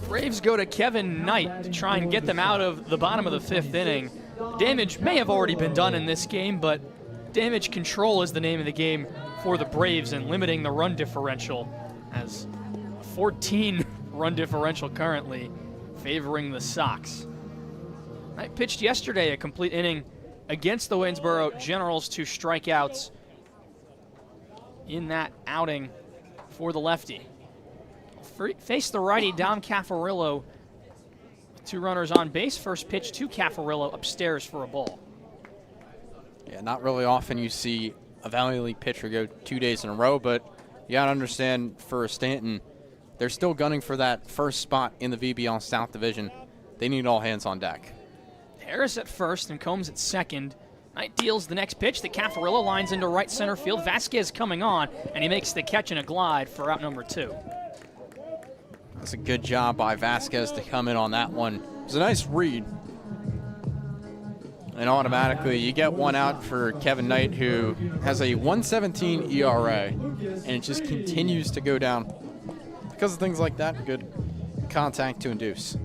Braves go to Kevin Knight to try and get them out of the bottom of the fifth inning. Damage may have already been done in this game, but damage control is the name of the game for the Braves and limiting the run differential, as 14 run differential currently favoring the Sox. Knight pitched yesterday a complete inning against the Waynesboro Generals, 2 strikeouts in that outing for the lefty. Faced the righty Dom Caffarillo with 2 runners on base. First pitch to Caffarillo upstairs for a ball. Yeah, not really often you see a Valley League pitcher go 2 days in a row, but you got to understand for Staunton, they're still gunning for that first spot in the VBL South Division. They need all hands on deck. Harris at first and Combs at second. Knight deals the next pitch that Caffarillo lines into right center field. Vasquez coming on, and he makes the catch and a glide for out number 2. That's a good job by Vasquez to come in on that one. It was a nice read. And automatically you get one out for Kevin Knight, who has a 1.17 ERA, and it just continues to go down because of things like that. Good contact to induce.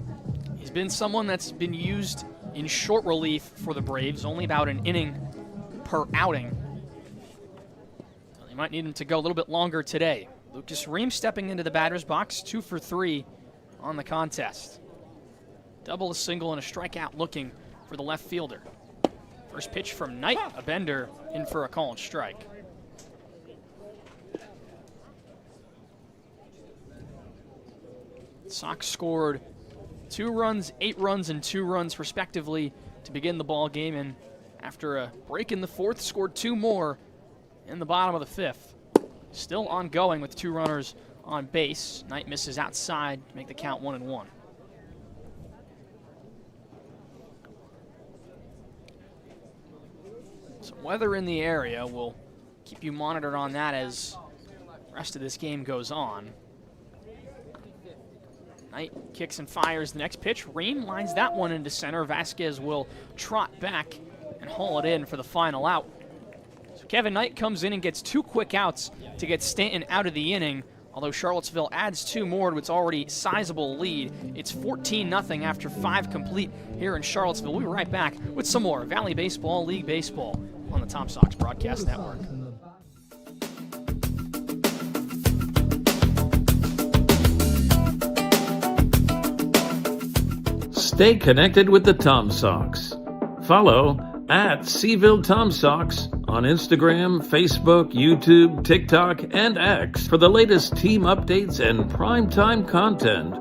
He's been someone that's been used in short relief for the Braves, only about an inning per outing. They might need him to go a little bit longer today. Lucas Ream stepping into the batter's box, 2 for 3 on the contest. Double, a single, and a strikeout looking for the left fielder. First pitch from Knight, a bender, in for a call and strike. Sox scored 2 runs, 8 runs, and 2 runs respectively to begin the ball game, and after a break in the 4th, scored 2 more in the bottom of the 5th. still ongoing with 2 runners on base. Knight misses outside to make the count 1-1. So weather in the area, will keep you monitored on that as the rest of this game goes on. Knight kicks and fires the next pitch. Ream lines that one into center. Vasquez will trot back and haul it in for the final out. So Kevin Knight comes in and gets 2 quick outs to get Staunton out of the inning. Although Charlottesville adds 2 more to its already sizable lead. It's 14-0 after 5 complete here in Charlottesville. We'll be right back with some more Valley Baseball, League Baseball on the Tom Sox Broadcast Network. Stay connected with the Tom Sox. Follow at Seville Tom Sox on Instagram, Facebook, YouTube, TikTok, and X for the latest team updates and primetime content.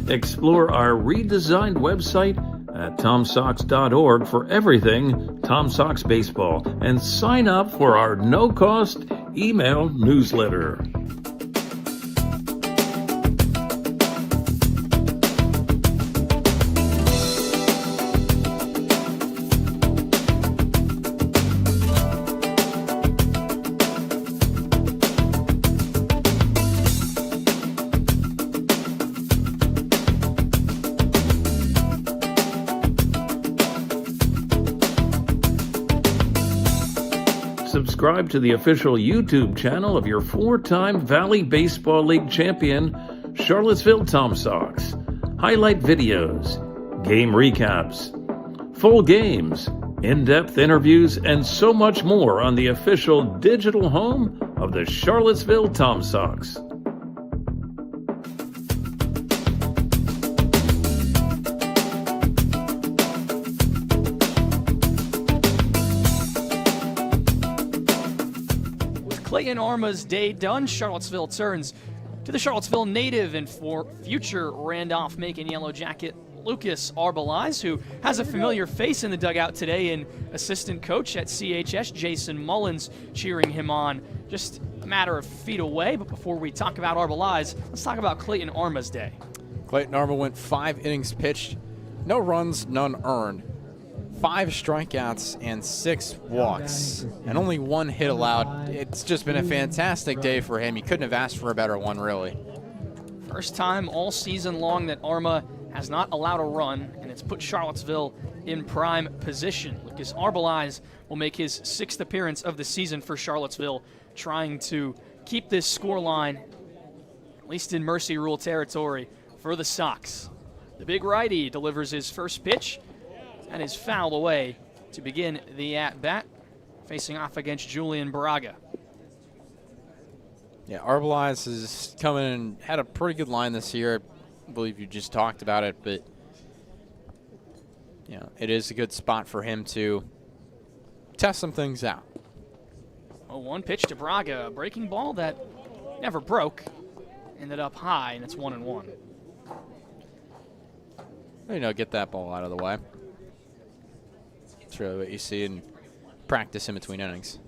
Explore our redesigned website at TomSox.org for everything Tom Sox baseball and sign up for our no-cost email newsletter. Subscribe to the official YouTube channel of your 4-time Valley Baseball League champion, Charlottesville Tom Sox. Highlight videos, game recaps, full games, in-depth interviews, and so much more on the official digital home of the Charlottesville Tom Sox. Clayton Arma's day done, Charlottesville turns to the Charlottesville native and for future Randolph-Macon Yellow Jacket Lucas Arbeliz, who has a familiar face in the dugout today, and assistant coach at CHS Jason Mullins cheering him on just a matter of feet away. But before we talk about Arbeliz, let's talk about Clayton Arma's day. Clayton Arma went 5 innings pitched, no runs, none earned. 5 strikeouts and 6 walks, and only 1 hit allowed. It's just been a fantastic day for him. He couldn't have asked for a better one, really. First time all season long that Arma has not allowed a run, and it's put Charlottesville in prime position. Lucas Arbeliz will make his 6th appearance of the season for Charlottesville, trying to keep this scoreline, at least in Mercy Rule territory, for the Sox. The big righty delivers his first pitch, and is fouled away to begin the at-bat, facing off against Julian Braga. Yeah, Arbeliz has come in and had a pretty good line this year. I believe you just talked about it, but you know, it is a good spot for him to test some things out. Oh, 1 pitch to Braga, a breaking ball that never broke, ended up high, and it's 1-1. You know, get that ball out of the way. That's really what you see in practice in between innings.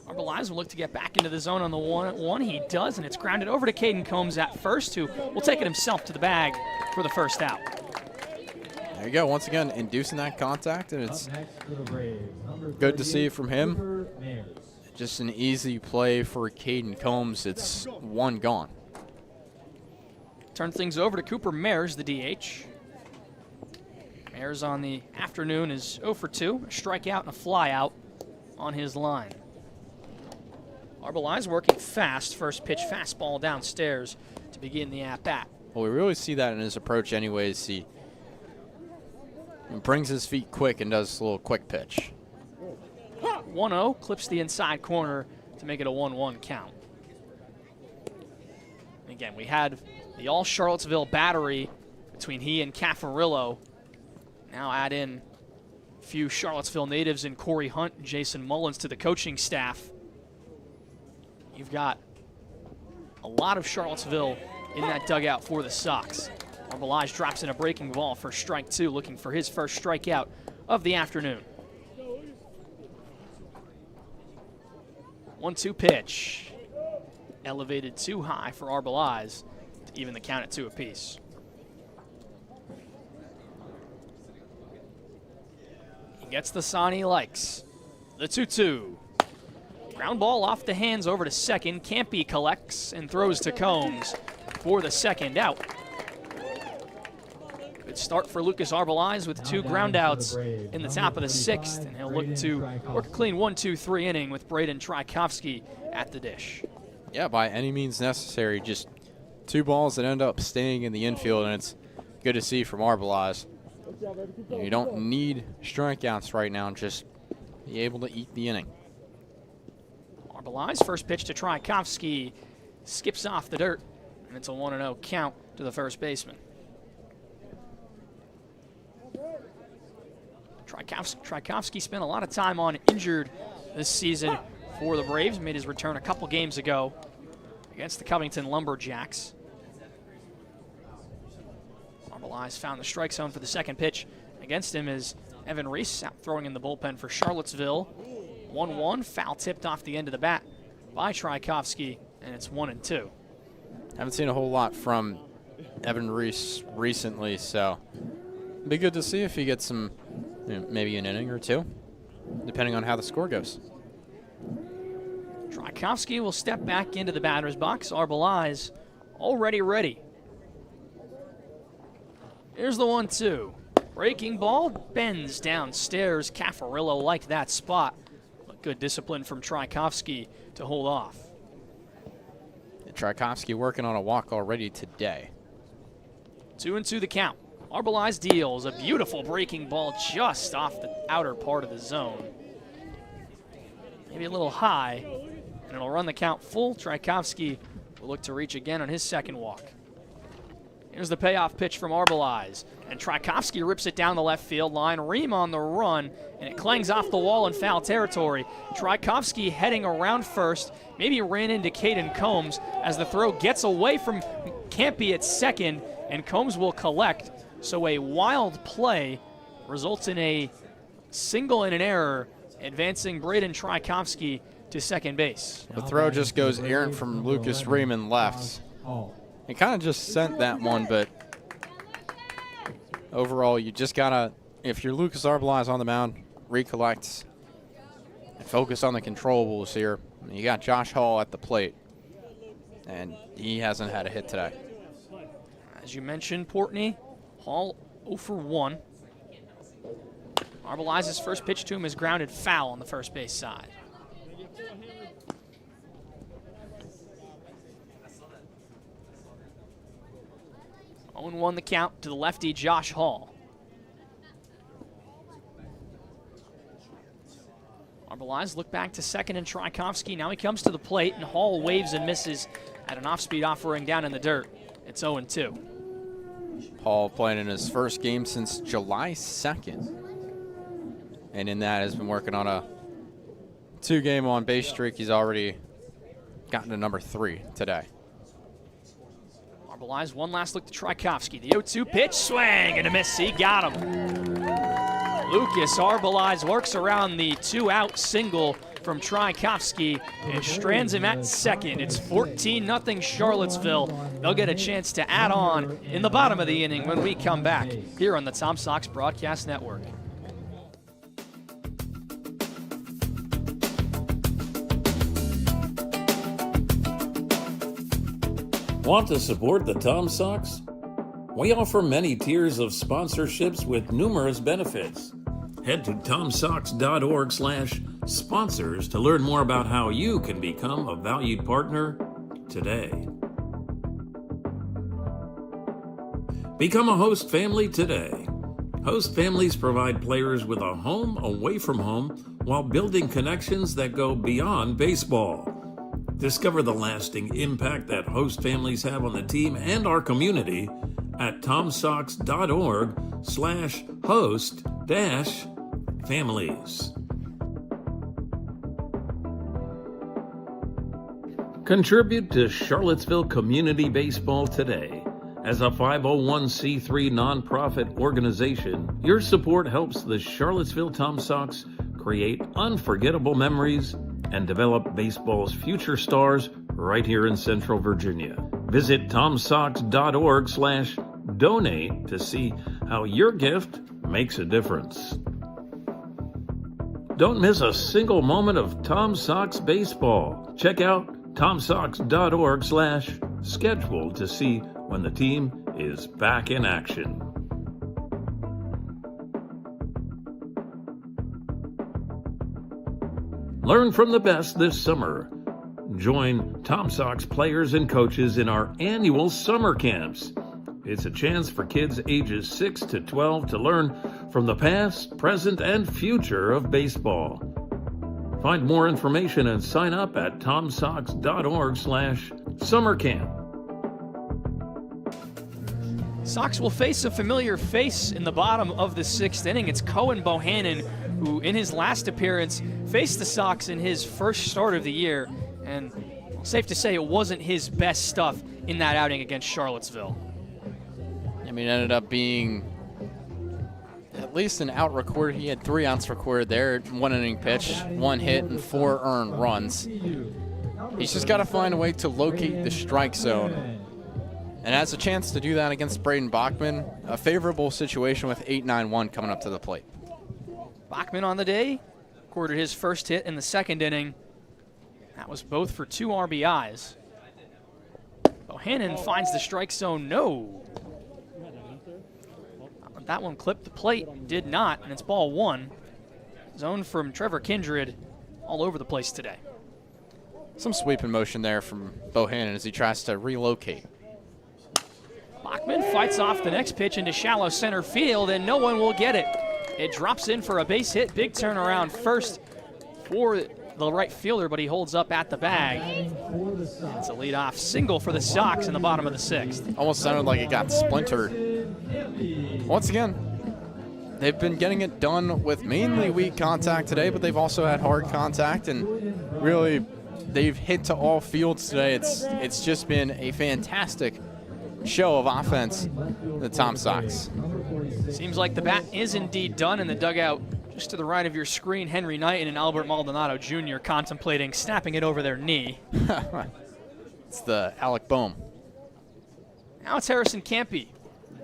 Arbeliz will look to get back into the zone on the 1-1. He does, and it's grounded over to Caden Combs at first, who will take it himself to the bag for the first out. There you go. Once again, inducing that contact, and it's good to see from him. Just an easy play for Caden Combs. It's 1 gone. Turn things over to Cooper Mayers, the DH. Mayers on the afternoon is 0 for 2, a strikeout and a flyout on his line. Arbeliz working fast, first pitch fastball downstairs to begin the at-bat. Well, we really see that in his approach anyways. He brings his feet quick and does a little quick pitch. 1-0, clips the inside corner to make it a 1-1 count. Again, we had the all-Charlottesville battery between he and Caffarillo. Now add in a few Charlottesville natives in Corey Hunt and Jason Mullins to the coaching staff. You've got a lot of Charlottesville in that dugout for the Sox. Arbelage drops in a breaking ball for strike 2, looking for his first strikeout of the afternoon. 1-2 pitch. Elevated too high for Arbelage to even the count at 2 apiece. He gets the sign he likes. The 2-2. Ground ball off the hands over to second. Campy collects and throws to Combs for the second out. Good start for Lucas Arbelage with 2 groundouts in the top of the 6th, and he'll look to work a clean 1-2-3 inning with Braden Tchaikovsky at the dish. Yeah, by any means necessary. Just 2 balls that end up staying in the infield, and it's good to see from Arbelage. You don't need strikeouts right now, just be able to eat the inning. Arbelage, first pitch to Tchaikovsky, skips off the dirt, and it's a 1-0 count to the first baseman. Tchaikovsky spent a lot of time on injured this season for the Braves. Made his return a couple games ago against the Covington Lumberjacks. Arbelage found the strike zone for the second pitch. Against him is Evan Reese out throwing in the bullpen for Charlottesville. 1-1, foul tipped off the end of the bat by Tchaikovsky, and it's 1-2. Haven't seen a whole lot from Evan Reese recently, so it'd be good to see if he gets some, maybe an inning or 2, depending on how the score goes. Tchaikovsky will step back into the batter's box. Arbelage already ready. Here's the 1-2. Breaking ball, bends downstairs. Caffarillo liked that spot, but good discipline from Tchaikovsky to hold off. Tchaikovsky working on a walk already today. 2-2 the count. Arbelage deals a beautiful breaking ball just off the outer part of the zone. Maybe a little high, and it'll run the count full. Tchaikovsky will look to reach again on his second walk. Here's the payoff pitch from Arbelage, and Tchaikovsky rips it down the left field line. Ream on the run, and it clangs off the wall in foul territory. Tchaikovsky heading around first, maybe ran into Caden Combs as the throw gets away from Campy at second, and Combs will collect. So a wild play results in a single and an error, advancing Braden Tchaikovsky to second base. The throw just goes errant from Lucas Ream left. He kind of just sent that one, but overall, you just gotta, if you're Lucas Arbelage on the mound, recollect and focus on the controllables here. You got Josh Hall at the plate, and he hasn't had a hit today. As you mentioned, Portney, Hall 0 for 1. Arbelage's first pitch to him is grounded foul on the first base side. Owen won the count to the lefty Josh Hall. Arbelage look back to second and Tchaikovsky. Now he comes to the plate, and Hall waves and misses at an off-speed offering down in the dirt. It's 0-2. Hall playing in his first game since July 2nd. And in that has been working on a 2-game on-base streak. He's already gotten to number 3 today. Arbelage, one last look to Tchaikovsky. The 0-2 pitch, swing and a miss. He got him. Lucas Arbelage works around the 2-out single from Tchaikovsky and strands him at second. It's 14-0 Charlottesville. They'll get a chance to add on in the bottom of the inning when we come back here on the Tom Sox Broadcast Network. Want to support the Tom Sox? We offer many tiers of sponsorships with numerous benefits. Head to tomsox.org/sponsors to learn more about how you can become a valued partner today. Become a host family today. Host families provide players with a home away from home while building connections that go beyond baseball. Discover the lasting impact that host families have on the team and our community at tomsox.org/host-families. Contribute to Charlottesville Community Baseball today. As a 501c3 nonprofit organization, your support helps the Charlottesville Tom Sox create unforgettable memories and develop baseball's future stars right here in Central Virginia. Visit tomsox.org/donate to see how your gift makes a difference. Don't miss a single moment of Tom Sox baseball. Check out tomsox.org/schedule to see when the team is back in action. Learn from the best this summer. Join Tom Sox players and coaches in our annual summer camps. It's a chance for kids ages 6 to 12 to learn from the past, present, and future of baseball. Find more information and sign up at tomsox.org/summercamp. Sox will face a familiar face in the bottom of the 6th inning. It's Cohen Bohannon, who in his last appearance faced the Sox in his first start of the year. And safe to say it wasn't his best stuff in that outing against Charlottesville. I mean, it ended up being at least an out recorded. He had 3 outs recorded there, 1 inning pitch, 1 hit, and 4 earned runs. He's just got to find a way to locate the strike zone. And has a chance to do that against Braden Bachman. A favorable situation with 8-9-1 coming up to the plate. Bachman on the day recorded his first hit in the 2nd inning. That was both for 2 RBIs. Bohannon finds the strike zone. No. That one clipped the plate, did not, and it's ball 1. Zone from Trevor Kindred all over the place today. Some sweeping motion there from Bohannon as he tries to relocate. Bachman fights off the next pitch into shallow center field, and no one will get it. It drops in for a base hit. Big turnaround first for the right fielder, but he holds up at the bag. It's a leadoff single for the Sox in the bottom of the 6th. Almost sounded like it got splintered. Once again, they've been getting it done with mainly weak contact today, but they've also had hard contact, and really they've hit to all fields today. It's just been a fantastic show of offense, the Tom Sox. Seems like the bat is indeed done in the dugout. Just to the right of your screen, Henry Knight and Albert Maldonado Jr. contemplating snapping it over their knee. It's the Alec Boehm. Now it's Harrison Campy,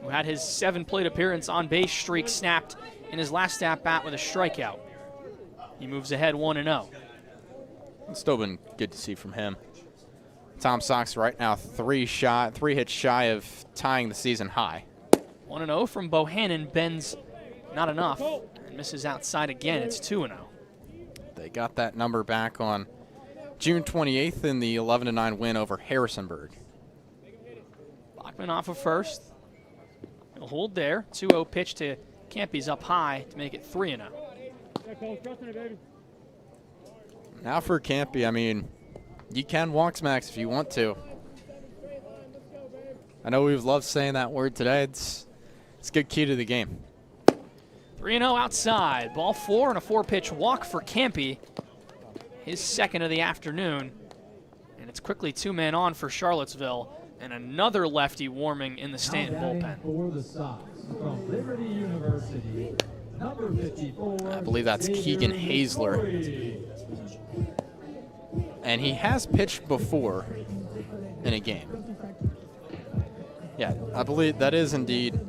who had his 7-plate appearance on base streak snapped in his last at-bat with a strikeout. He moves ahead 1-0. It's still been good to see from him. Tom Sox right now 3 hits shy of tying the season high. 1-0 from Bohannon. Bends not enough and misses outside again. It's 2-0. They got that number back on June 28th in the 11-9 win over Harrisonburg. Bachman off of first. He'll hold there. 2-0 pitch to Campy's up high to make it 3-0. Now for Campy, I mean, you can walk smacks if you want to. I know we've loved saying that word today. It's a good key to the game. 3-0 outside. Ball 4 and a 4-pitch walk for Campy. His 2nd of the afternoon. And it's quickly 2-man on for Charlottesville. And another lefty warming in the Staunton bullpen. For the Sox from Liberty University, number 54. I believe that's Keegan Hazler. And he has pitched before in a game. Yeah, I believe that is indeed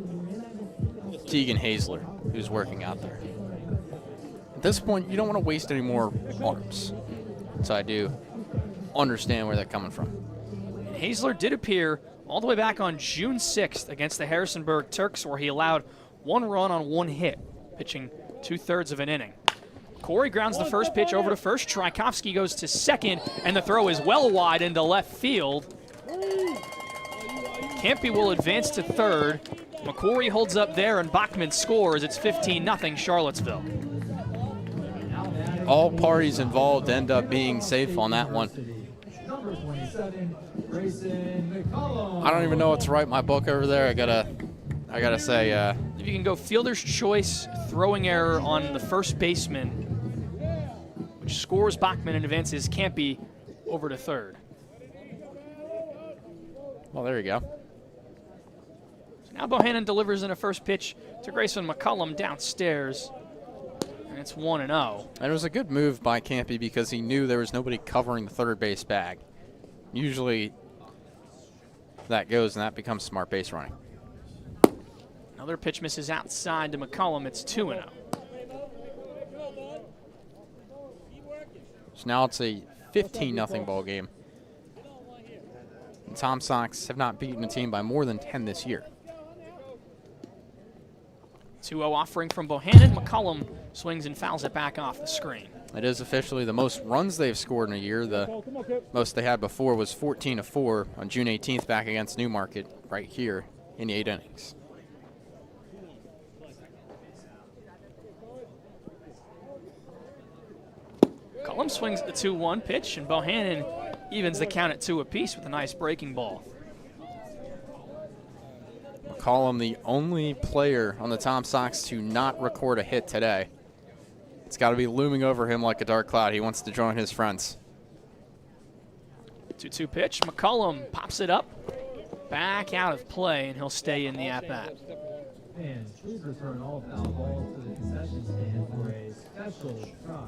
Keegan Hazler who's working out there. At this point, you don't want to waste any more arms. So I do understand where they're coming from. And Hazler did appear all the way back on June 6th against the Harrisonburg Turks, where he allowed 1 run on 1 hit, pitching 2/3 of an inning. Corey grounds the first pitch over to first. Tchaikovsky goes to second, and the throw is well wide into left field. Campy will advance to third. McCory holds up there, and Bachman scores. It's 15-0 Charlottesville. All parties involved end up being safe on that one. I don't even know what to write my book over there. I gotta say, if you can go fielder's choice, throwing error on the first baseman, which scores Bachman and advances Campy over to third. Well, there you go. So now Bohannon delivers in a first pitch to Grayson McCullum downstairs. And it's 1-0. And it was a good move by Campy because he knew there was nobody covering the third base bag. Usually that goes and that becomes smart base running. Another pitch misses outside to McCullum. It's 2-0. So now it's a 15-0 ball game. The Tom Sox have not beaten a team by more than 10 this year. 2-0 offering from Bohannon. McCullum swings and fouls it back off the screen. It is officially the most runs they've scored in a year. The most they had before was 14-4 on June 18th back against Newmarket right here in 8 innings. McCullum swings the 2-1 pitch, and Bohannon evens the count at 2 apiece with a nice breaking ball.2-2 pitch. McCullum pops it up. Back out of play, and he'll stay in the at-bat. Fans, please return all foul balls to the concession stand for a special try.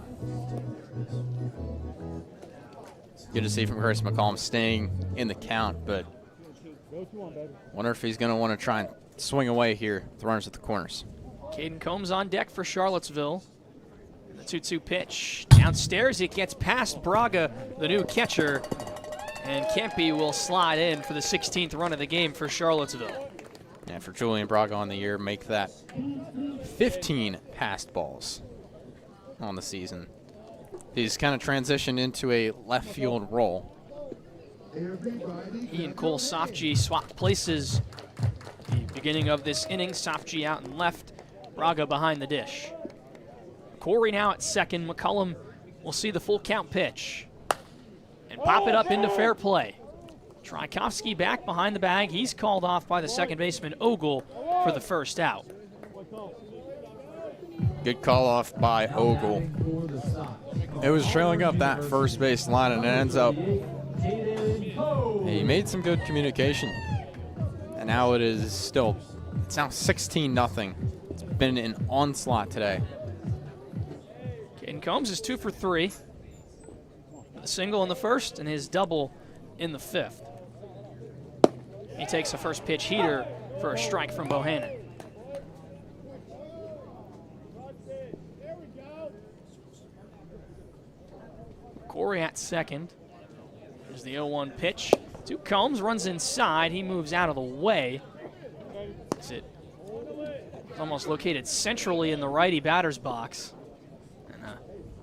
Good to see from Chris McCollum staying in the count, but wonder if he's going to want to try and swing away here with runners at the corners. Caden Combs on deck for Charlottesville. The 2-2 pitch. Downstairs, it gets past Braga, the new catcher, and Kempe will slide in for the 16th run of the game for Charlottesville. And for Julian Braga on the year, make that 15 passed balls on the season. He's kind of transitioned into a left field role. He and Cole Sofji swapped places. The beginning of this inning, Sofji out and left, Braga behind the dish. Corey now at second. McCullum will see the full count pitch and pop it up into fair play. Tchaikovsky back behind the bag. He's called off by the second baseman, Ogle, for the first out. Good call off by Ogle. It was trailing up that first base line, and it ends up he made some good communication. And now it's now 16-0. It's been an onslaught today. Caden Combs is 2 for 3. A single in the first and his double in the fifth. He takes a first pitch heater for a strike from Bohannon. Corey at second. There's the 0-1 pitch to Combs, runs inside. He moves out of the way. It's almost located centrally in the righty batter's box. And a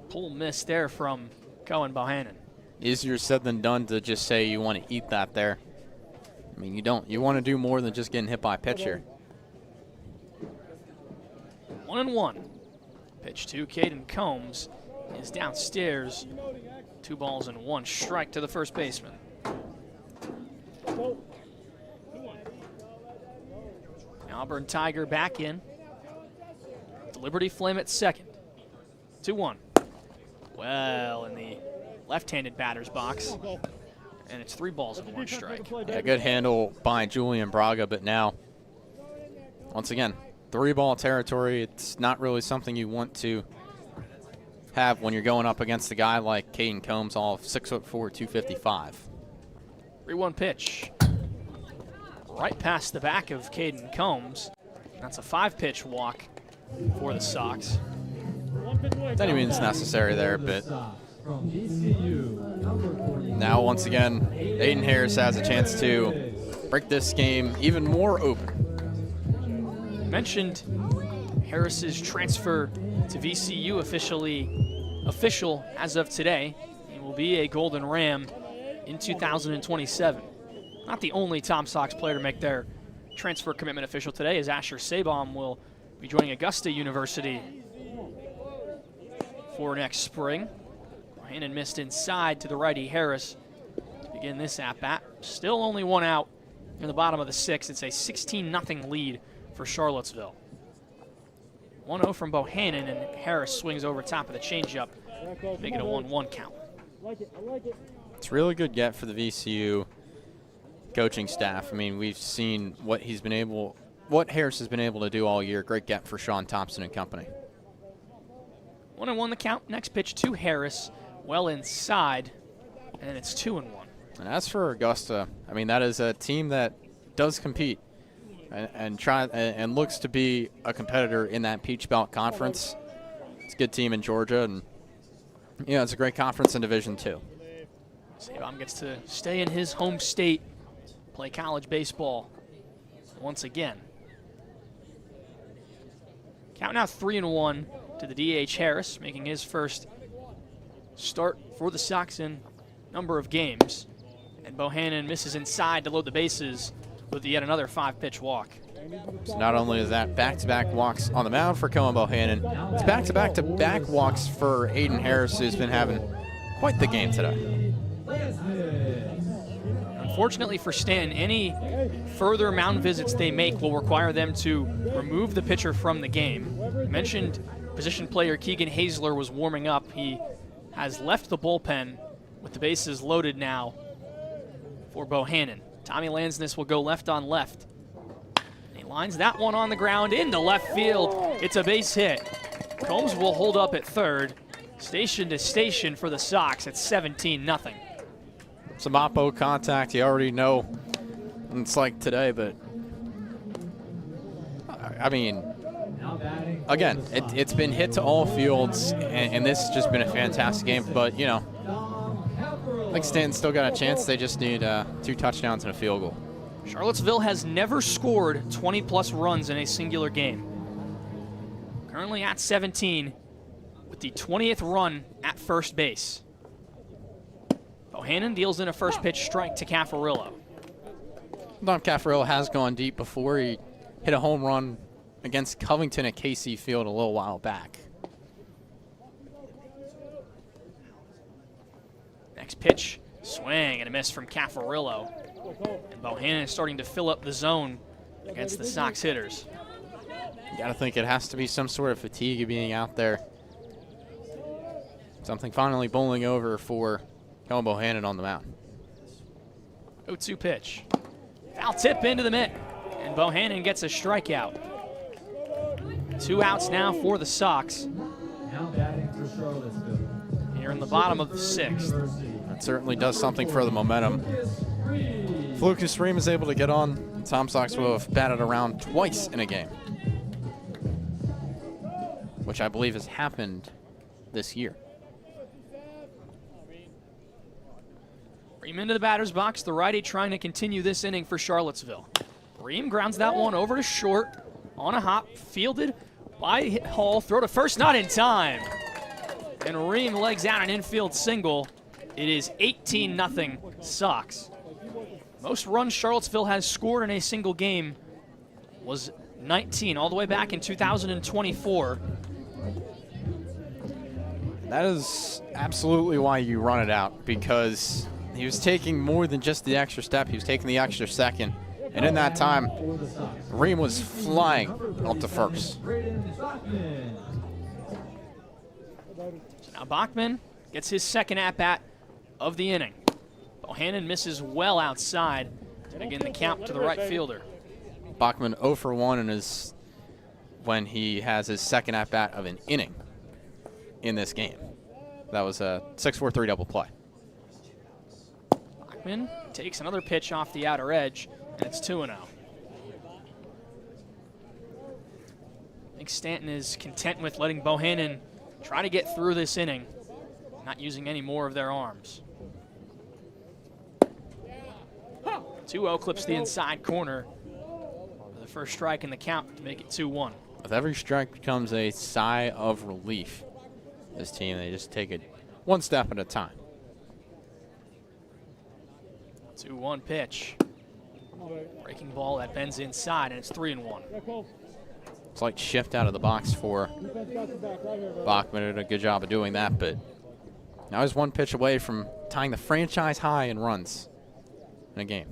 pull miss there from Cohen Bohannon. Easier said than done to just say you want to eat that there. I mean, you don't. You want to do more than just getting hit by a pitch here. 1-1. Pitch to Caden Combs is downstairs. 2 balls and 1 strike to the first baseman. Auburn Tiger back in. The Liberty Flame at second. 2-1. Well, in the left-handed batter's box. And it's 3 balls and 1 strike. Yeah, good handle by Julian Braga, but now, once again, 3-ball territory. It's not really something you want to have when you're going up against a guy like Caden Combs, all of 6'4", 255. 3-1 pitch. Right past the back of Caden Combs. That's a 5-pitch walk for the Sox. Any means necessary there, but now once again, Aiden Harris has a chance to break this game even more open. Mentioned Harris's transfer to VCU official as of today. He will be a Golden Ram in 2027. Not the only Tom Sox player to make their transfer commitment official today, as Asher Sabom will be joining Augusta University for next spring. Bohannon missed inside to the righty Harris to begin this at-bat. Still only 1 out in the bottom of the 6th. It's a 16-0 lead for Charlottesville. 1-0 from Bohannon, and Harris swings over top of the changeup, making a 1-1 count. It's a really good get for the VCU coaching staff. I mean, we've seen what Harris has been able to do all year. Great get for Sean Thompson and company. 1-1 the count. Next pitch to Harris, well inside, and it's 2-1. And as for Augusta, I mean, that is a team that does compete and looks to be a competitor in that Peach Belt Conference. It's a good team in Georgia, and it's a great conference in Division II. Sabom gets to stay in his home state, play college baseball once again. Count now 3-1 to the DH Harris, making his first start for the Sox in number of games. And Bohannon misses inside to load the bases with yet another 5-pitch walk. So not only is that back-to-back walks on the mound for Cohen Bohannon, it's back-to-back walks for Aiden Harris, who's been having quite the game today. Unfortunately for Staunton, any further mound visits they make will require them to remove the pitcher from the game. I mentioned position player Keegan Hazler was warming up. He has left the bullpen with the bases loaded now for Bohannon. Tommy Lansness will go left on left. He lines that one on the ground into left field. It's a base hit. Combs will hold up at third. Station to station for the Sox at 17-0. Some oppo contact, you already know what it's like today, but I mean, again, it's been hit to all fields, and this has just been a fantastic game. But, I think Stanton's still got a chance. They just need 2 touchdowns and a field goal. Charlottesville has never scored 20-plus runs in a singular game. Currently at 17 with the 20th run at first base. Bohannon deals in a first pitch strike to Caffarillo. Dom Caffarillo has gone deep before. He hit a home run against Covington at KC Field a little while back. Next pitch, swing and a miss from Caffarillo. And Bohannon is starting to fill up the zone against the Sox hitters. You got to think it has to be some sort of fatigue of being out there. Something finally bowling over for Cohen Bohannon on the mound. 0-2 pitch. Foul tip into the mitt, and Bohannon gets a strikeout. 2 outs now for the Sox. Now batting for Charlottesville. Here in the bottom of the 6th. That certainly does something for the momentum. If Lucas Ream is able to get on, the Tom Sox will have batted around twice in a game, which I believe has happened this year. Ream into the batter's box, the righty trying to continue this inning for Charlottesville. Ream grounds that one over to short on a hop, fielded by Hall, throw to first, not in time. And Ream legs out an infield single. It is 18-0 Sox. Most runs Charlottesville has scored in a single game was 19, all the way back in 2024. That is absolutely why you run it out, because he was taking more than just the extra step. He was taking the extra second. And in that time, Ream was flying up to first. So now Bachman gets his second at-bat of the inning. Bohannon misses well outside to begin the count to the right fielder. Bachman 0 for 1 when he has his second at-bat of an inning in this game. That was a 6-4-3 double play. Bachman takes another pitch off the outer edge, and it's 2-0. I think Staunton is content with letting Bohannon try to get through this inning, not using any more of their arms. 2-0 clips the inside corner for the first strike in the count to make it 2-1. With every strike becomes a sigh of relief. This team, they just take it one step at a time. 2-1 pitch. Breaking ball that bends inside, and it's 3-1. Slight shift out of the box for Bachman. Did a good job of doing that, but now he's one pitch away from tying the franchise high in runs in a game.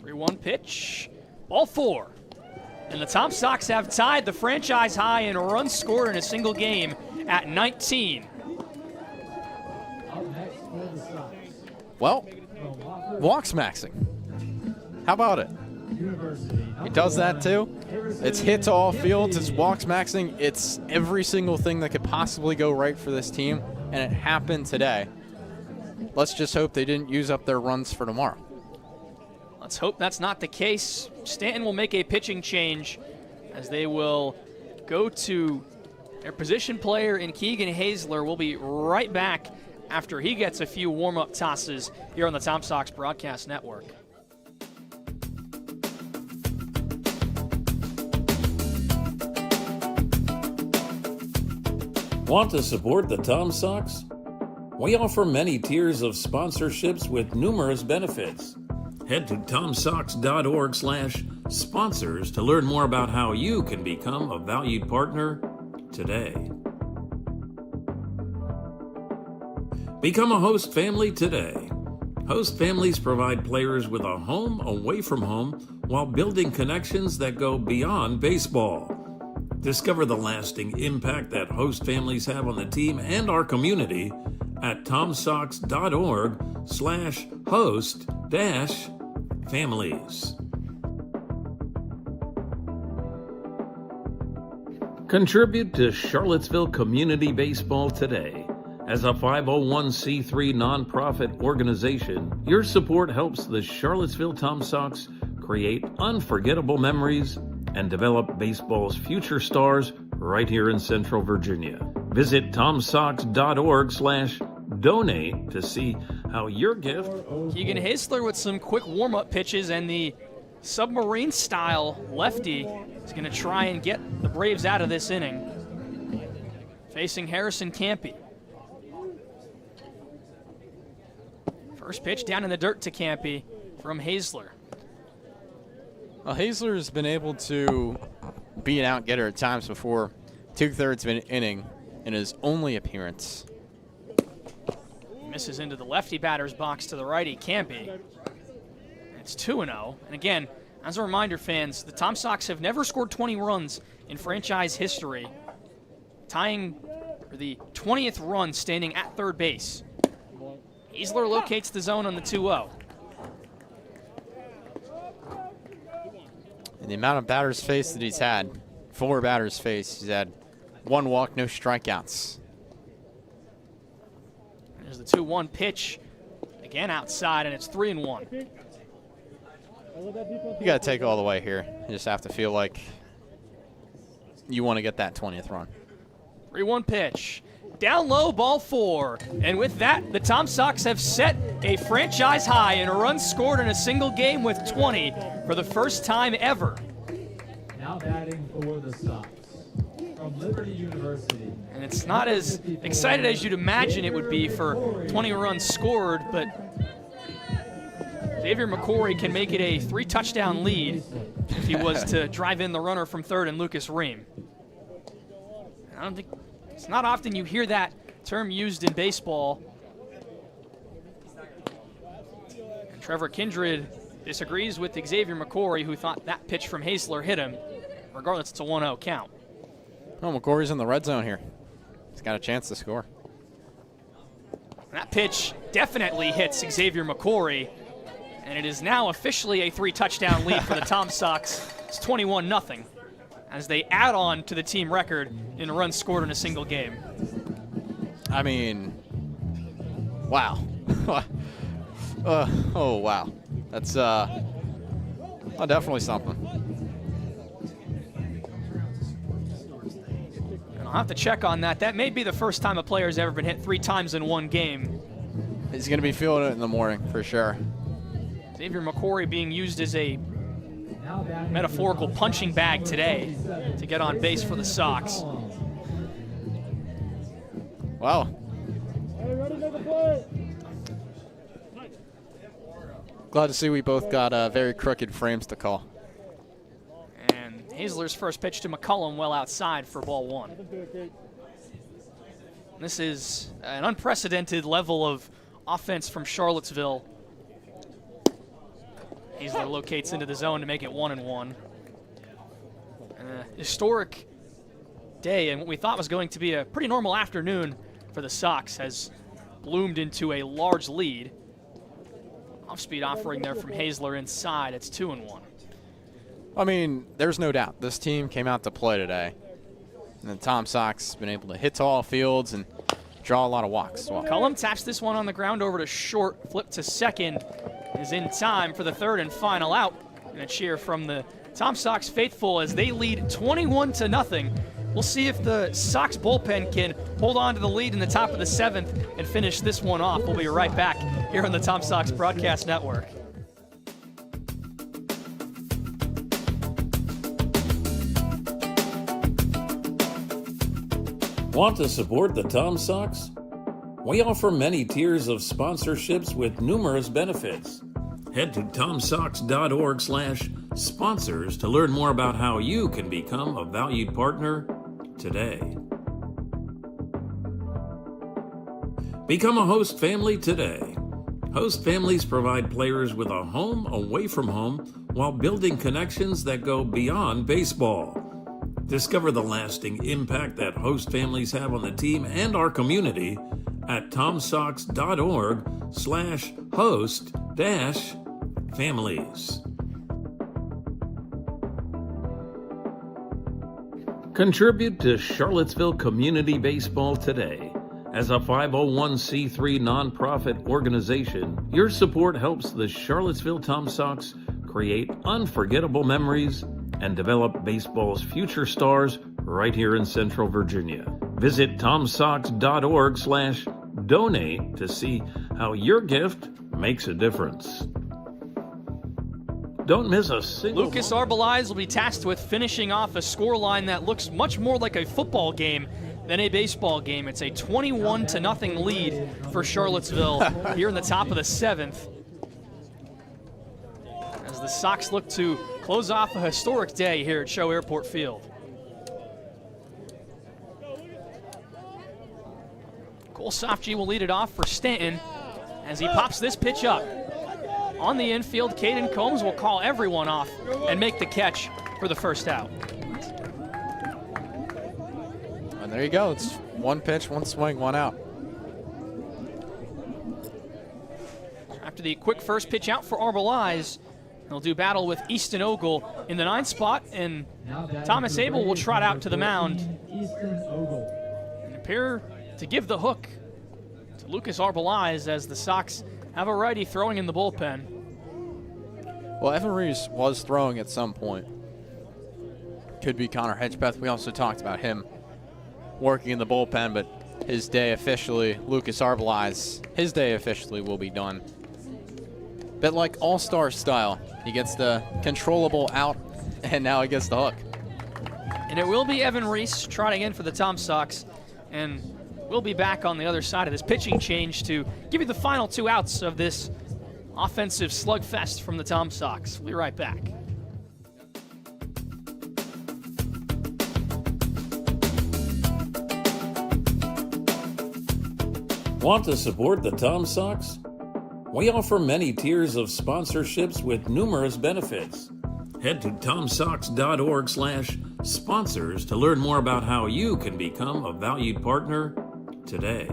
3-1 pitch. Ball 4. And the Tom Sox have tied the franchise high in runs scored in a single game at 19. Up next Well, walks maxing. How about it? He does that too. It's hit to all fields. It's walks maxing. It's every single thing that could possibly go right for this team, and it happened today. Let's just hope they didn't use up their runs for tomorrow. Let's hope that's not the case. Staunton will make a pitching change as they will go to their position player in Keegan Hazler. We'll be right back after he gets a few warm-up tosses here on the Tom Sox Broadcast Network. Want to support the Tom Sox? We offer many tiers of sponsorships with numerous benefits. Head to tomsox.org/sponsors to learn more about how you can become a valued partner today. Become a host family today. Host families provide players with a home away from home while building connections that go beyond baseball. Discover the lasting impact that host families have on the team and our community at tomsox.org/host-families. Contribute to Charlottesville Community Baseball today. As a 501c3 nonprofit organization, your support helps the Charlottesville Tom Sox create unforgettable memories and develop baseball's future stars right here in Central Virginia. Visit tomsox.org/donate to see how your gift... Keegan Hazler with some quick warm-up pitches, and the submarine-style lefty is going to try and get the Braves out of this inning. Facing Harrison Campy. First pitch down in the dirt to Campy from Hazler. Well, Hazler has been able to be an out-getter at times before, 2/3 of an inning in his only appearance. Misses into the lefty batter's box to the righty, Campy. It's 2-0. And again, as a reminder, fans, the Tom Sox have never scored 20 runs in franchise history, tying for the 20th run standing at third base. Hazler locates the zone on the 2-0. And the amount of batters faced that he's had, 4 batters faced, he's had 1 walk, no strikeouts. There's the 2-1 pitch, again outside, and it's 3-1. You got to take it all the way here. You just have to feel like you want to get that 20th run. 3-1 pitch. Down low, ball 4. And with that, the Tom Sox have set a franchise high in runs scored in a single game with 20 for the first time ever. Now batting for the Sox from Liberty University. And it's not as excited as you'd imagine it would be for 20 runs scored, but Xavier McCory can make it a 3-touchdown lead if he was to drive in the runner from third and Lucas Ream. I don't think it's not often you hear that term used in baseball. And Trevor Kindred disagrees with Xavier McCory, who thought that pitch from Hazler hit him. Regardless, it's a 1-0 count. Oh, McCory's in the red zone here. He's got a chance to score. That pitch definitely hits Xavier McCory, and it is now officially a 3-touchdown lead for the Tom Sox. It's 21-0 as they add on to the team record in runs scored in a single game. I mean, wow. Oh, wow. That's definitely something. And I'll have to check on that. That may be the first time a player's ever been hit 3 times in one game. He's going to be feeling it in the morning for sure. Xavier McCory being used as a metaphorical punching bag today to get on base for the Sox. Wow. Glad to see we both got very crooked frames to call. And Hazler's first pitch to McCullum well outside for ball 1. This is an unprecedented level of offense from Charlottesville. Hazler locates into the zone to make it 1-1. And a historic day, and what we thought was going to be a pretty normal afternoon for the Sox has bloomed into a large lead. Off-speed offering there from Hazler inside. It's 2-1. I mean, there's no doubt this team came out to play today. And the Tom Sox has been able to hit to all fields and draw a lot of walks as well. Cullum taps this one on the ground over to short. Flip to second. Is in time for the third and final out. And a cheer from the Tom Sox faithful as they lead 21-0. We'll see if the Sox bullpen can hold on to the lead in the top of the 7th and finish this one off. We'll be right back here on the Tom Sox Broadcast Network. Want to support the Tom Sox? We offer many tiers of sponsorships with numerous benefits. Head to tomsox.org/sponsors to learn more about how you can become a valued partner today. Become a host family today. Host families provide players with a home away from home while building connections that go beyond baseball. Discover the lasting impact that host families have on the team and our community at tomsox.org/host-families. Contribute to Charlottesville Community Baseball today. As a 501c3 nonprofit organization, your support helps the Charlottesville Tom Sox create unforgettable memories and develop baseball's future stars right here in Central Virginia. Visit tomsox.org/donate to see how your gift makes a difference. Don't miss a single Lucas Arbeliz will be tasked with finishing off a scoreline that looks much more like a football game than a baseball game. It's a 21-0 lead for Charlottesville here in the top of the 7th. As the Sox look to close off a historic day here at Show Airport Field. Cole Sofji will lead it off for Staunton as he pops this pitch up. On the infield, Caden Combs will call everyone off and make the catch for the first out. And there you go. It's one pitch, one swing, one out. After the quick first pitch out for Arbeliz, he'll do battle with Easton Ogle in the 9th spot, and Thomas Abel will trot out to the mound and appear to give the hook to Lucas Arbeliz as the Sox have a righty throwing in the bullpen. Well, Evan Reese was throwing at some point. Could be Connor Hedgepeth. We also talked about him working in the bullpen, but his day officially, Lucas Arbeliz, his day officially will be done. Bit like All-Star style. He gets the controllable out, and now he gets the hook. And it will be Evan Reese trotting in for the Tom Sox, and we'll be back on the other side of this pitching change to give you the final 2 outs of this offensive slugfest from the Tom Sox. We'll be right back. Want to support the Tom Sox? We offer many tiers of sponsorships with numerous benefits. Head to tomsox.org/sponsors to learn more about how you can become a valued partner today.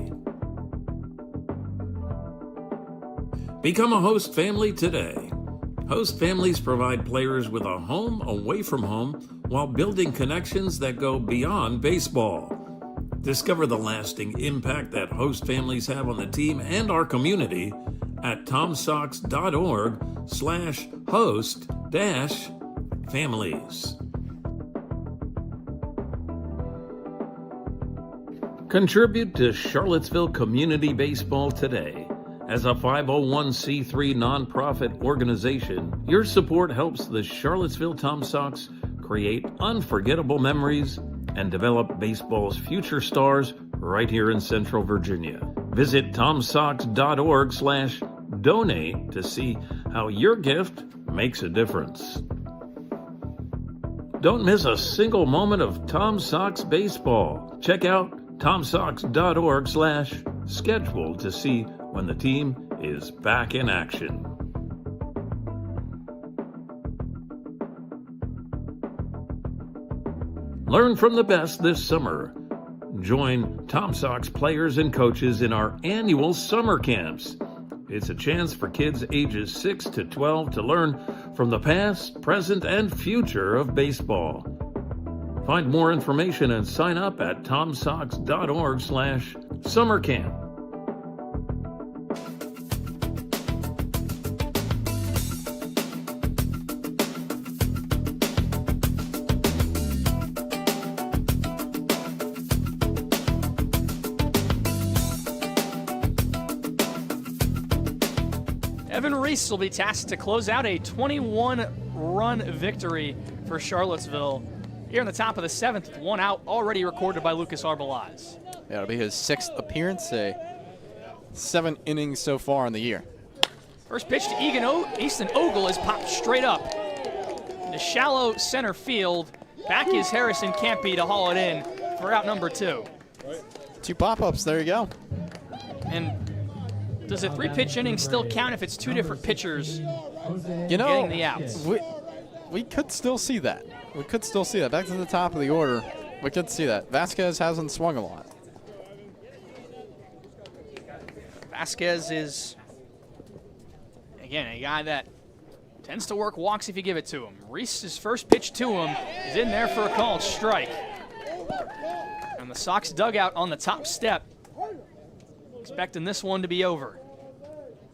Become a host family today. Host families provide players with a home away from home while building connections that go beyond baseball. Discover the lasting impact that host families have on the team and our community at tomsox.org/host-families. Contribute to Charlottesville Community Baseball today. As a 501c3 nonprofit organization, your support helps the Charlottesville Tom Sox create unforgettable memories and develop baseball's future stars right here in Central Virginia. Visit tomsox.org/donate to see how your gift makes a difference. Don't miss a single moment of Tom Sox baseball. Check out tomsox.org/schedule to see when the team is back in action. Learn from the best this summer. Join Tom Sox players and coaches in our annual summer camps. It's a chance for kids ages 6 to 12 to learn from the past, present, and future of baseball. Find more information and sign up at tomsox.org/summercamp. Evan Reese will be tasked to close out a 21-run victory for Charlottesville here in the top of the 7th, with 1 out already recorded by Lucas Arbelaz. Yeah, it'll be his 6th appearance, 7 innings so far in the year. First pitch to Easton Ogle is popped straight up into shallow center field. Back is Harrison Campy to haul it in for out number 2. 2 pop-ups, there you go. And does a 3-pitch inning still count if it's 2 different pitchers You know, getting the outs? we could still see that. We could still see that. Back to the top of the order, we could see that. Vasquez hasn't swung a lot. Vasquez is, again, a guy that tends to work walks if you give it to him. Reese's first pitch to him is in there for a called strike. And the Sox dugout on the top step, expecting this one to be over.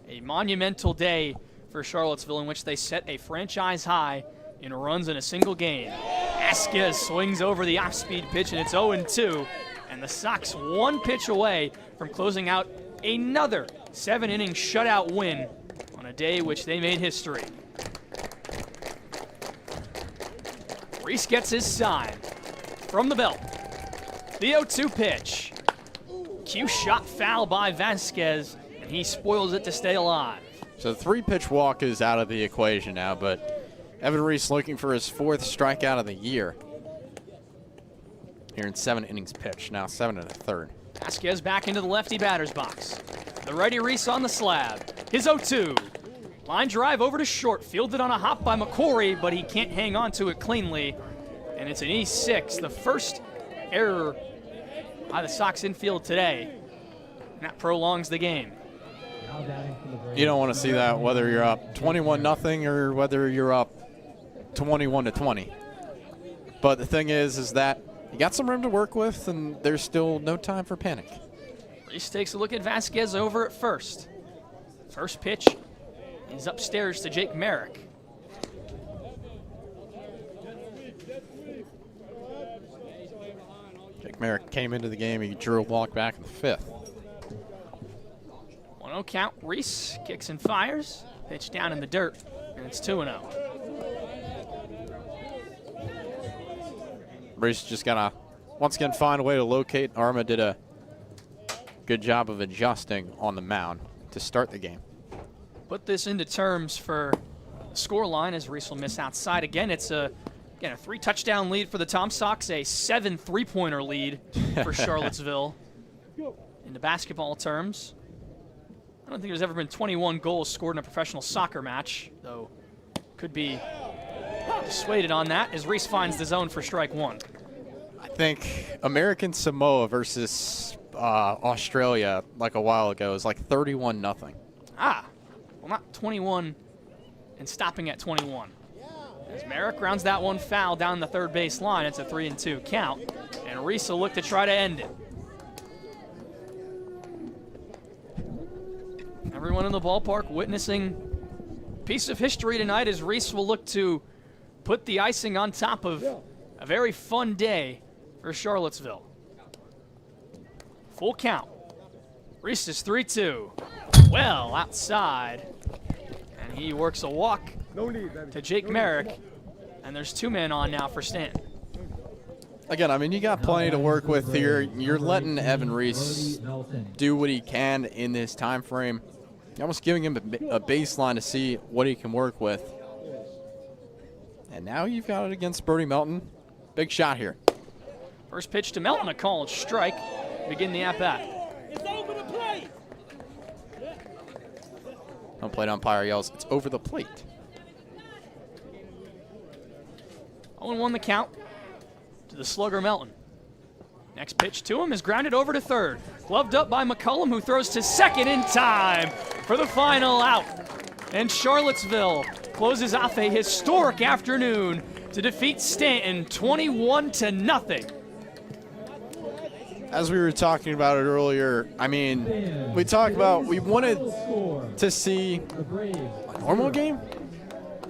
A monumental day for Charlottesville in which they set a franchise high in runs in a single game. Vasquez swings over the off-speed pitch, and it's 0-2. And the Sox 1 pitch away from closing out another 7-inning shutout win on a day which they made history. Reese gets his sign from the belt. The 0-2 pitch. Cue shot foul by Vasquez, and he spoils it to stay alive. So the 3-pitch walk is out of the equation now, but Evan Reese looking for his 4th strikeout of the year. Here in 7 innings pitched, now 7 1/3. Vasquez back into the lefty batter's box. The righty Reese on the slab. His 0-2. Line drive over to short, fielded on a hop by McCory, but he can't hang on to it cleanly. And it's an E6, the first error by the Sox infield today. And that prolongs the game. You don't want to see that whether you're up 21-0 or whether you're up 21-20. But the thing is that you got some room to work with, and there's still no time for panic. Reese takes a look at Vasquez over at first. First pitch is upstairs to Jake Merrick. Jake Merrick came into the game. He drew a walk back in the 5th. 1-0 count. Reese kicks and fires. Pitch down in the dirt, and it's 2-0. Reese just got to, once again, find a way to locate. Arma did a good job of adjusting on the mound to start the game. Put this into terms for the scoreline as Reese will miss outside again. It's a 3-touchdown lead for the Tom Sox, a 7 3-pointer lead for Charlottesville. In the basketball terms, I don't think there's ever been 21 goals scored in a professional soccer match, though could be dissuaded on that as Reese finds the zone for strike 1. I think American Samoa versus Australia like a while ago is like 31-0. Well, not 21 and stopping at 21. As Merrick rounds that one foul down the third base line, it's a 3-2 count, and Reese will look to try to end it. Everyone in the ballpark witnessing a piece of history tonight as Reese will look to put the icing on top of a very fun day for Charlottesville. Full count. Reese is 3-2. Well outside. And he works a walk to Jake Merrick. And there's 2 men on now for Staunton. Again, I mean, you got plenty to work with here. You're letting Evan Reese do what he can in this time frame. You're almost giving him a baseline to see what he can work with. And now you've got it against Birdie Melton. Big shot here. First pitch to Melton, a called strike. Begin the at-bat. Home plate umpire yells, "It's over the plate." 0-1 the count to the slugger Melton. Next pitch to him is grounded over to third. Gloved up by McCullum, who throws to second in time for the final out. And Charlottesville closes off a historic afternoon to defeat Staunton 21-0. As we were talking about it earlier, I mean, we wanted to see a normal game,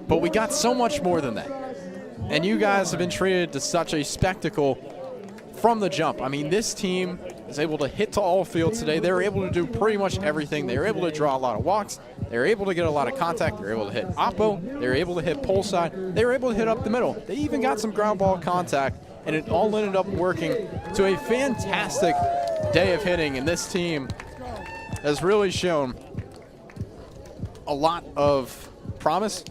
but we got so much more than that. And you guys have been treated to such a spectacle from the jump. I mean, this team is able to hit to all fields today. They were able to do pretty much everything. They were able to draw a lot of walks. They were able to get a lot of contact. They were able to hit oppo. They were able to hit pole side. They were able to hit up the middle. They even got some ground ball contact, and it all ended up working to a fantastic day of hitting. And this team has really shown a lot of promise,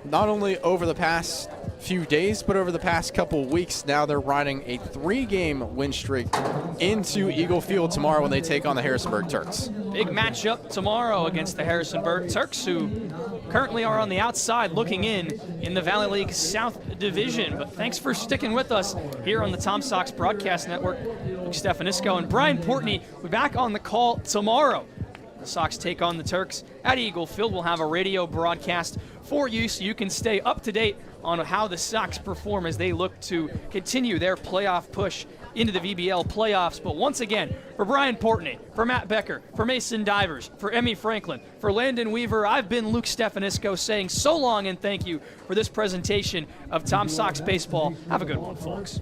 not only over the past few days, but over the past couple weeks. Now they're riding a 3-game win streak into Eagle Field tomorrow when they take on the Harrisonburg Turks. Big matchup tomorrow against the Harrisonburg Turks, who currently are on the outside looking in the Valley League South Division. But thanks for sticking with us here on the Tom Sox Broadcast Network. Luke Stefanisco and Brian Portney will be back on the call tomorrow. The Sox take on the Turks at Eagle Field. We'll have a radio broadcast for you so you can stay up to date on how the Sox perform as they look to continue their playoff push into the VBL playoffs. But once again, for Brian Portney, for Matt Becker, for Mason Divers, for Emmy Franklin, for Landon Weaver, I've been Luke Stefanisco saying so long and thank you for this presentation of Tom Sox Baseball. Have a good one, folks.